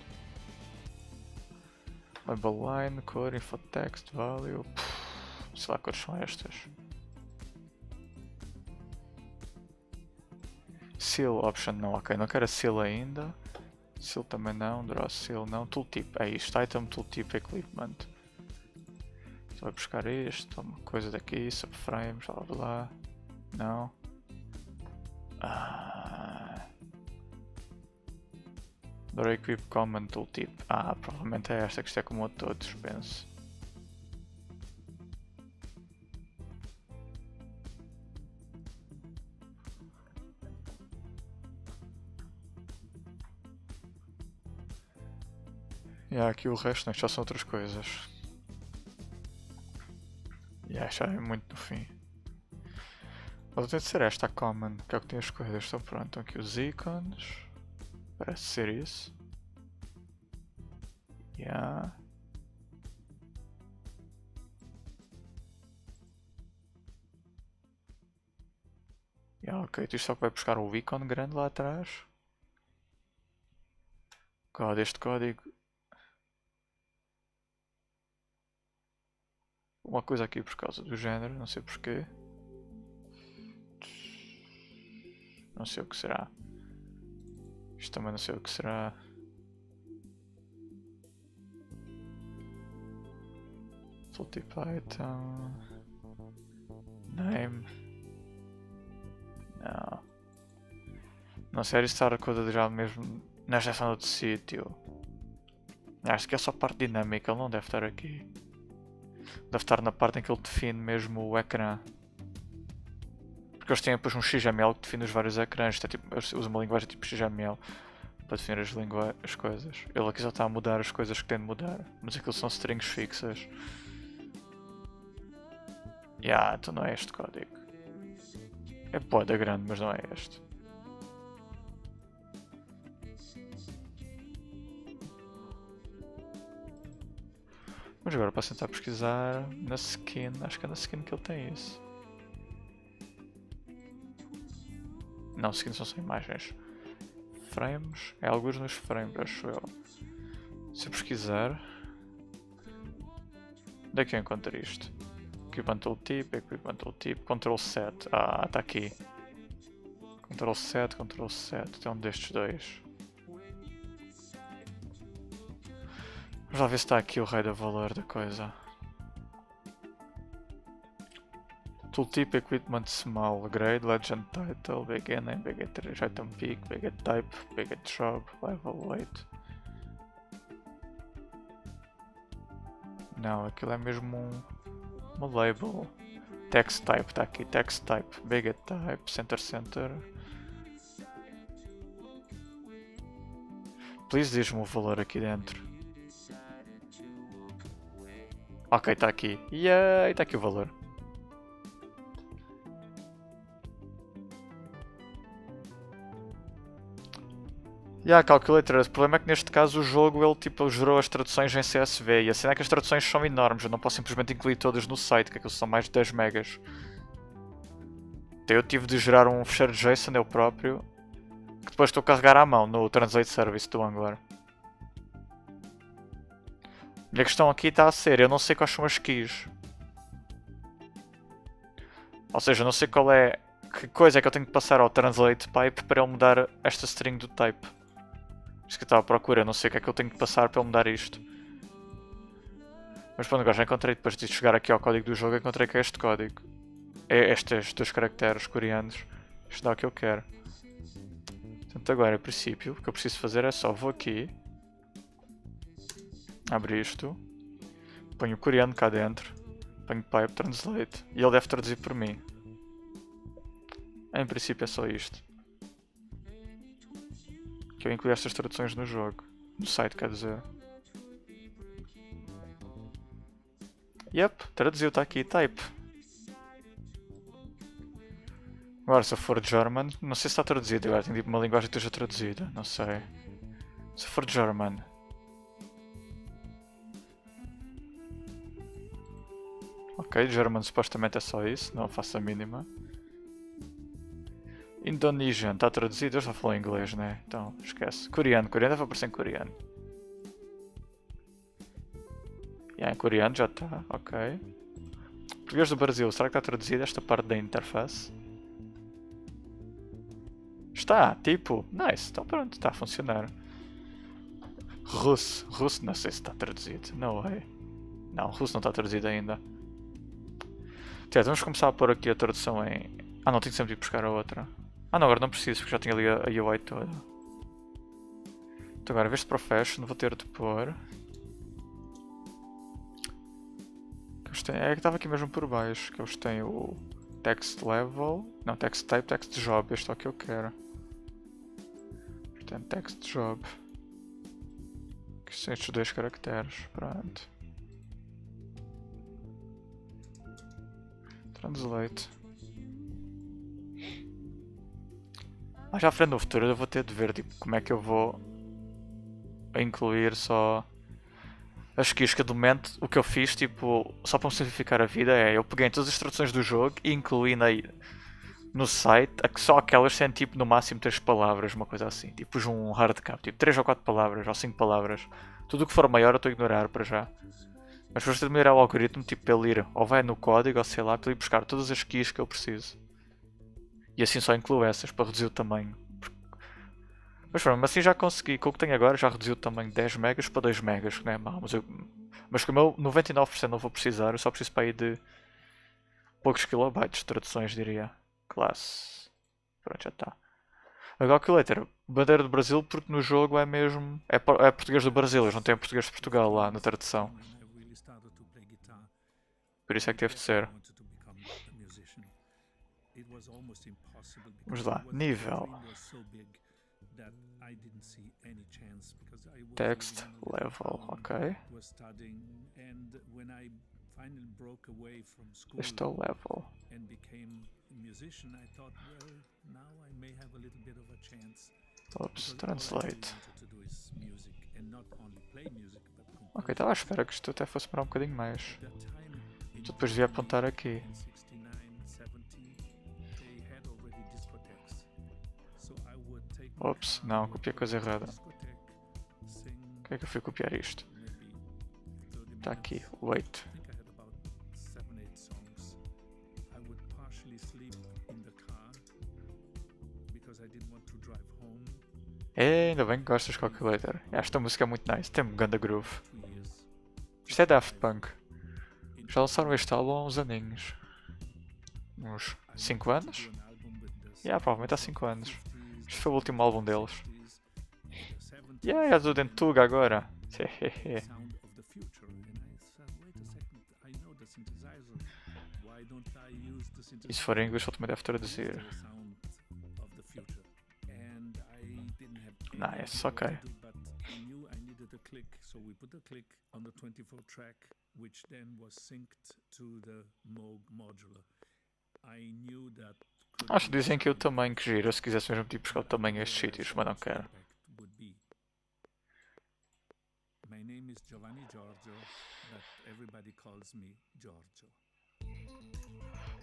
Label line, cor, info text, value. Sei lá quais são estas. Seal option não, ok, não quero a seal ainda. Seal também não, draw seal não. Tooltip, é isto, item tooltip equipment. Então vai buscar isto, uma coisa daqui, subframes, blá blá blá. Não. Draw equip common tooltip. Provavelmente é esta, que isto é como a todos, penso. Aqui o resto, já são outras coisas. Já é muito no fim. Mas tem de ser esta a common, que é o que tem as coisas. Então pronto, estão aqui os ícones. Parece ser isso. Ok, tu só vai buscar o ícone grande lá atrás. God, este código. Uma coisa aqui por causa do género, não sei porquê. Não sei o que será. Isto também não sei o que será. Tooltip item. Name. Não. Não sei, isto está a coisa já mesmo nesta seção de outro sítio. Acho que é só parte dinâmica, ele não deve estar aqui. Deve estar na parte em que ele define mesmo o ecrã. Porque eles têm depois um XML que define os vários ecrãs. Isto é tipo, eles usam uma linguagem tipo XML para definir as coisas. Ele aqui só está a mudar as coisas que tem de mudar. Mas aquilo são strings fixas. Então não é este código. É pode grande, mas não é este. Mas agora posso tentar pesquisar na skin. Acho que é na skin que ele tem isso. Não, skins são só imagens. Frames. É alguns nos frames, acho eu. Se eu pesquisar. Onde é que eu encontro isto? Equipment Tooltip, Equipment Tooltip, Ctrl 7. Está aqui. Ctrl 7, Ctrl 7. É um destes dois. Vamos lá ver se está aqui o raio do valor da coisa. Tooltip, Equipment Small, Grade, Legend Title, Beginning, BG3, Item Peak, BG Type, BG Job, Level 8. Não, aquilo é mesmo uma label. Text Type, está aqui, Text Type, BG Type, Center. Please diz-me o valor aqui dentro. Ok, está aqui. Yay, está aqui o valor. Calculator. O problema é que neste caso o jogo ele gerou as traduções em CSV e a cena é que as traduções são enormes, eu não posso simplesmente incluir todas no site, que aquilo são mais de 10 megas. Então eu tive de gerar um fecheiro JSON eu próprio, que depois estou a carregar à mão no Translate Service do Angular. E a questão aqui está a ser, eu não sei quais são as keys. Ou seja, eu não sei que coisa é que eu tenho que passar ao Translate Pipe para ele mudar esta string do type. Isso que eu estava à procura, eu não sei o que é que eu tenho que passar para ele mudar isto. Mas pronto, agora já encontrei, depois de chegar aqui ao código do jogo, encontrei que é este código. É estes dois caracteres coreanos. Isto dá o que eu quero. Portanto agora, a princípio, o que eu preciso fazer é só vou aqui. Abrir isto. Ponho o coreano cá dentro. Ponho pipe translate. E ele deve traduzir por mim. Em princípio é só isto. Que eu incluí estas traduções no jogo. No site, quer dizer. Yep, traduziu, está aqui, type. Agora se eu for German, não sei se está traduzido, agora tem tipo uma linguagem que esteja traduzida, não sei. Se for German. Ok, German supostamente é só isso, não faço a mínima. Indonesian, está traduzido? Eu só falo inglês, né? Então, esquece. Coreano deve aparecer em coreano. Em coreano já está, ok. Português do Brasil, será que está traduzido esta parte da interface? Está, tipo, nice, então pronto, está a funcionar. Russo, não sei se está traduzido, no way. Não, russo não está traduzido ainda. Então, vamos começar a pôr aqui a tradução em... não, tenho sempre de ir buscar a outra. Não, agora não preciso, porque já tinha ali a UI toda. Então agora, em vez de profession, vou ter de pôr... É que estava aqui mesmo por baixo, que eles têm o text level, não, text type, text job, este é o que eu quero. Portanto, text job. Que são estes dois caracteres, pronto. Translate. Mais à frente no futuro eu vou ter de ver tipo, como é que eu vou incluir só as keys que de momento o que eu fiz, tipo, só para me simplificar a vida é eu peguei em todas as instruções do jogo e incluí no site, só aquelas têm tipo no máximo 3 palavras, uma coisa assim. Tipo, pus um hardcap, tipo 3 ou 4 palavras ou 5 palavras. Tudo o que for maior eu estou a ignorar para já. Mas gosto de melhorar o algoritmo, tipo, para ele ir ou vai no código ou sei lá, para ele ir buscar todas as keys que eu preciso. E assim só incluo essas para reduzir o tamanho. Mas pronto, assim já consegui, com o que tenho agora já reduziu o tamanho de 10 megas para 2 megas, que não é mau. Mas como eu 99% não vou precisar, eu só preciso para aí de poucos kilobytes de traduções, diria. Classe. Pronto, já está. Agora calculator, bandeira do Brasil porque no jogo é mesmo. É português do Brasil, eles não têm português de Portugal lá na tradução. Por isso é que teve de ser. Vamos lá, nível. Text, level, ok. Este é o level. Oops, translate. Ok, estava à espera que isto até fosse demorar um bocadinho mais. Tu depois devia apontar aqui. Ops, não, copiei a coisa errada. O que é que eu fui copiar isto? Está aqui, wait. Ainda bem que gostas de calculator. Esta música é muito nice, tem um ganda groove. Isto é Daft Punk. Já lançaram este álbum há uns aninhos. Uns 5 anos? Provavelmente há 5 anos. Este foi o último álbum deles. É do Dentuga agora. E se for em inglês, ele também deve traduzir. Nice, ok. Acho que dizem que eu também que gira se quisesse mesmo tipo buscar o tamanho a estes sítios, mas não quero.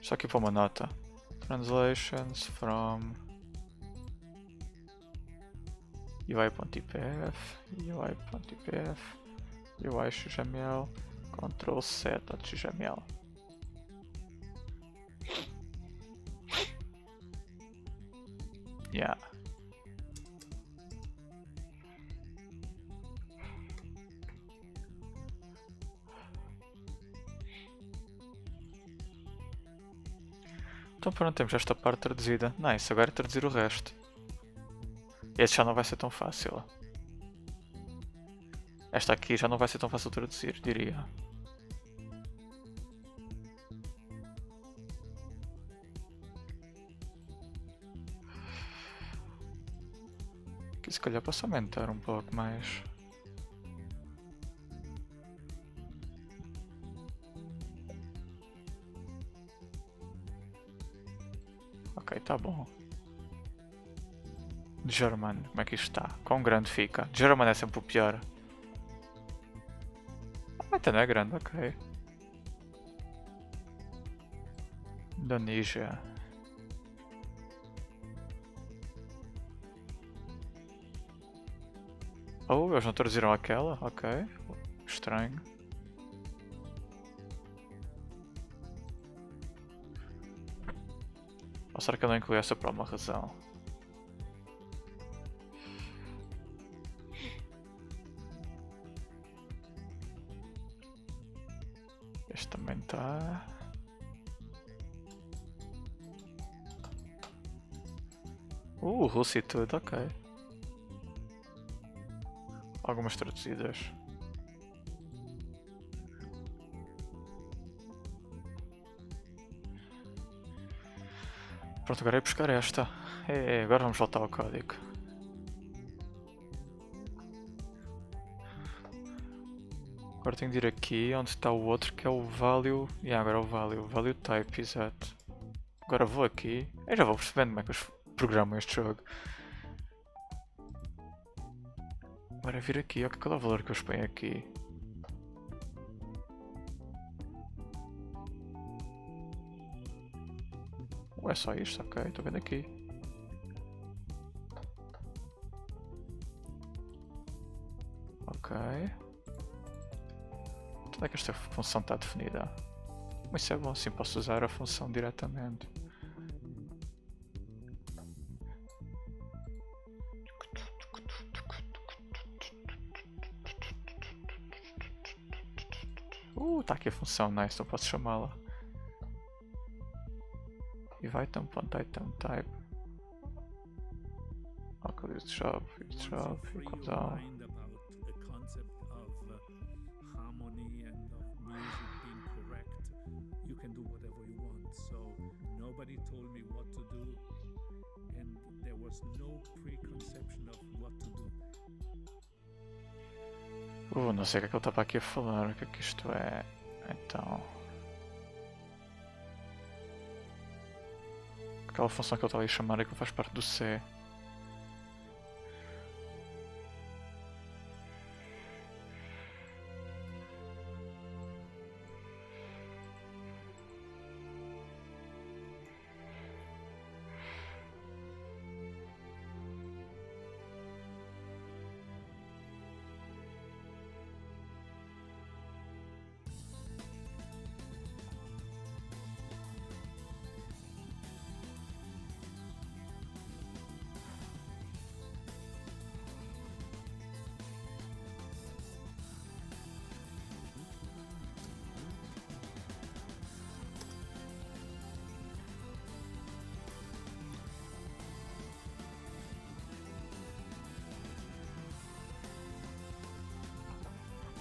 Só aqui para uma nota. Translations from UI.ipf, UI.ipf, UI.xml, Ctrl C.xml. Yeah. Então pronto, temos esta parte traduzida. Nice, agora é traduzir o resto. Este já não vai ser tão fácil. Esta aqui já não vai ser tão fácil de traduzir, diria. Aqui se calhar posso aumentar um pouco mais. Ok, tá bom. German, como é que isto está? Quão grande fica? German é sempre o pior. Até não é grande, ok. Indonésia. Oh, eles não traduziram aquela? Ok. Estranho. Ou será que eu não incluí essa por alguma razão? Este também está. Rússia e tudo, ok. Algumas traduzidas. Pronto, agora é buscar esta. Agora vamos voltar ao código. Agora tenho de ir aqui onde está o outro que é o value. Agora é o value type, exato. Agora vou aqui. Eu já vou percebendo como é que eles programam este jogo. Agora é vir aqui, olha qual é o valor que eu exponho aqui. Ou é só isto? Ok, estou vendo aqui. Ok. Onde é que esta função está definida? Isso é bom, assim posso usar a função diretamente. Está aqui a função, nice, então posso chamá-la. E vai item.item type. Ok, job, equal down. Nobody told me what to do, and there was no preconception of what to do. Não sei o que é que ele estava aqui a falar, o que é que isto é. Então. Aquela função que ele estava a chamar é que faz parte do C.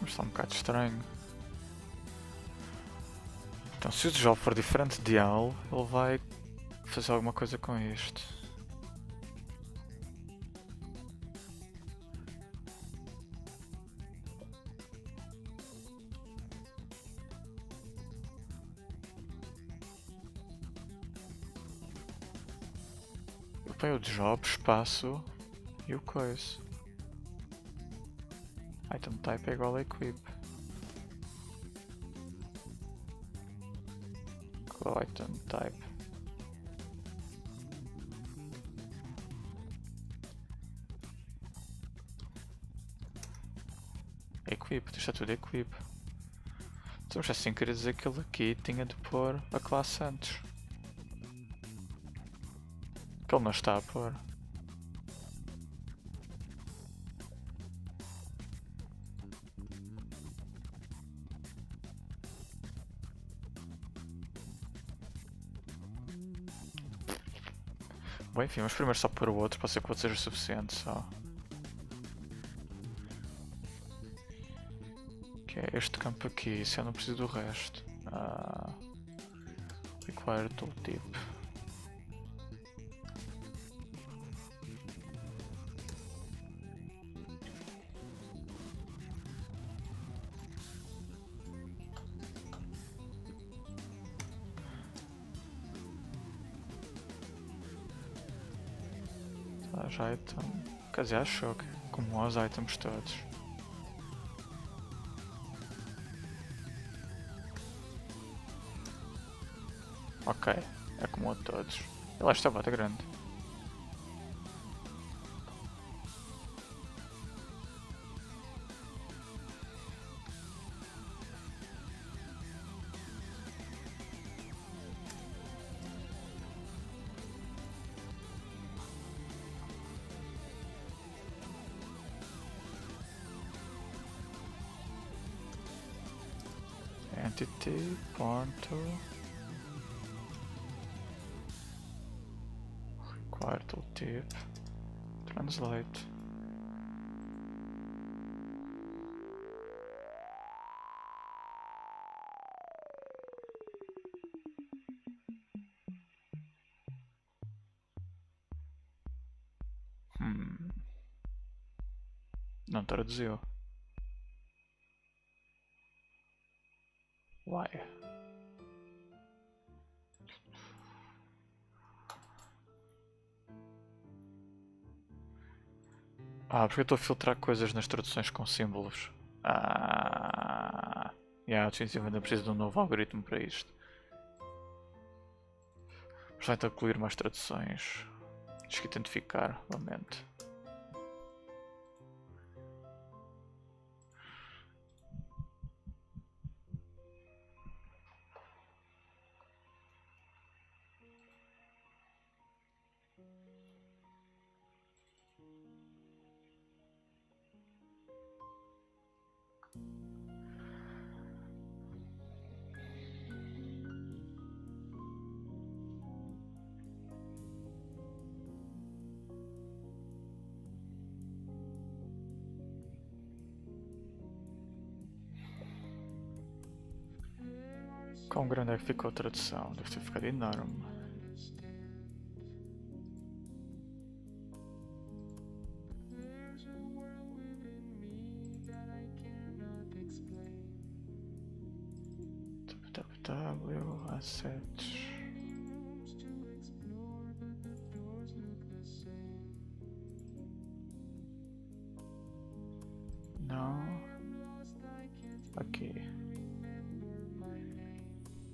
Mas está um bocado estranho. Então, se o job for diferente de L, ele vai fazer alguma coisa com isto. Eu ponho o job, espaço e o coisa. Item type é igual a equip. Item type. Equip, isto é tudo equip. Então assim queria dizer que ele aqui tinha de pôr a classe antes. Que ele não está a pôr. Bom, enfim, mas primeiro só pôr o outro, pode ser que o outro seja suficiente só. Que é este campo aqui, se eu não preciso do resto. Require tooltip. Já item. Quer dizer, acho que como os items todos. Ok, é como a todos. Ele está bem grande. Entity, ponto. Require tooltip. Translate. Não traduziu. Why? Porque eu estou a filtrar coisas nas traduções com símbolos. Definitivamente eu preciso de um novo algoritmo para isto. Já vai incluir mais traduções. Tens que identificar, realmente. Quão grande é que ficou a tradução? Deve ter ficado enorme. Assets. Não. Aqui.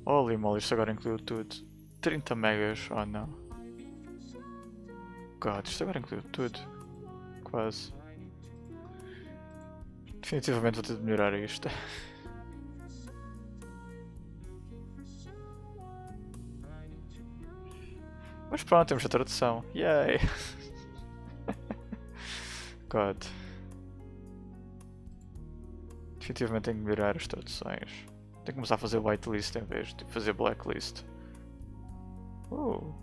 Holy moly, isto agora incluiu tudo. 30 megas, oh não. God, isto agora incluiu tudo. Quase. Definitivamente vou ter de melhorar isto. Mas pronto, temos a tradução. Yay! God. Definitivamente tenho que melhorar as traduções. Tenho que começar a fazer whitelist em vez de fazer blacklist. Oh,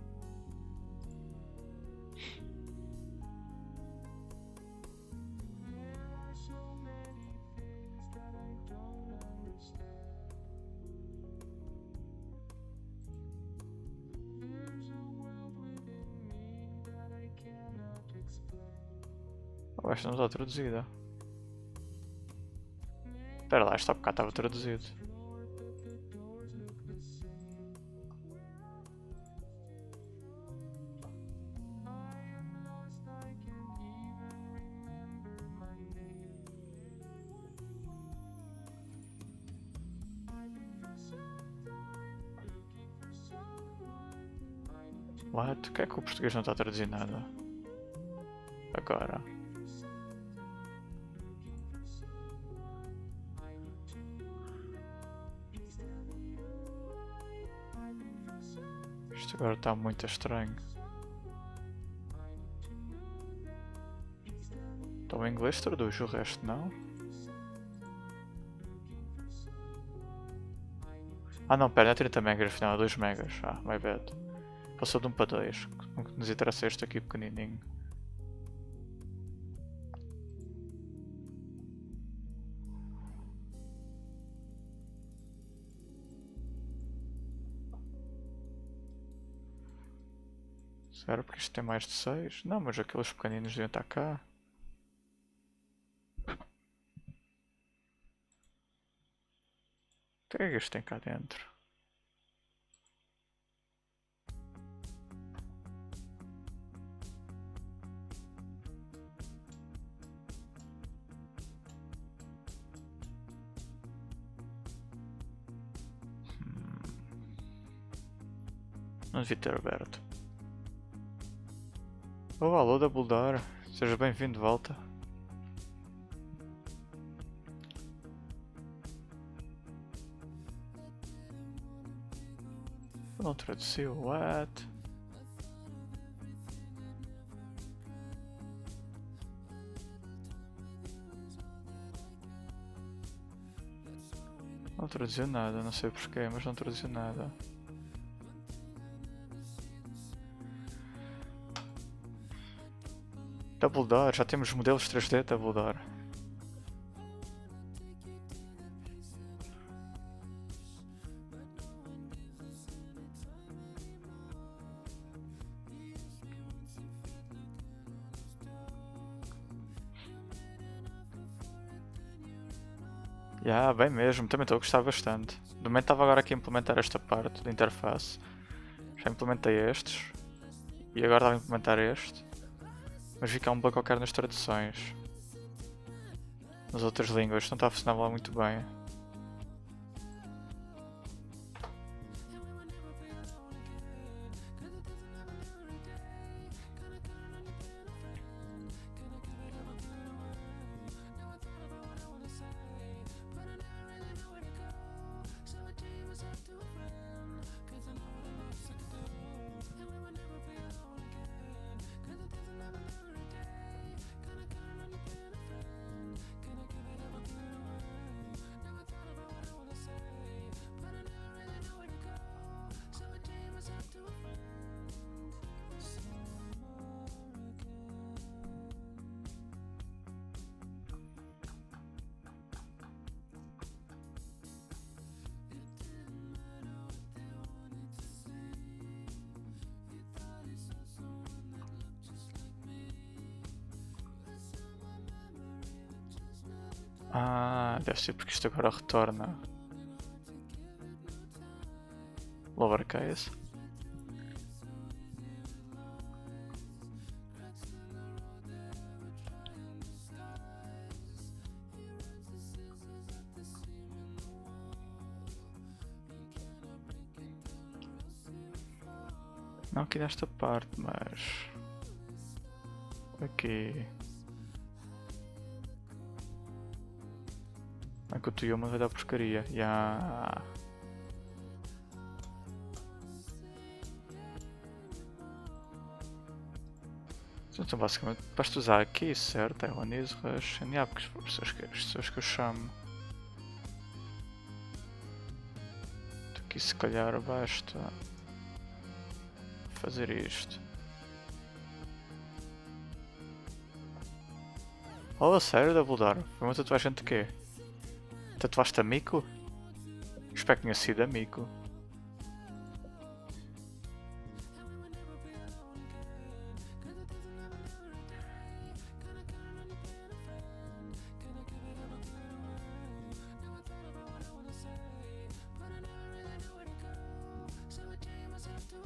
esta não está traduzida. Espera lá, esta há bocado estava traduzido. What? O que é que o português não está a traduzir nada? Agora. Isto agora está muito estranho. Então o inglês traduz, o resto não? Ah não, pera, não é 30 megas, afinal é 2 megas. Ah, my bad. Passou de 1 para 2. O que nos interessa é este aqui pequenininho. Será porque isto tem mais de 6? Não, mas aqueles pequeninos deviam estar cá. O que é que isto tem cá dentro? Não devia ter aberto. Oh, alô, Dumbledore. Seja bem-vindo de volta. Não traduziu, what? Não traduziu nada, não sei porquê, mas não traduziu nada. Dumbledore, já temos modelos 3D Dumbledore. Bem mesmo, também estou a gostar bastante. Do momento estava agora aqui a implementar esta parte da interface. Já implementei estes. E agora estava a implementar este. Mas vi que há um bug qualquer nas traduções. Nas outras línguas, não está a funcionar lá muito bem. Ah, deve ser porque isto agora retorna. Lowercase. Não aqui nesta parte, mas... Aqui... Enquanto eu vai dar porcaria. Ya. Então basicamente basta usar aqui, certo? É one is rush and yeah, porque as pessoas que eu chamo. Então aqui se calhar basta fazer isto. Oh, a sério, Dumbledore? Foi uma tatuagem de quê? Tatuaste a Mico? Espero que tenha sido a Mico.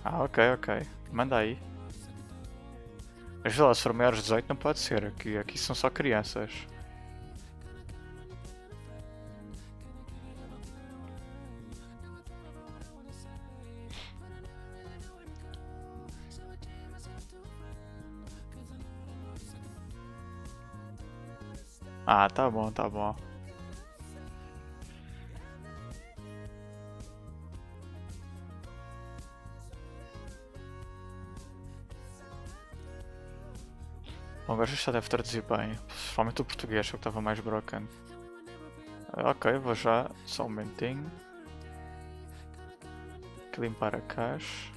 Ah, ok, ok. Manda aí. Mas vê lá, se for maiores de 18 não pode ser. Aqui são só crianças. Ah, tá bom, tá bom. Bom, agora já deve traduzir bem. Principalmente o português, que estava mais broken. Ok, vou já. Só um momentinho. Aqui limpar a caixa.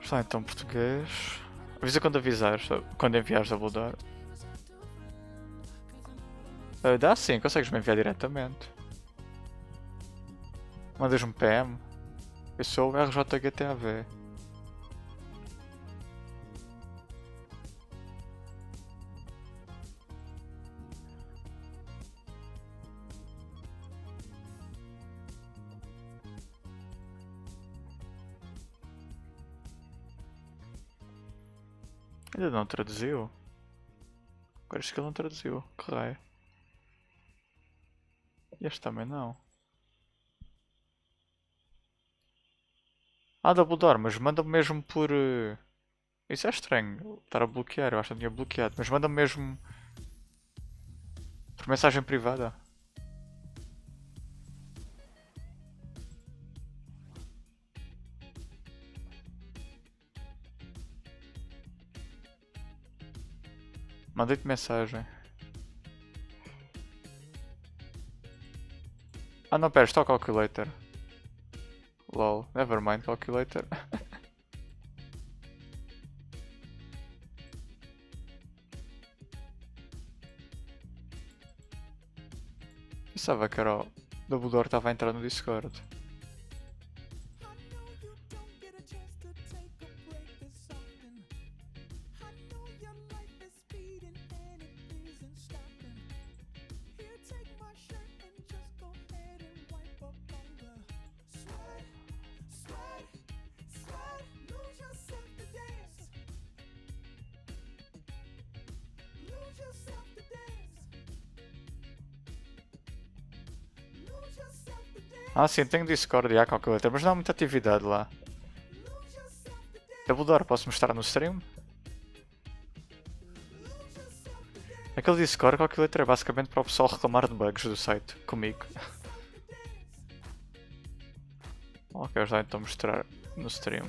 Está então português. Avisa quando avisares, quando enviares a Bulldar. Dá sim, consegues me enviar diretamente. Mandas-me PM. Eu sou o RJGTAV. Ainda não traduziu? Agora acho que ele não traduziu. Que raio. E este também não. Ah, Double Door, mas manda-me mesmo por... Isso é estranho. Estar a bloquear, eu acho que não tinha bloqueado. Mas manda-me mesmo... Por mensagem privada. Mandei-te mensagem. Ah não, pera, está o calculator. Lol, nevermind calculator. Pensava que era o Dumbledore estava a entrar no Discord. Ah sim, tenho Discord e há calculator, mas não há muita atividade lá. Dumbledore, posso mostrar no stream? Aquele Discord calculator é basicamente para o pessoal reclamar de bugs do site, comigo. Ok, já então mostrar no stream.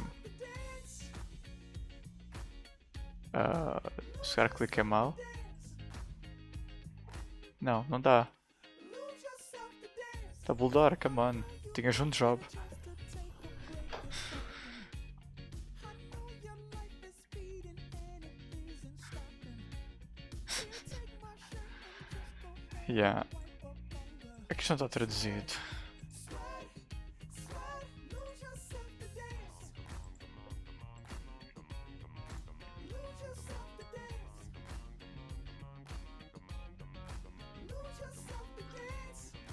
Se calhar cliquei mal. Não, não dá. Dumbledore, come on. Tinhas um job. Yeah. Aqui isto não está traduzido.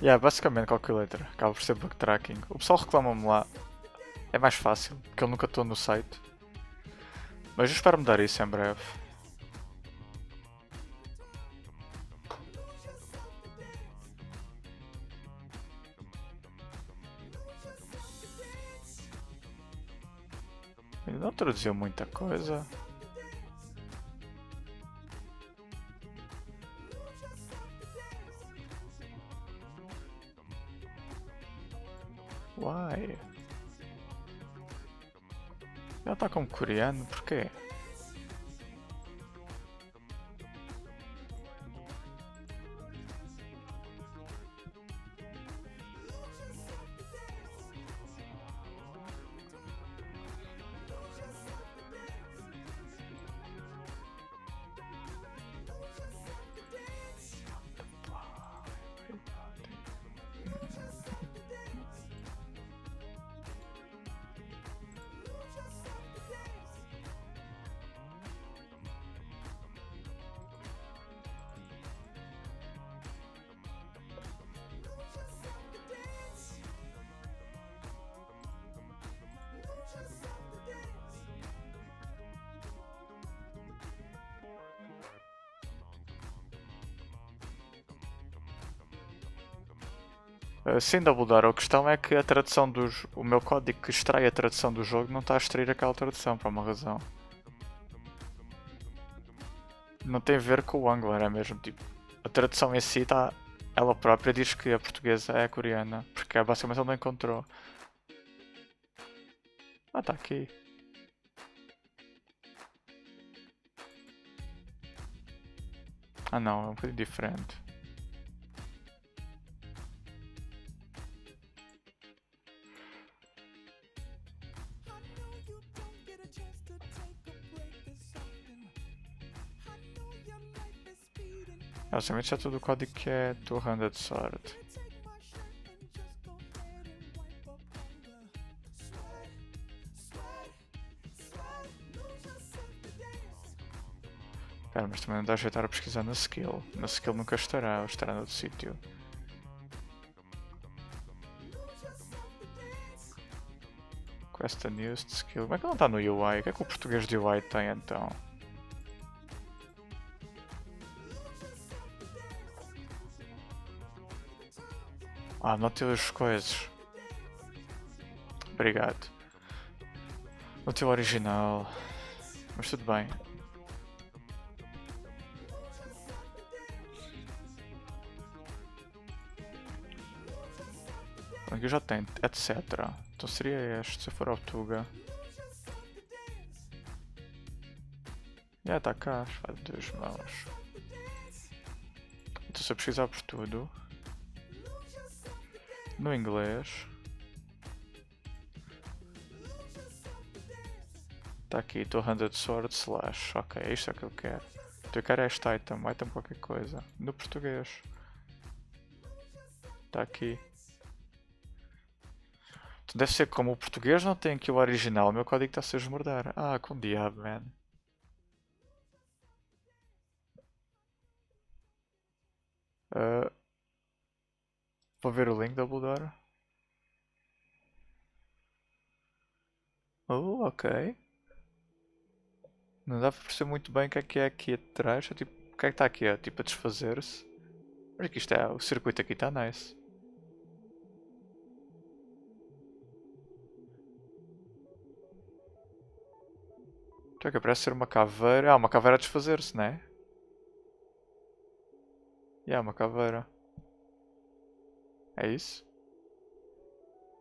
Yeah, basicamente calculator. Acaba por ser backtracking. O pessoal reclama-me lá. É mais fácil, porque eu nunca estou no site. Mas eu espero mudar isso em breve. Ainda não traduziu muita coisa. Why? Ela está como coreano, porquê? Sim, Dumbledore, a questão é que a tradução dos. O meu código que extrai a tradução do jogo não está a extrair aquela tradução, por uma razão. Não tem a ver com o Angler, é mesmo tipo. A tradução em si está. Ela própria diz que a portuguesa é a coreana, porque basicamente ele não encontrou. Ah, está aqui. Ah não, é um bocadinho diferente. Basicamente é tudo o código que é 200 sword. Espera, mas também não dá jeito a pesquisar na skill. Na skill nunca estará, ou estará noutro sítio. Quest unused skill. Como é que não está no UI? O que é que o português de UI tem então? Ah, não tem as coisas. Obrigado. Não tem o original. Mas tudo bem. Aqui eu já tenho, etc. Então seria este, se eu for ao Tuga. Já está cá, faz 2 mãos. Então se eu pesquisar por tudo. No inglês. Está aqui, 200 sword slash. Ok, é isto é que eu quero. Então eu quero este item qualquer coisa. No português. Está aqui. Então deve ser como o português não tem aqui o original, o meu código está a se esmordar. Ah, com diabo, man. Vou ver o link da Dumbledore. Oh, ok. Não dá para perceber muito bem o que é aqui atrás. É tipo, o que é que está aqui? É tipo a desfazer-se. Olha que isto é, o circuito aqui está nice. Então é que parece ser uma caveira. Ah, uma caveira a desfazer-se, não é? Uma caveira. É isso?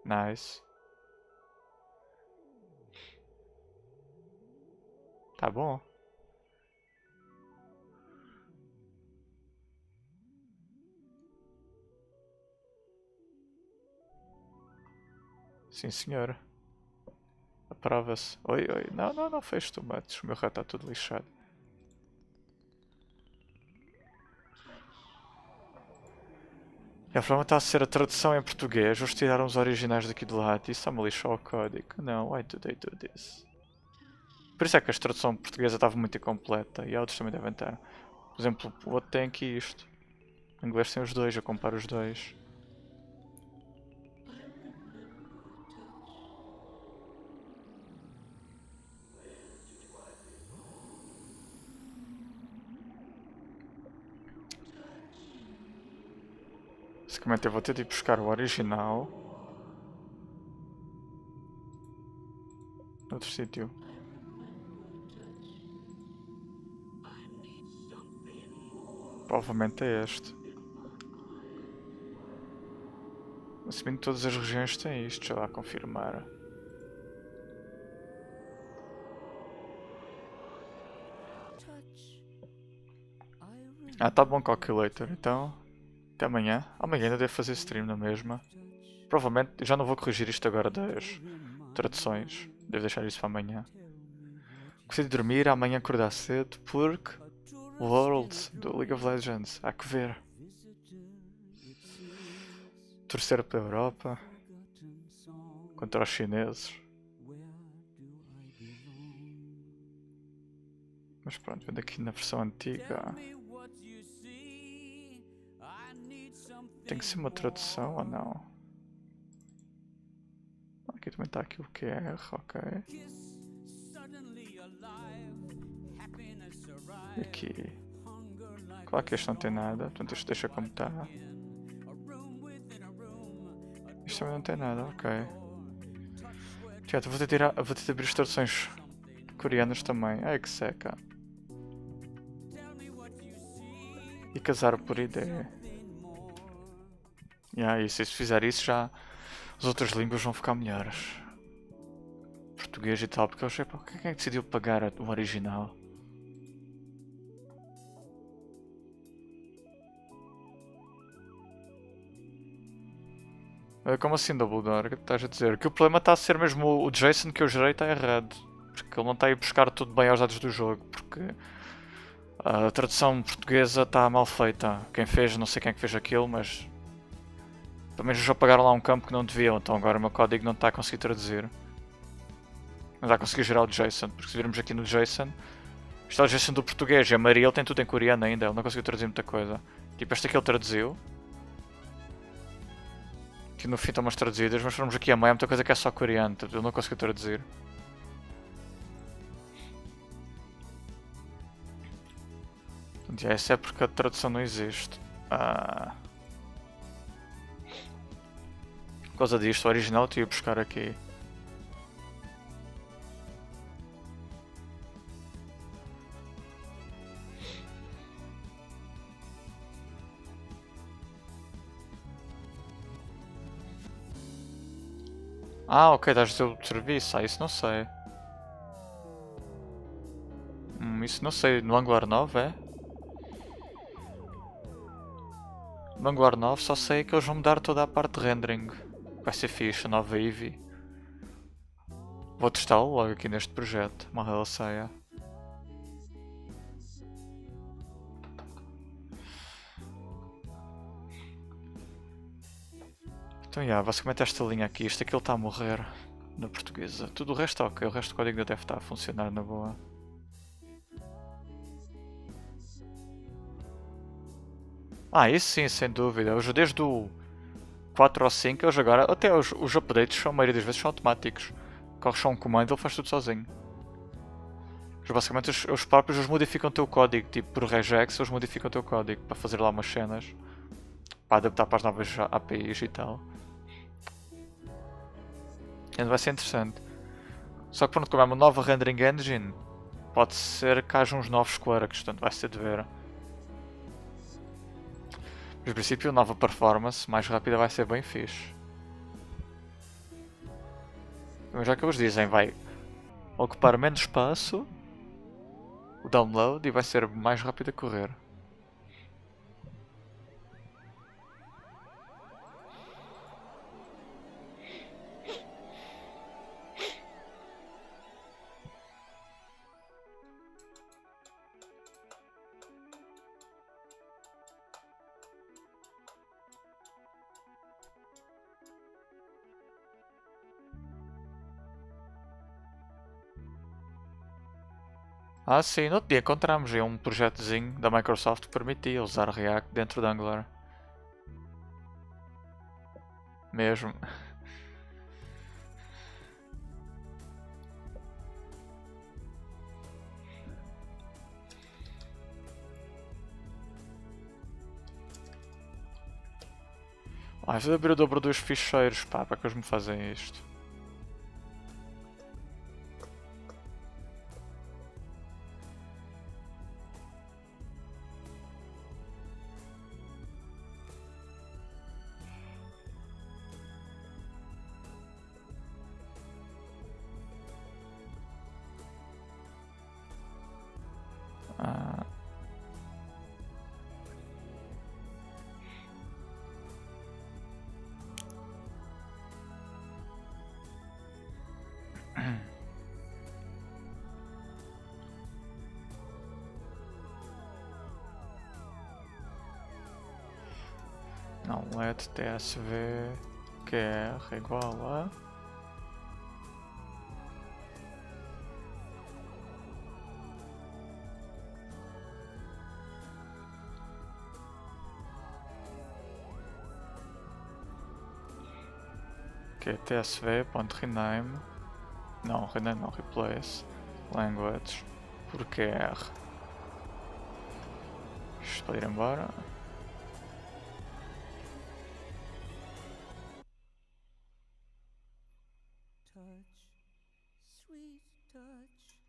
Nice. Tá bom. Sim, senhora. Aprova-se. Oi, oi. Não, não, não fez tomates. O meu rato está tudo lixado. E a forma está a ser a tradução em português, eles tiraram os originais daqui de lá, isso está-me a lixar o código. Não, why do they do this? Por isso é que a tradução portuguesa estava muito incompleta e outros também devem estar. Por exemplo, o outro tem aqui isto. Em inglês tem os dois, eu comparo os dois. Basicamente eu vou ter de ir buscar o original. Noutro sítio. Provavelmente é este. Assumindo que todas as regiões têm isto, deixa lá confirmar. Ah, tá bom, calculator. Então, até amanhã. Amanhã ainda devo fazer stream na mesma. Provavelmente, já não vou corrigir isto agora das traduções. Devo deixar isso para amanhã. Gostei de dormir, amanhã acordar cedo, porque Worlds do League of Legends. Há que ver. Torcer para a Europa. Contra os chineses. Mas pronto, vendo aqui na versão antiga. Tem que ser uma tradução ou não? Aqui também está aqui o QR, ok. E aqui. Claro que este não tem nada, portanto isto deixa como está. Isto também não tem nada, ok. Tiago, vou ter de abrir as traduções coreanas também. Ai que seca. E casar por ideia. E se fizer isso já as outras línguas vão ficar melhores. Português e tal, porque eu achei, pá, quem é que decidiu pagar o original? Como assim Dumbledore? O que estás a dizer? Que o problema está a ser mesmo o Jason que eu gerei está errado. Porque ele não está a ir buscar tudo bem aos dados do jogo. Porque a tradução portuguesa está mal feita. Quem fez, não sei quem é que fez aquilo, mas pelo menos já pagaram lá um campo que não deviam. Então agora o meu código não está a conseguir traduzir. Não está a conseguir gerar o JSON. Porque se virmos aqui no JSON, isto é o JSON do português. E a Maria ele tem tudo em coreano ainda. Ele não conseguiu traduzir muita coisa. Tipo, esta aqui ele traduziu. Que no fim estão umas traduzidas, mas formos aqui a meio, há muita coisa que é só coreano, eu não consigo traduzir. Portanto, essa é porque a tradução não existe. Por causa disto, o original eu ia buscar aqui. Ah, ok, dás o teu serviço. Ah, isso não sei. Isso não sei. No Angular 9 é? No Angular 9 só sei que eles vão mudar toda a parte de rendering. Vai ser fixe, a nova Eevee. Vou testá-lo logo aqui neste projeto. Uma ela saia. Então, basicamente esta linha aqui, isto aqui ele está a morrer na portuguesa. Tudo o resto ok, o resto do código ainda deve estar a funcionar na boa. Isso sim, sem dúvida. Hoje desde o 4 ou 5, eles agora, até os updates, são, a maioria das vezes são automáticos. Corres só um comando e ele faz tudo sozinho. Mas basicamente os próprios eles modificam o teu código, tipo por regex eles modificam o teu código para fazer lá umas cenas. Para adaptar para as novas APIs e tal. Ainda vai ser interessante. Só que pronto, como é uma nova rendering engine, pode ser que haja uns novos quirks, portanto vai ser de ver. Mas, no princípio, nova performance mais rápida vai ser bem fixe. Mas já que eles dizem, vai ocupar menos espaço o download e vai ser mais rápido a correr. Ah sim, no outro dia encontramos aí um projetozinho da Microsoft que permitia usar React dentro de Angular. Mesmo. Ah, se eu abrir o dobro dos ficheiros, pá, para que eles me fazem isto? Ah. Não, let tsv qr igual a que é tsv.rename. Não, rename não, replace language por qr. Isto pode ir embora. Touch, sweet touch.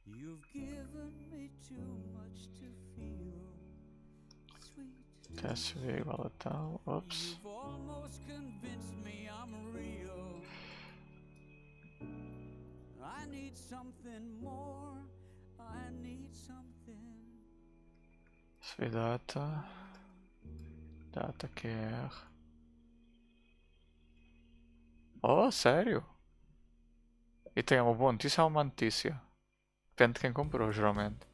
You've given me too much to feel. Sweet tsv igual a tal. Ops. You've almost convinced me I'm real. I need something more. I need something. Sv data. Data qr. Oh, sério? E tem uma boa notícia ou uma notícia? Depende de quem comprou, geralmente.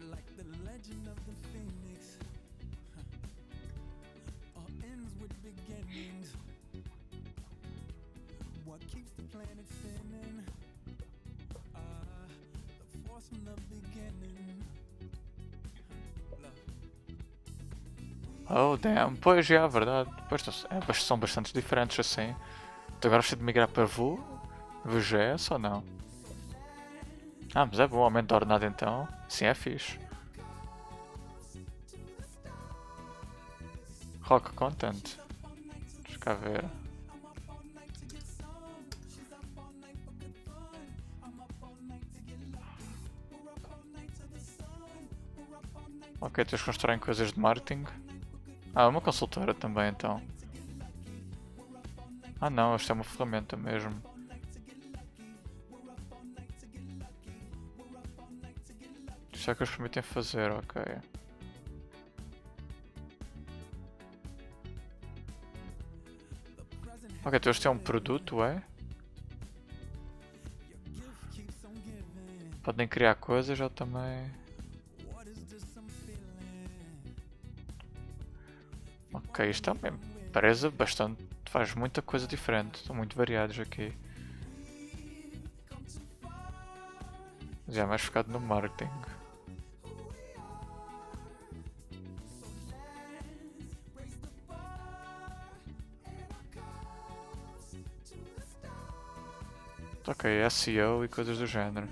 Like the legend of the phoenix. All ends with beginnings. What keeps the planet spinning? The force from the beginning. Oh, damn. Pois, já, é verdade. Pois, são bastante diferentes assim. Tu agora precisa de migrar para Vue.js ou não? Ah, mas é bom, aumento a ordenada então. Sim, é fixe. Rock Content. Deixa cá ver. Ok, tens que constroem coisas de marketing. Ah, uma consultora também então. Ah não, esta é uma ferramenta mesmo. Isto é que eles permitem fazer, ok. Ok, então este é um produto, é? Podem criar coisas ou também... Ok, isto também parece bastante... Faz muita coisa diferente, estão muito variados aqui. Já é mais focado no marketing. Ok, SEO e coisas do género.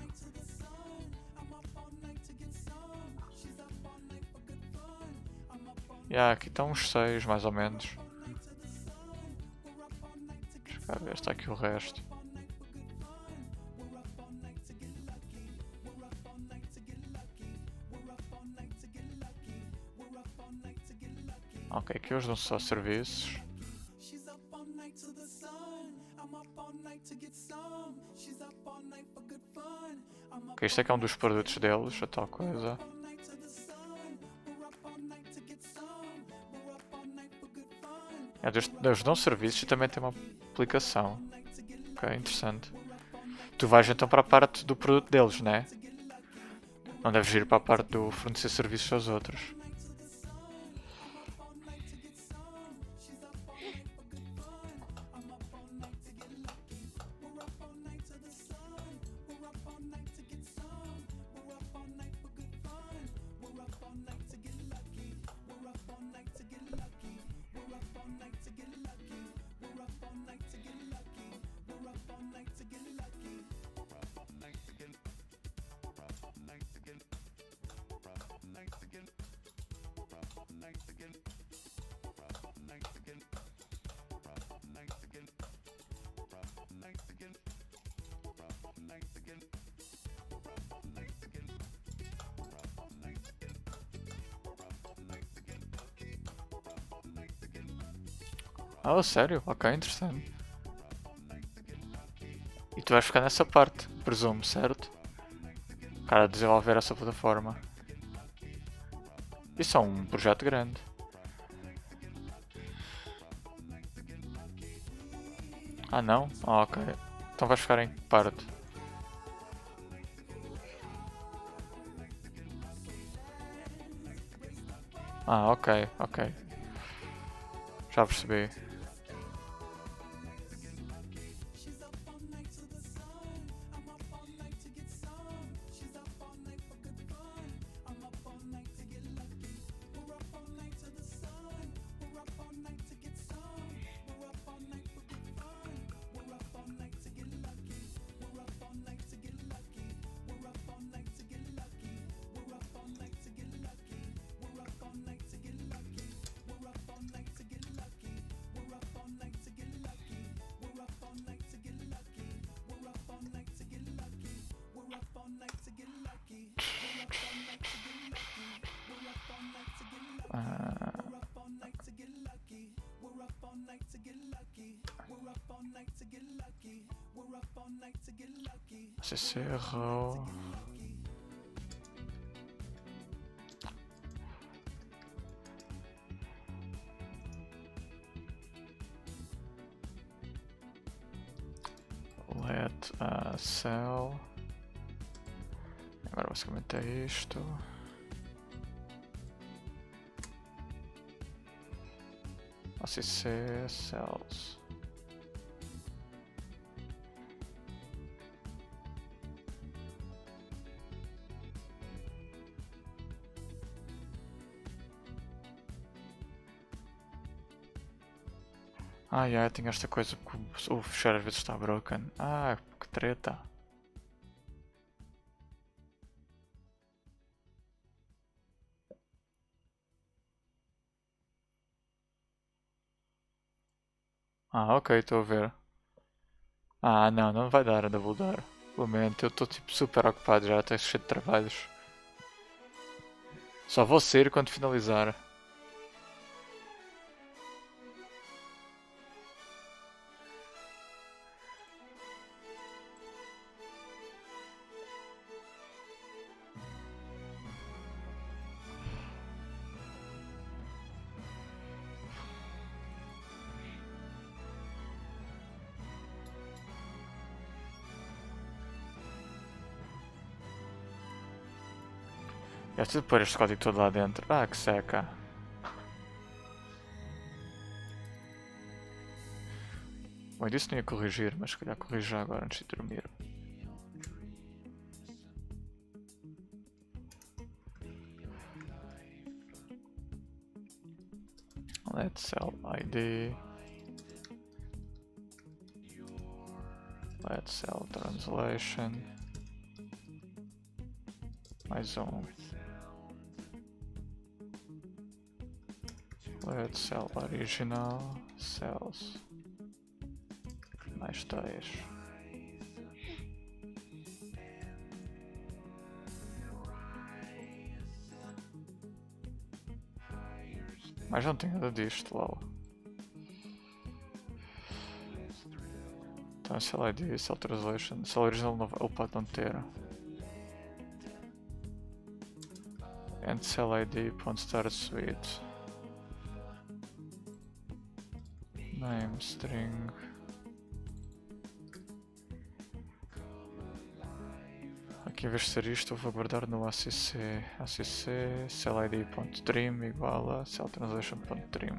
Aqui estão uns 6 mais ou menos. Deixa cá ver, está aqui o resto. Ok, aqui hoje dão só serviços. Ok, isto é que é um dos produtos deles, a tal coisa. Eles dão serviços e também tem uma aplicação. Ok, interessante. Tu vais então para a parte do produto deles, né? Não deves ir para a parte do fornecer serviços aos outros. Oh, sério? Ok, interessante. E tu vais ficar nessa parte, presumo, certo? Cara, desenvolver essa plataforma. Isso é um projeto grande. Ah, não? Ah, ok. Então vais ficar em que parte? Ah, ok, ok. Já percebi. CC errou. Let cell. Agora basicamente é isto. ACC cells. Ah, yeah, tem esta coisa que o fechar às vezes está broken. Ah, que treta. Ah, ok, estou a ver. Ah, não, não vai dar, ainda vou dar. Lamento, eu estou tipo super ocupado já, estou cheio de trabalhos. Só vou sair quando finalizar. Eu preciso pôr este código todo lá dentro. Ah, que seca. Bom, eu disse que não ia corrigir, mas se calhar corrijo já agora antes de dormir. Let cell ID. Let cell translation. Mais um. Let cell original. Cells. Mais 2. Mas não tem nada disto, lol. Então, cell ID, cell translation. Cell original não, ele pode não ter. and cell id.startSuite. Name string. Aqui em vez de ser isto, eu vou guardar no ACC. ACC cellid.trim igual a celltranslation.trim.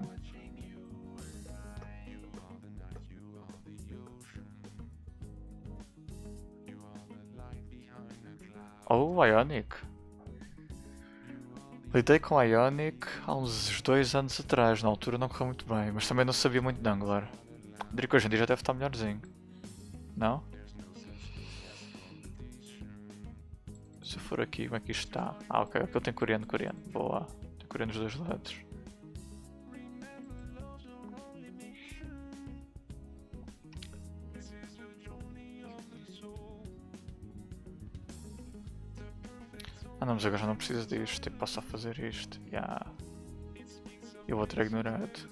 Oh, Ionic! Lidei com Ionic há uns 2 anos atrás, na altura não correu muito bem, mas também não sabia muito de Angular. Diria que hoje em dia já deve estar melhorzinho. Não? Se eu for aqui, como é que isto está? Ah, ok, aqui eu tenho coreano. Boa. Tem coreano dos 2 lados. Ah não, mas agora já não preciso disto, tipo, posso só fazer isto. Yeah. Eu vou ter ignorado.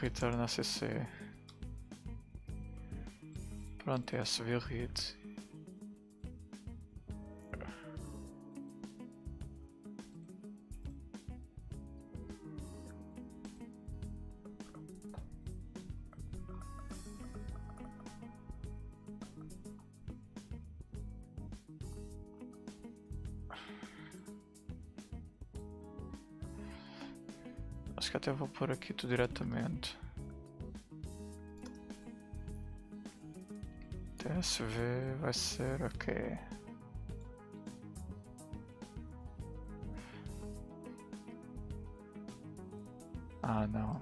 Return ACC. Pronto, é SV read. Acho que até vou pôr aqui tudo diretamente. TSV vai ser ok. Ah não.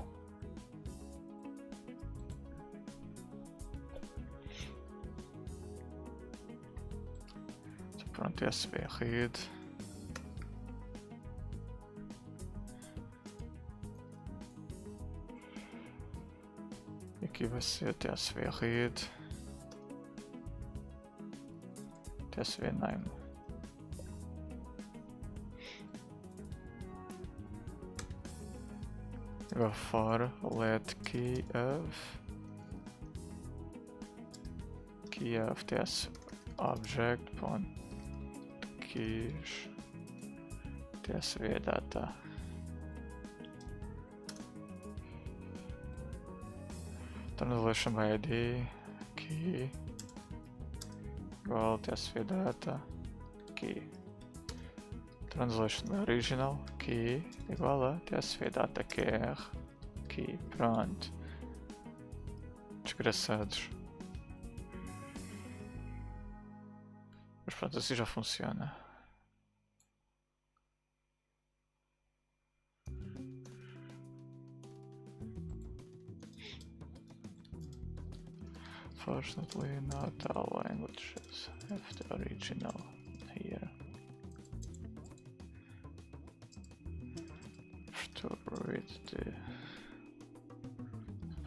Pronto, TSV read. Aqui vai ser TSV read. TSV name. Agora for let key of ts object keys tsv data. Translation by id key igual tsv data key. Translation by original key igual a tsv data quer key. Pronto. Desgraçados. Mas pronto, assim já funciona. Fortunately, not all languages have the original here. To read the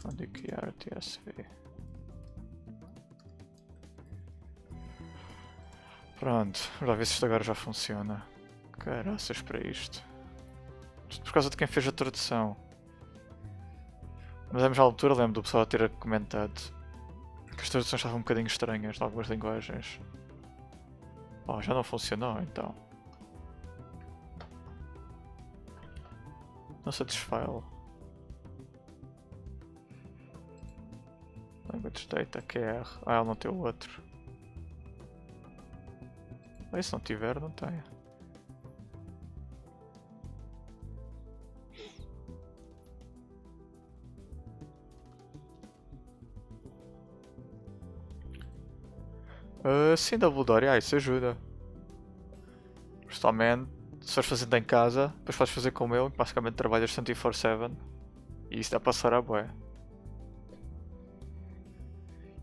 from the KRTSV. Pronto, vamos ver se isto agora já funciona. Caraças para isto. Tudo por causa de quem fez a tradução. Mas à mesma altura lembro do pessoal ter comentado que as traduções estavam um bocadinho estranhas de algumas linguagens. Oh, já não funcionou então. Não satisfile. Language data QR. Ah, ele não tem o outro. Ah, se não tiver, não tem. Sim, da Bulldória, isso ajuda. Principalmente se fores fazendo em casa, depois podes fazer como eu, que basicamente trabalhas 24/7 e isso dá para passar a bué.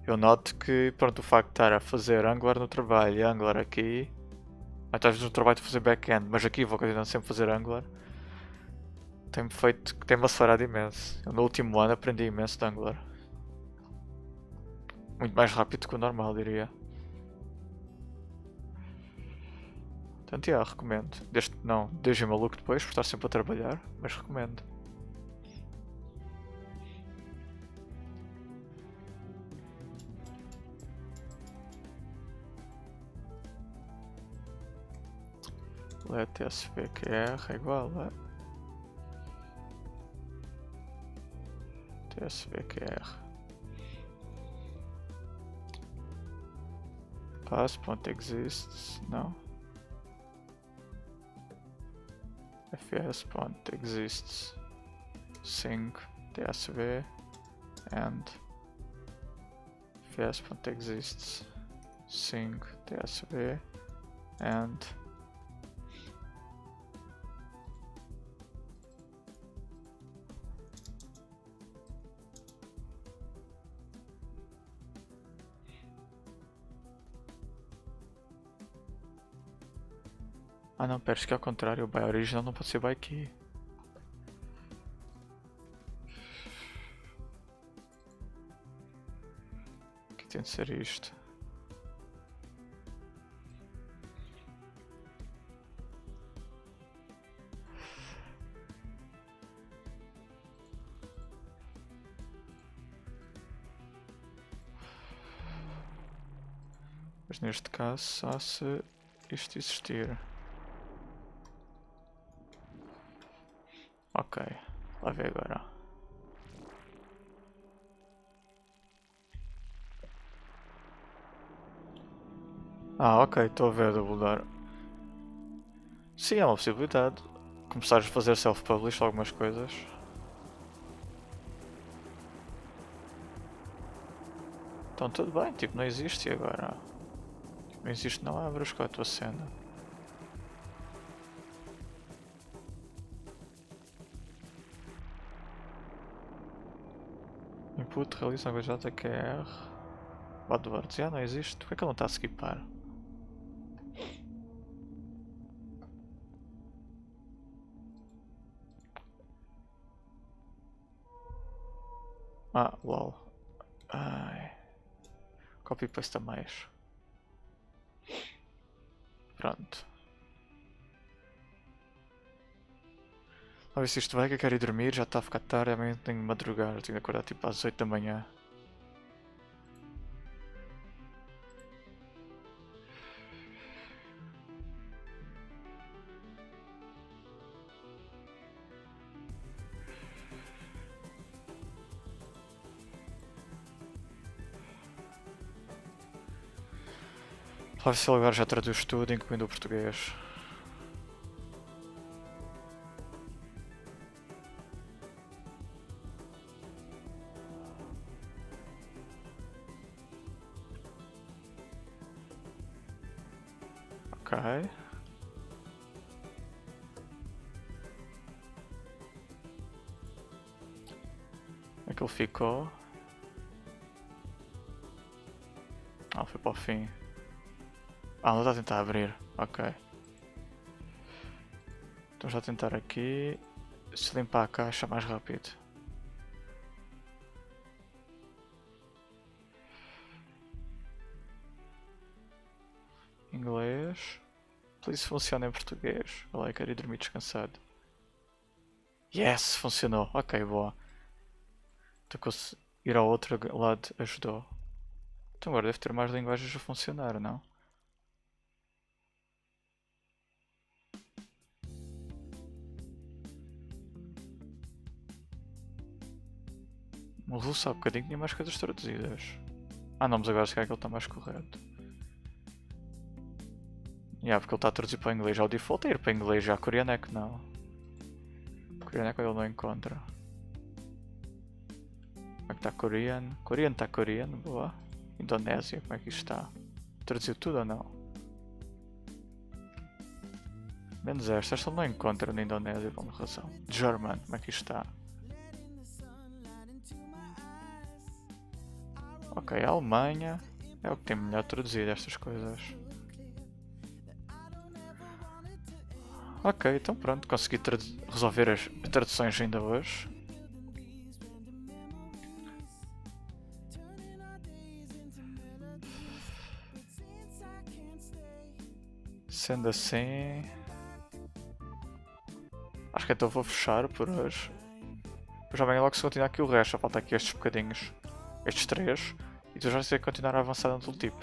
Eu noto que, pronto, o facto de estar a fazer Angular no trabalho e Angular aqui, até às vezes no trabalho de fazer back-end, mas aqui vou continuar sempre a fazer Angular, tem-me acelerado imenso. Eu no último ano aprendi imenso de Angular. Muito mais rápido que o normal, diria. Portanto, recomendo. Não, deixem maluco depois por estar sempre a trabalhar, mas recomendo. Qual é TSVQR? É igual, é? TSVQR. Pass.exists, não. fs.exists sync tsv and fs.exists sync tsv and ah não, pera, acho que é ao contrário, o by original não pode ser by key. Aqui tem de ser isto. Mas neste caso só se isto existir. Ok, lá ver agora. Ah, ok, estou a ver a doubledar. Sim, é uma possibilidade. Começares a fazer self-publish algumas coisas. Então tudo bem, tipo, não existe e agora. Tipo, não existe, não abras com a tua cena. Input, realiza a JQR. AdWords, já não existe. Por que é que ele não está a skipar? Ah, lol. Ai. Copy paste a mais. Pronto. A ver se isto vai, que eu quero ir dormir, já está a ficar tarde, amanhã tenho de madrugar, tenho de acordar tipo às 8 da manhã. Lá ver se ele agora já traduz tudo, incluindo o português. Ok. Como é que ele ficou? Ah, foi para o fim. Ah, não está a tentar abrir. Ok. Então já tentar aqui. Se limpar a caixa mais rápido. Inglês. Please funciona em português. Olha lá, quero ir dormir descansado. Yes, funcionou. Ok, boa. Então ir ao outro lado ajudou. Então agora deve ter mais linguagens a funcionar, não? O russo há bocadinho tinha mais coisas traduzidas. Ah não, mas agora se calhar que ele está mais correto. Porque ele está a traduzir para o inglês. Já o default é ir para o inglês, já coreano é que não. Coreano é quando ele não encontra. Como é que está coreano? Coreano está coreano, boa. Indonésia, como é que isto está? Traduziu tudo ou não? Menos esta ele não encontra na Indonésia por uma razão. German, como é que isto está? Ok, a Alemanha é o que tem melhor traduzido estas coisas. Ok, então pronto, consegui resolver as traduções ainda hoje. Sendo assim, acho que então vou fechar por hoje. Depois já vem logo se continuar aqui o resto, só falta aqui estes bocadinhos, estes três, e tu já sei continuar a avançar no tooltip.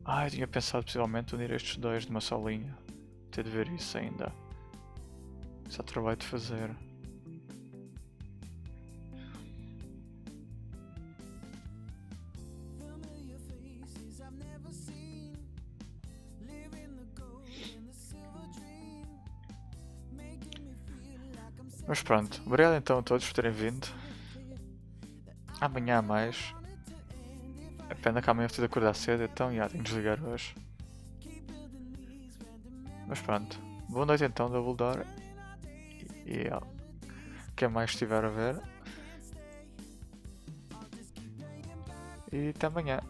Eu tinha pensado possivelmente unir estes dois numa só linha. Ter de ver isso ainda. Só trabalho de fazer. Mas pronto, obrigado então a todos por terem vindo. Amanhã há mais. É pena que amanhã vou ter de acordar cedo, então já tenho de desligar hoje. Mas pronto, boa noite então, Double Door. E quem mais estiver a ver. E até amanhã.